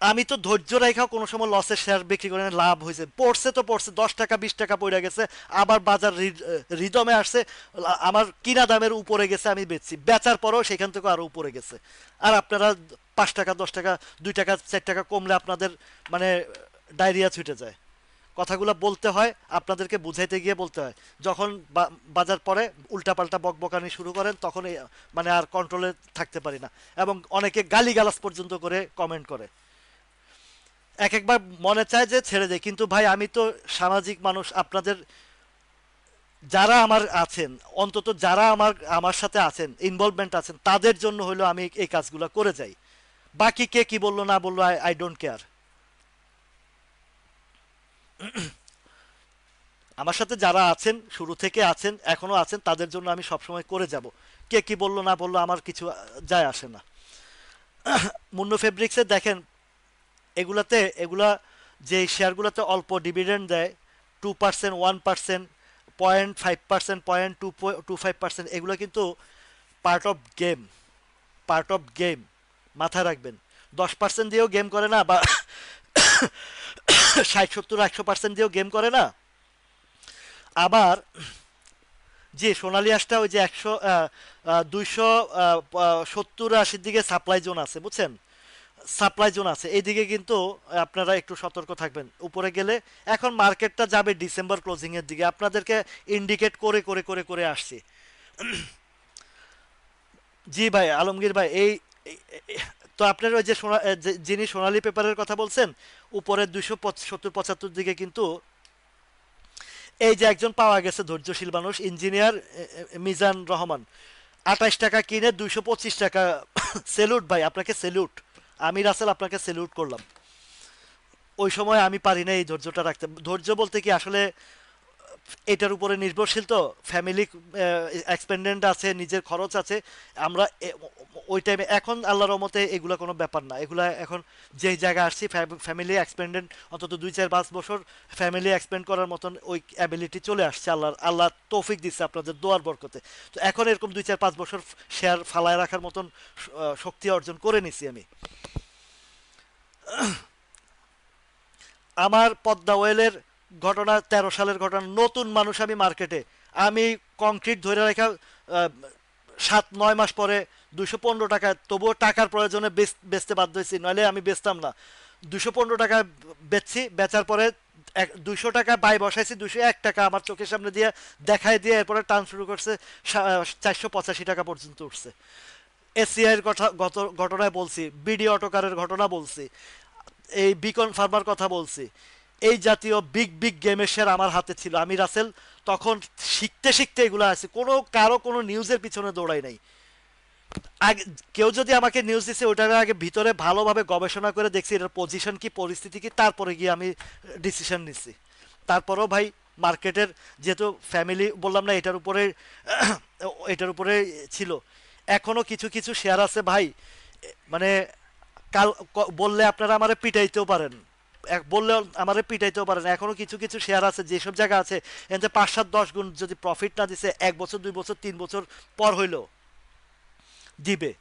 আমি তো ধৈর্য রেখাও কোনো সময় লসের শেয়ার বিক্রি করে লাভ হয়েছে, পড়ছে তো পড়ছে, 10 টাকা 20 টাকা পড়ে গেছে, আবার বাজার রিদমে আসছে, আমার কিনা দামের উপরে গেছে, আমি বেচছি, বেচার পরেও সেখান থেকে আরো উপরে গেছে। আর আপনারা 5 টাকা 10 টাকা 2 টাকা 4 টাকা কমলে আপনাদের মানে ডায়রিয়া ছুটে যায়। কথাগুলো বলতে হয়, আপনাদেরকে বুঝাইতে গিয়ে বলতে হয়। যখন বাজার পরে উল্টাপাল্টা বকবকানি শুরু করেন, তখন মানে আর কন্ট্রোলে থাকতে পারি না। এবং অনেকে গালিগালাজ পর্যন্ত করে কমেন্ট করে। এক একবার মনে চায় যে ছেড়ে দেয়, কিন্তু ভাই আমি তো সামাজিক মানুষ। আপনাদের যারা আমার আছেন, অন্তত যারা আমার সাথে আছেন, ইনভলভমেন্ট আছেন, তাদের জন্য হলো আমি এই কাজগুলো করে যাই। বাকি কে কি বললো না বললো, আই ডোন্ট কেয়ার। আমার সাথে যারা আছেন, শুরু থেকে আছেন, এখনো আছেন, তাদের জন্য আমি সবসময় করে যাব। কে কি বললো না বললো আমার কিছু যায় আসে না। মুন্নো ফেব্রিক্সে দেখেন, এগুলা যে শেয়ারগুলোতে অল্প ডিভিডেন্ড দেয়, 2%, 1%, 0.5%, 0.25%, এগুলো কিন্তু part of game, part of game. মাথায় রাখবেন। 10% দিয়েও গেম করে না, বা 60-70-100% দিয়েও গেম করে না। আবার যে সোনালী আঁশটা ওই যে 270-80 দিকে সাপ্লাই জোন আছে, বুঝছেন? সাপ্লাই জোন আছে এইদিকে, কিন্তু আপনারা একটু সতর্ক থাকবেন উপরে গেলে। এখন মার্কেটটা যাবে ডিসেম্বর ক্লোজিং এর দিকে, আপনাদেরকে ইন্ডিকেট করে করে করে করে আসছি। জি ভাই আলমগীর ভাই, তো আপনার ওই যে যিনি সোনালী পেপারের কথা বলছেন, উপরে 270-75 দিকে কিন্তু এই যে একজন পাওয়া গেছে ধৈর্যশীল মানুষ, ইঞ্জিনিয়ার মিজান রহমান, 28 টাকা কিনে 225 টাকা। সেলুট ভাই, আপনাকে সেলুট। আমি রাসেল আপনাকে সেলুট করলাম। ওই সময় আমি পারি না এই ধৈর্যটা রাখতে। ধৈর্য বলতে কি আসলে এটার উপরে নির্ভরশীল তো, ফ্যামিলি এক্সপেন্ডেন্ট আছে, নিজের খরচ আছে। আমরা ওই টাইমে, এখন আল্লাহর রহমতে এগুলা কোনো ব্যাপার না, এগুলা এখন যে জায়গায় আসছি ফ্যামিলি এক্সপেন্ডেন্ট অন্তত 2 4 5 বছর ফ্যামিলি এক্সপেন্ড করার মতন ওই অ্যাবিলিটি চলে আসছে, আল্লাহ তৌফিক দিচ্ছে আপনাদের দোয়ার বরকতে। তো এখন এরকম 2 4 5 বছর শেয়ার ফালায় রাখার মতন শক্তি অর্জন করে নিছি আমি। আমার পদ্মা ওয়েলের ঘটনা 13 সালের ঘটনা, নতুন মানুষ আমি মার্কেটে। আমি কংক্রিট ধরে রাখা 7 9 মাস পরে 215 টাকা, তবুও টাকার প্রয়োজনে বেচতে বাধ্য হয়েছি, নইলে আমি বেচতাম না। 215 টাকা বেচছি, বেচার পরে 200 টাকা বাই বসাইছি, 201 টাকা আমার চোখের সামনে দিয়ে দেখায় দিয়ে এরপরে টান শুরু করছে, 485 টাকা পর্যন্ত উঠছে। এসিআইয়ের কথা গত ঘটনায় বলছি, বিডি অটোকারের ঘটনা বলছি, এই বিকন ফার্মার কথা বলছি। এই জাতীয় বিগ বিগ গেমের শেয়ার আমার হাতে ছিল। আমি রাসেল তখন শিখতে শিখতে এগুলো আছে, কারো কোনো নিউজের পিছনে দৌড়াই নাই। আগে কেউ যদি আমাকে নিউজ দিচ্ছে, ওটার আগে ভিতরে ভালোভাবে গবেষণা করে দেখছি এটার পজিশন কি, পরিস্থিতি কি, তারপরে গিয়ে আমি ডিসিশন নিচ্ছি। তারপরেও ভাই মার্কেটের যেহেতু ফ্যামিলি বললাম না, এটার উপরে ছিল। এখনো কিছু কিছু শেয়ার আছে ভাই, মানে কাল বললে আপনারা আমারে পিটাইতেও পারেন, বললে আমারে পিটাইতেও পারেন। এখনো কিছু কিছু শেয়ার আছে যেসব জায়গা আছে এতে 5 7 10 গুণ যদি প্রফিট না দিছে, 1 বছর 2 বছর 3 বছর পর হইলেও দিবে।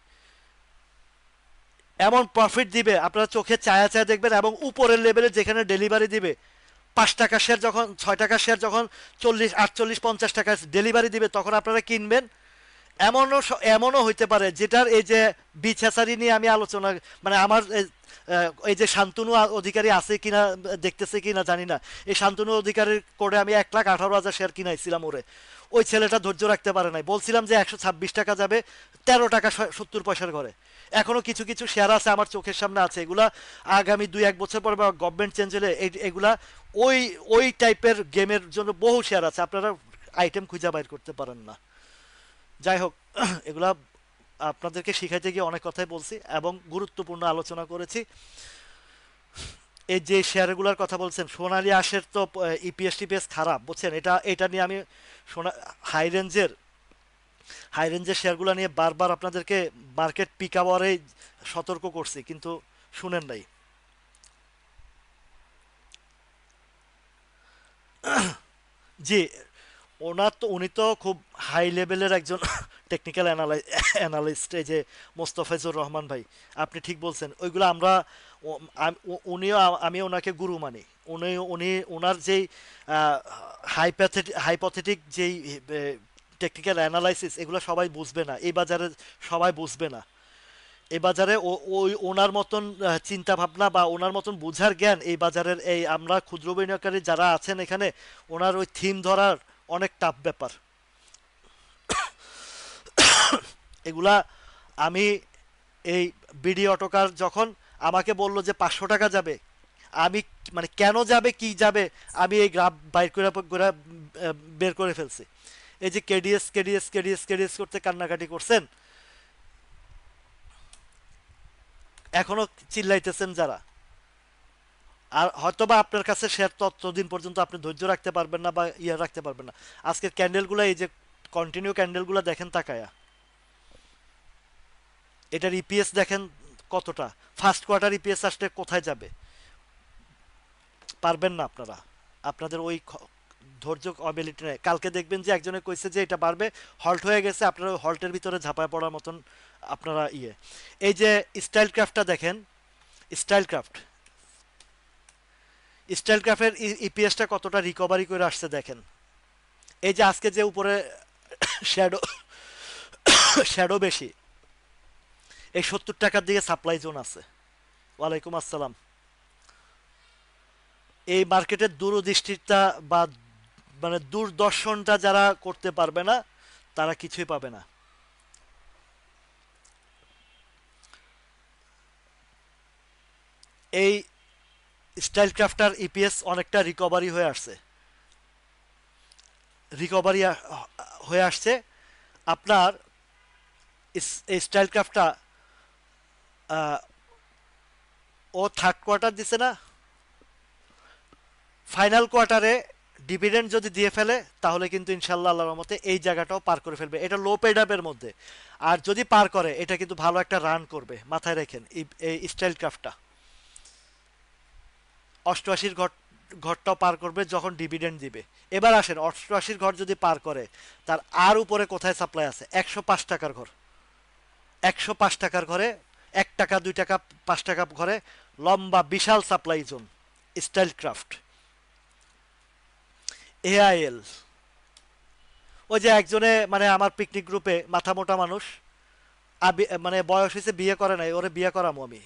এমন প্রফিট দিবে আপনারা চোখে চায়া চায়া দেখবেন, এবং উপরের লেভেলে যেখানে ডেলিভারি দিবে, 5 টাকা শেয়ার যখন, 6 টাকা শেয়ার যখন 40 48 50 টাকা ডেলিভারি দিবে, তখন আপনারা কিনবেন। এমনও হইতে পারে যেটার এই যে বিছাসারি নিয়ে আমি আলোচনা, মানে আমার এই যে শান্তনু অধিকারী আছে কিনা, দেখতেছে কিনা জানি না, এই শান্তনু অধিকারীর করে আমি 1,18,000 শেয়ার কিনাইছিলাম ওরে। ওই ছেলেটা ধৈর্য রাখতে পারে নাই, বলছিলাম যে 126 টাকা যাবে, 13 টাকা 70 পয়সার ঘরে। এখনো কিছু কিছু শেয়ার আছে আমার চোখের সামনে আছে, এগুলা আগামী 2 1 বছর পর বা গভর্নমেন্ট চেঞ্জ হলে এগুলা ওই ওই টাইপের গেমের জন্য বহু শেয়ার আছে, আপনারা আইটেম খুঁজে বাইর করতে পারেন না। যাই হোক, এগুলা আপনাদেরকে শিখাইতে গিয়ে অনেক কথাই বলছি এবং গুরুত্বপূর্ণ আলোচনা করেছি। এই যে শেয়ারগুলোর কথা বলছেন, সোনালী আঁশের তো ইপিএস টিপিএস খারাপ, বুঝছেন, এটা নিয়ে আমি সোনা হাই রেঞ্জের হাই রেঞ্জের শেয়ারগুলো নিয়ে বারবার আপনাদেরকে মার্কেট পিক আওয়ারে সতর্ক করছি, কিন্তু শুনেন নাই। জি, উনি তো খুব হাই লেভেলের একজন টেকনিক্যাল অ্যানালিস্ট, এই যে মোস্তফাইজুর রহমান ভাই, আপনি ঠিক বলছেন। ওইগুলো আমরা উনিও, আমি ওনাকে গুরু মানি। উনি ওনার যেই হাইপোথেটিক যেই টেকনিক্যাল অ্যানালাইসিস, এগুলো সবাই বুঝবে না এই বাজারে, সবাই বুঝবে না এই বাজারে। ওই ওনার মতন চিন্তা ভাবনা বা ওনার মতন বুঝার জ্ঞান এই বাজারের, এই আমরা ক্ষুদ্র বিনিয়োগকারী যারা আছেন এখানে, ওনার ওই থিম ধরার অনেক টাফ ব্যাপার এগুলা। আমি এই বিডি অটোকার যখন আমাকে বলল যে 500 টাকা যাবে, আমি মানে কেন যাবে কি যাবে, আমি এই গ্রাফ বাইর করে বের করে ফেলছি। এই যে কেডিএস কেডিএস কেডিএস কেডিএস করতে কান্নাকাটি করছেন, এখনো চিল্লাইতেছেন যারা, আর হয়তোবা আপনার কাছে শেয়ার ততদিন পর্যন্ত আপনি ধৈর্য রাখতে পারবেন না বা ইয়ে রাখতে পারবেন না। আজকের ক্যান্ডেলগুলো, এই যে কন্টিনিউ ক্যান্ডেলগুলো দেখেন তাকায়া, এটার ইপিএস দেখেন কতটা, ফার্স্ট কোয়ার্টার ইপিএস আসলে কোথায় যাবে, পারবেন না আপনারা। আপনাদের ওই ধৈর্য অ্যাবিলিটি নেই। কালকে দেখবেন যে একজনে কইছে যে এটা বাড়বে, হল্ট হয়ে গেছে, আপনারা হল্টের ভিতরে ঝাঁপায় পড়ার মতন আপনারা ইয়ে। এই যে স্টাইল ক্রাফটটা দেখেন, স্টাইল ক্রাফট স্টাইল ক্রাফটের ইপিএসটা কতটা রিকভারি করে আসছে দেখেন। এই যে আজকে যে উপরে শ্যাডো শ্যাডো বেশি, এই 70 টাকার দিকে সাপ্লাই জোন আছে। ওয়ালাইকুম আসসালাম। এই মার্কেটের দূরদৃষ্টিটা বা মানে দূরদর্শনটা যারা করতে পারবে না, তারা কিছুই পাবে না। এই স্টাইল ক্রাফটার ইপিএস অনেকটা রিকভারি হয়ে আসছে। রিকভারি হয়ে আসছে। আপনার এই স্টাইল ক্রাফটটা ও থার্ড কোয়ার্টার দিছে না, ফাইনাল কোয়ার্টারে ডিভিডেন্ড যদি দিয়ে ফেলে তাহলে কিন্তু ইনশাল্লাহ আল্লাহর রহমতে এই জায়গাটাও পার করে ফেলবে। এটা লো পেড আপের মধ্যে। আর যদি পার করে এটা কিন্তু ভালো একটা রান করবে, মাথায় রাখেন এই স্টাইল ক্রাফটটা। 88 ঘরটাও পার করবে যখন ডিভিডেন্ড দিবে। এবার আসেন 88 ঘর যদি পার করে, তার আর উপরে কোথায় সাপ্লাই আছে? 105 টাকার ঘর। 105 টাকার ঘরে, 1 টাকা 2 টাকা 5 টাকা ঘরে লম্বা বিশাল supply zone. Style craft, AIL. ওই যে একজনে মানে আমার পিকনিক গ্রুপে মাথা মোটা মানুষ, মানে বয়স হয়েছে, বিয়ে করে নাই, ওরে বিয়ে করামো আমি।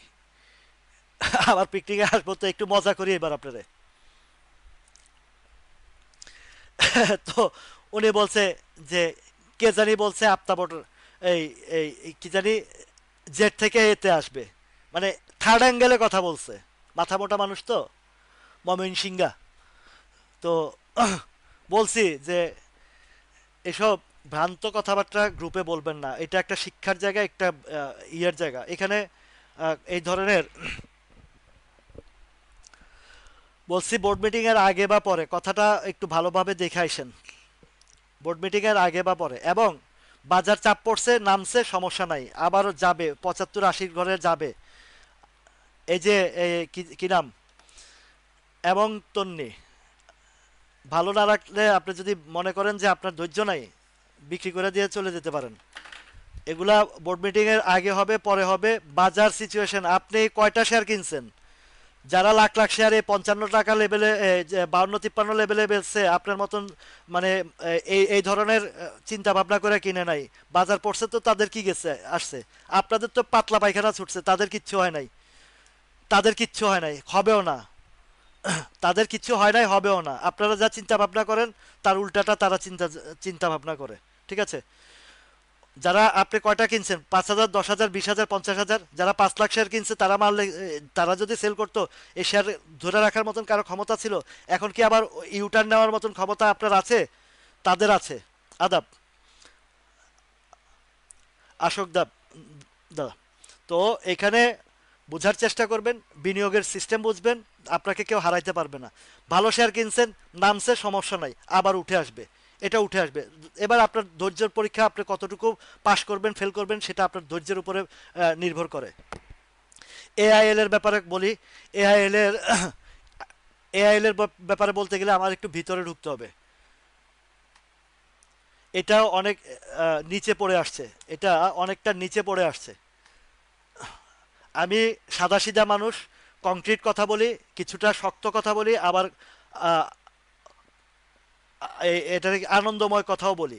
আমার পিকনিকে আসবো তো একটু মজা করি এবার আপনারে। তো উনি বলছে যে কে জানি বলছে আপ্তাবট এই এই কি জানি জেট থেকে এতে আসবে, মানে থার্ড অ্যাঙ্গেলে কথা বলছে। মাথা মোটা মানুষ তো, ময়মনসিংহা। তো বলছি যে এসব ভ্রান্ত কথাবার্তা গ্রুপে বলবেন না, এটা একটা শিক্ষার জায়গা, একটা ইয়ের জায়গা। এখানে এই ধরনের বলছি বোর্ড মিটিং এর আগে বা পরে কথাটা একটু ভালোভাবে দেখে আইসেন। বোর্ড মিটিং এর আগে বা পরে, এবং বাজার চাপ পড়ছে, নামছে, সমস্যা নাই, আবারও যাবে 75-80 ঘরে যাবে। এই যে কি নাম, এবং তন্নি, ভালো না রাখলে আপনি যদি মনে করেন যে আপনার ধৈর্য নাই, বিক্রি করে দিয়ে চলে যেতে পারেন। এগুলা বোর্ড মিটিং এর আগে হবে পরে হবে। বাজার সিচুয়েশন, আপনি কয়টা শেয়ার কিনছেন? যারা লাখ লাখ শেয়ারে 55 টাকা লেভেলে 52-53 লেভেলে বেচছে আপনার মতন, মানে এই এই ধরনের চিন্তা ভাবনা করে কিনে নাই। বাজার পড়ছে তো তাদের কি গেছে আসছে, আপনাদের তো পাতলা পায়খানা ছুটছে, তাদের কিচ্ছু হয় নাই। তাদের কিচ্ছু হয় নাই, হবেও না। তাদের কিচ্ছু হয় নাই, হবেও না। আপনারা যা চিন্তা ভাবনা করেন তার উল্টাটা তারা চিন্তা ভাবনা করে। ঠিক আছে? যারা আপনি কয়টা কিনছেন, 5,000, 10,000, 20,000, 50,000, যারা 5 লাখ শেয়ার কিনছে তারা মারলে, তারা যদি সেল করতো, এই শেয়ার ধরে রাখার মতন কারো ক্ষমতা ছিল? এখন কি আবার ইউটার্ন নেওয়ার মতন ক্ষমতা আপনার আছে? তাদের আছে। আদাব, আশোক দাব দাদা। তো এখানে বোঝার চেষ্টা করবেন, বিনিয়োগের সিস্টেম বুঝবেন, আপনাকে কেউ হারাইতে পারবে না। ভালো শেয়ার কিনছেন, নামছে, সমস্যা নাই, আবার উঠে আসবে। এটা উঠে আসবে। এবার আপনার ধৈর্যের পরীক্ষা, আপনি কতটুকু পাশ করবেন ফেল করবেন সেটা আপনার ধৈর্যের উপরে নির্ভর করে। এআইএল এর ব্যাপারে বলি। এআইএল এর এআইএল এর ব্যাপারে বলতে গেলে আমার একটু ভিতরে ঢুকতে হবে। এটাও অনেক নিচে পড়ে আসছে। এটা অনেকটা নিচে পড়ে আসছে। আমি সাদাসিধা মানুষ, কংক্রিট কথা বলি, কিছুটা শক্ত কথা বলি, আবার আহ, এটার আনন্দময় কথাও বলি।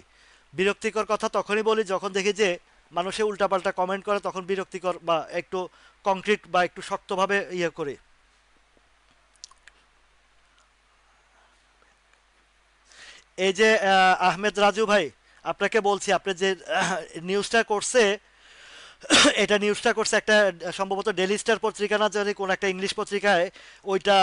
বিরক্তিকর কথা তখনই বলি যখন দেখি যে মানুষে উল্টাপাল্টা কমেন্ট করে, তখন বিরক্তিকর বা একটু কংক্রিট বা একটু শক্তভাবে ইয়ে করি। এই যে আহমেদ রাজু ভাই, আপনাকে বলছি, আপনি যে নিউজটা করছে, এটা নিউজটা করছে একটা সম্ভবত ডেলি স্টার পত্রিকা না জানি কোন একটা ইংলিশ পত্রিকায়। ওইটা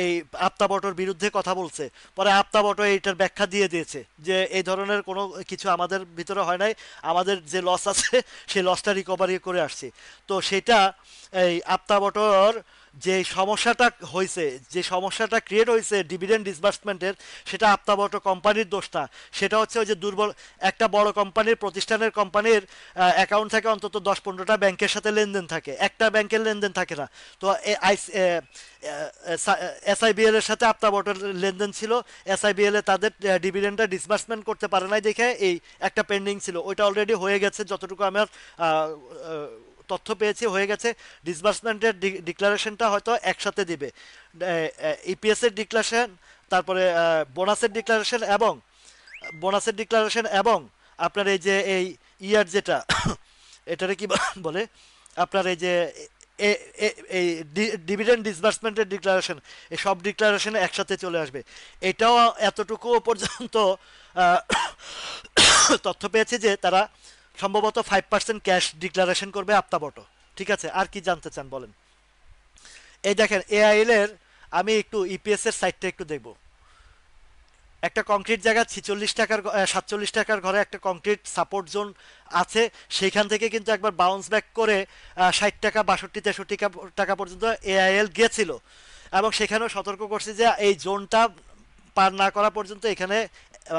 এই আপ্তাবটর বিরুদ্ধে কথা বলছে। পরে আপ্তাবট এইটার ব্যাখ্যা দিয়ে দিয়েছে যে এই ধরনের কোনো কিছু আমাদের ভিতরে হয় নাই, আমাদের যে লস আছে সেই লসটা রিকভারি করে আসছি। তো সেটা এই আপ্তাবটর যে সমস্যাটা হয়েছে, যে সমস্যাটা ক্রিয়েট হয়েছে ডিভিডেন্ড ডিসবার্সমেন্টের, সেটা আপ্তাবট কোম্পানির দোষ না। সেটা হচ্ছে ওই যে দুর্বল একটা বড় কোম্পানির, প্রতিষ্ঠানের কোম্পানির অ্যাকাউন্ট থাকে অন্তত 10-15টা ব্যাংকের সাথে লেনদেন থাকে, একটা ব্যাংকের লেনদেন থাকে না। তো এসআইবিএল এর সাথে আপ্তাবটের লেনদেন ছিল। এসআইবিএল এ তাদের ডিভিডেন্ডটা ডিসবার্সমেন্ট করতে পারে নাই দেখে এই একটা পেন্ডিং ছিল, ওইটা অলরেডি হয়ে গেছে যতটুকু আমার আহ, আহ, তথ্য পেয়েছি, হয়ে গেছে। ডিসবার্সমেন্টের ডিক্লারেশনটা হয়তো একসাথে দিবে, ইপিএস এর ডিক্লারেশন, তারপরে বোনাসের ডিক্লারেশন, এবং আপনার এই যে এই ইয়ার যেটা এটারে কি বলে, আপনার এই যে এই ডিভিডেন্ড ডিসবার্সমেন্টের ডিক্লারেশন, এই সব ডিক্লারেশন একসাথে চলে আসবে। এটাও এতটুকু পর্যন্ত আহ, তথ্য পেয়েছি যে তারা সম্ভবত 5% ক্যাশ ডিক্লারেশন করবে আপ্তাবটো। ঠিক আছে, আর কি জানতে চান বলেন? এই দেখেন এআইএল এর, আমি একটু ইপিএস এর সাইটটা একটু দেখব। একটা কংক্রিট জায়গা 47 টাকার ঘরে একটা কংক্রিট সাপোর্ট জোন আছে, সেইখান থেকে কিন্তু একবার বাউন্স ব্যাক করে 60 টাকা, 62, 63 টাকা পর্যন্ত এআইএল গিয়েছিল। এবং সেখানেও সতর্ক করছি যে এই জোনটা পার না করা পর্যন্ত এখানে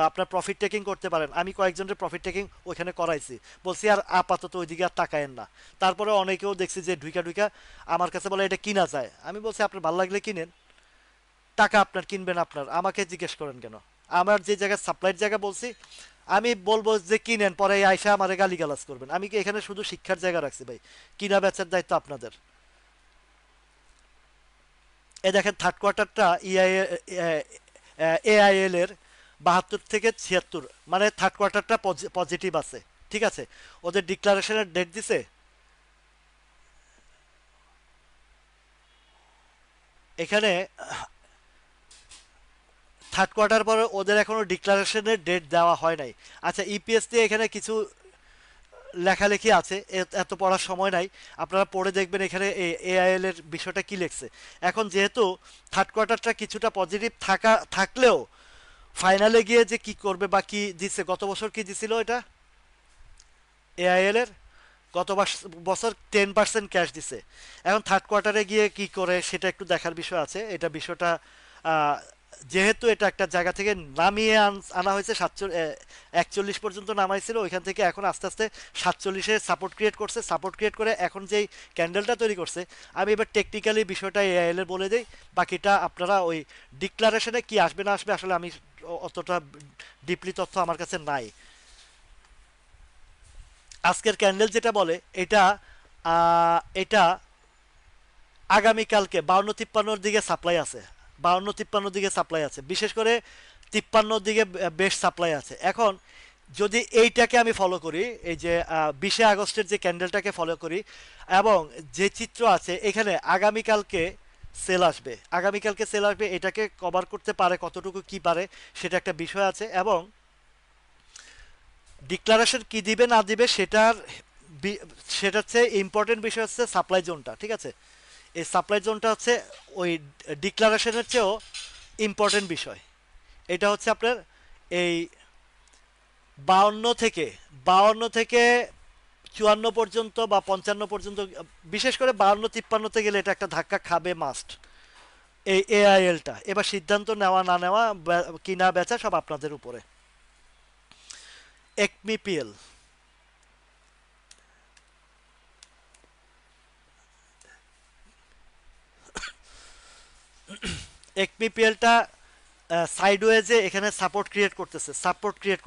আপনার প্রফিট টেকিং করতে পারেন। আমি কয়েকজনের প্রফিট টেকিং ওইখানে করাইছি, বলছি আর আপাতত ওইদিকে আর তাকায়েন না। তারপরে অনেকেও দেখছি যে ঢুইকা ঢুইকা আমার কাছে বলে এটা কিনা যায়। আমি বলছি আপনার ভালো লাগলে কিনেন, টাকা আপনার, কিনবেন আপনার, আমাকে জিজ্ঞেস করেন কেন? আমার যে জায়গায় সাপ্লাইয়ের জায়গা বলছি, আমি বলবো যে কিনেন, পরে এই আয়সা আমারে গালিগালাজ করবেন। আমি কি এখানে শুধু শিক্ষার জায়গা রাখছি ভাই, কিনা বেচার দায়িত্ব আপনাদের। এ দেখেন থার্ড কোয়ার্টারটা এআইএল এর 72 থেকে 76, মানে থার্ড কোয়ার্টারটা পজিটিভ আছে। ঠিক আছে, ওদের ডিক্লারেশনের ডেট দিছে এখানে। থার্ড কোয়ার্টার পরে ওদের এখনো ডিক্লারেশনের ডেট দেওয়া হয় নাই। আচ্ছা, ইপিএস দিয়ে এখানে কিছু লেখালেখি আছে, এত পড়ার সময় নাই, আপনারা পড়ে দেখবেন এখানে এআইএল এর বিষয়টা কি লিখছে। এখন যেহেতু থার্ড কোয়ার্টারটা কিছুটা পজিটিভ থাকলেও ফাইনালে গিয়ে যে কি করবে বা কি দিচ্ছে, গত বছর কি দিছিল এটা এআইএল এর, গত বছর 10% ক্যাশ দিছে। এখন থার্ড কোয়ার্টারে গিয়ে কি করে সেটা একটু দেখার বিষয় আছে। এটা বিষয়টা আহ, যেহেতু এটা একটা জায়গা থেকে নামিয়ে আনা হয়েছে, 41 পর্যন্ত নামাইছিল, ওইখান থেকে এখন আস্তে আস্তে 47-এ সাপোর্ট ক্রিয়েট করছে, সাপোর্ট ক্রিয়েট করে এখন যেই ক্যান্ডেলটা তৈরি করছে। আমি এবার টেকনিক্যালি বিষয়টা এআইএল এর বলে দিই, বাকিটা আপনারা ওই ডিক্লারেশনে কি আসবে না আসবে আসলে আমি অতটা ডিপলি তথ্য আমার কাছে নাই। আজকের ক্যান্ডেল যেটা বলে এটা এটা আগামীকালকে 52-53-র দিকে সাপ্লাই আছে, 52-53-র দিকে সাপ্লাই আছে, বিশেষ করে 53-র দিকে বেশ সাপ্লাই আছে। এখন যদি এইটাকে আমি ফলো করি, এই যে 20শে আগস্টের যে ক্যান্ডেলটাকে ফলো করি, এবং যে চিত্র আছে এখানে আগামীকালকে সেল আসবে, আগামীকালকে সেল আসবে, এটাকে কভার করতে পারে কতটুকু কি পারে সেটা একটা বিষয় আছে। এবং ডিক্লারেশন কি দিবে না দিবে সেটা হচ্ছে ইম্পর্টেন্ট বিষয়, হচ্ছে সাপ্লাই জোনটা। ঠিক আছে, এই সাপ্লাই জোনটা হচ্ছে ওই ডিক্লারেশনের চেয়েও ইম্পর্টেন্ট বিষয়। এটা হচ্ছে আপনার এই 52 থেকে 54 পর্যন্ত বা 55 পর্যন্ত, বিশেষ করে 52-53-তে গেলে এটা একটা ধাক্কা খাবে মাস্ট। এই এআইএলটা এবার সিদ্ধান্ত নেওয়া না নেওয়া, কিনা বেচা সব আপনাদের উপরে। একমিপিএল, একমিপিএলটা সাইডওয়েজে এখানে সাপোর্ট ক্রিয়েট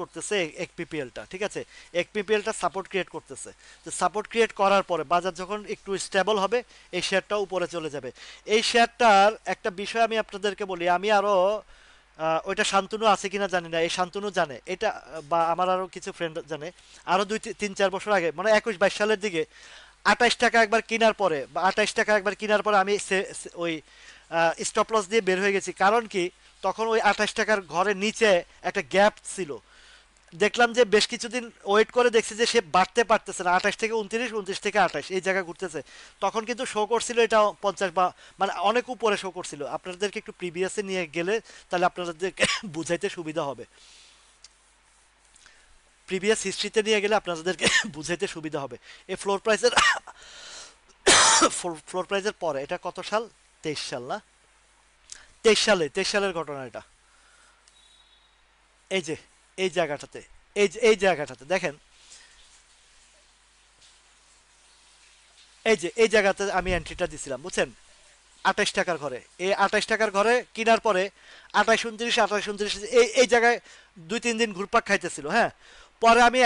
করতেছে একপিপিএলটা। ঠিক আছে, একপিপিএলটা সাপোর্ট ক্রিয়েট করতেছে। তো সাপোর্ট ক্রিয়েট করার পরে বাজার যখন একটু স্টেবল হবে, এই শেয়ারটা উপরে চলে যাবে। এই শেয়ারটার একটা বিষয় আমি আপনাদেরকে বলি, আমি আরো ওইটা শান্তনু আছে কিনা জানি না, এই শান্তনু জানে এটা, বা আমার আরো কিছু ফ্রেন্ড জানে। আরো 2-3-4 বছর আগে, মানে 21-22 সালের দিকে 28 টাকা একবার কেনার পরে, বা 28 টাকা একবার কেনার পরে আমি ওই স্টপ লস দিয়ে বের হয়ে গেছি। কারণ কি, তখন ওই 28 টাকার ঘরের নিচে একটা গ্যাপ ছিল। দেখলাম যে বেশ কিছুদিন ওয়েট করে দেখছি যে সে বাড়তে পারতেছে না, 28 থেকে 29, 29 থেকে 28 এই জায়গা ঘুরতেছে। তখন কিন্তু শো করছিল এটা 50 বা মানে অনেক উপরে শো করছিল। আপনাদেরকে একটু প্রিভিয়াসে নিয়ে গেলে তাহলে আপনাদেরকে বুঝাইতে সুবিধা হবে। প্রিভিয়াস হিস্ট্রিতে নিয়ে গেলে আপনাদেরকে বুঝাইতে সুবিধা হবে। এই ফ্লোর প্রাইজের পরে এটা কত সাল, 23 সাল না, 23 সালের ঘটনা এটা। এই যে এই জায়গাটাতে, এই জায়গাটাতে দেখেন, এই যে এই জায়গাতে আমি এন্ট্রিটা দিছিলাম, বুঝছেন, 28 টাকার ঘরে। এই 28 টাকার ঘরে কেনার পরে 28-29, 28-29 এই এই জায়গায় 2-3 দিন ঘুরপাক খাইতেছিল। হ্যাঁ, পরে আমি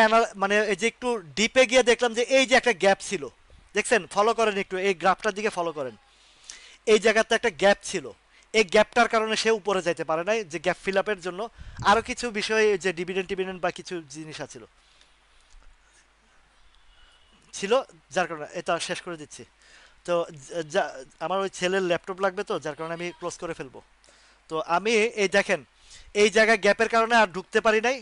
মানে এই যে একটু ডিপে গিয়ে দেখলাম যে এই যে একটা গ্যাপ ছিল, দেখছেন, ফলো করেন একটু এই গ্রাফটার দিকে ফলো করেন, এই জায়গাতে একটা গ্যাপ ছিল। এই গ্যাপটার কারণে সে উপরে যাইতে পারে নাই, যে গ্যাপ ফিল আপের জন্য আরো কিছু বিষয়, যে ডিভিডেন্ড টিভিডেন্ড বা কিছু জিনিস আছিল ছিল, যার কারণে এটা শেষ করে দিচ্ছি। তো আমার ওই ছেলের ল্যাপটপ লাগবে, তো যার কারণে আমি ক্লোজ করে ফেলবো। তো আমি এই দেখেন, এই জায়গায় গ্যাপের কারণে আর ঢুকতে পারি নাই।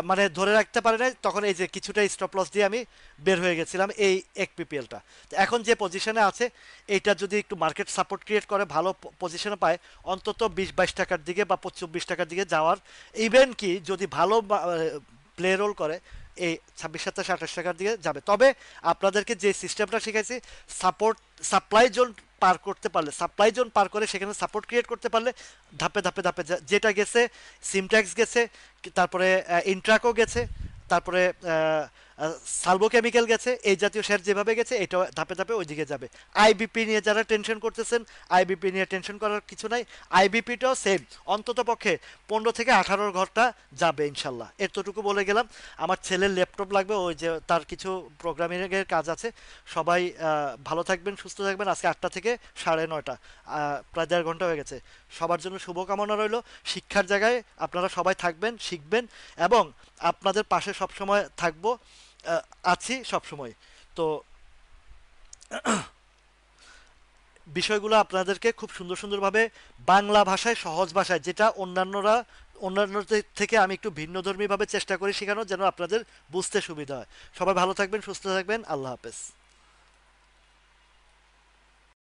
মানে ধরে রাখতে পারে নাই, তখন এই যে কিছুটা স্টপ লস দিয়ে আমি বের হয়ে গেছিলাম এই এক পিপিএলটা। তো এখন যে পজিশনে আছে, এইটা যদি একটু মার্কেট সাপোর্ট ক্রিয়েট করে ভালো পজিশনে পায়, অন্তত 20-22 টাকার দিকে বা 24-20 টাকার দিকে যাওয়ার, ইভেন কি যদি ভালো প্লে রোল করে এই 26-27-28 টাকার দিকে যাবে। তবে আপনাদেরকে যে সিস্টেমটা শিখাইছি, সাপোর্ট সাপ্লাই জোন পার করতে পারলে, সাপ্লাই জোন পার করে সেখানে সাপোর্ট ক্রিয়েট করতে পারলে ধাপে ধাপে ধাপে যেটা গেছে, সিমট্যাক্স গেছে, তারপরে ইন্ট্রাকো গেছে, তারপরে সালভো কেমিক্যাল গেছে, এই জাতীয় শেয়ার যেভাবে গেছে এটা ধাপে ধাপে ওইদিকে যাবে। আইবিপি নিয়ে যারা টেনশন করতেছেন, আইবিপি নিয়ে টেনশন করার কিছু নাই। আইবিপিটাও সেম, অন্তত পক্ষে 15 থেকে 18 ঘন্টা যাবে ইনশাল্লাহ, এতটুকু বলে গেলাম। আমার ছেলের ল্যাপটপ লাগবে, ওই যে তার কিছু প্রোগ্রামিংয়ের কাজ আছে। সবাই ভালো থাকবেন, সুস্থ থাকবেন। আজকে 8টা থেকে 9:30, প্রায় 1.5 ঘন্টা হয়ে গেছে। সবার জন্য শুভকামনা রইল। শিক্ষার জায়গায় আপনারা সবাই থাকবেন, শিখবেন, এবং আপনাদের পাশে সবসময় থাকবো, আছি সবসময়। তো বিষয়গুলো আপনাদেরকে খুব সুন্দর সুন্দরভাবে বাংলা ভাষায়, সহজ ভাষায়, যেটা অন্যান্যদের থেকে আমি একটু ভিন্নধর্মীভাবে চেষ্টা করি শেখানোর, যেন আপনাদের বুঝতে সুবিধা হয়। সবাই ভালো থাকবেন, সুস্থ থাকবেন। আল্লাহ হাফেজ।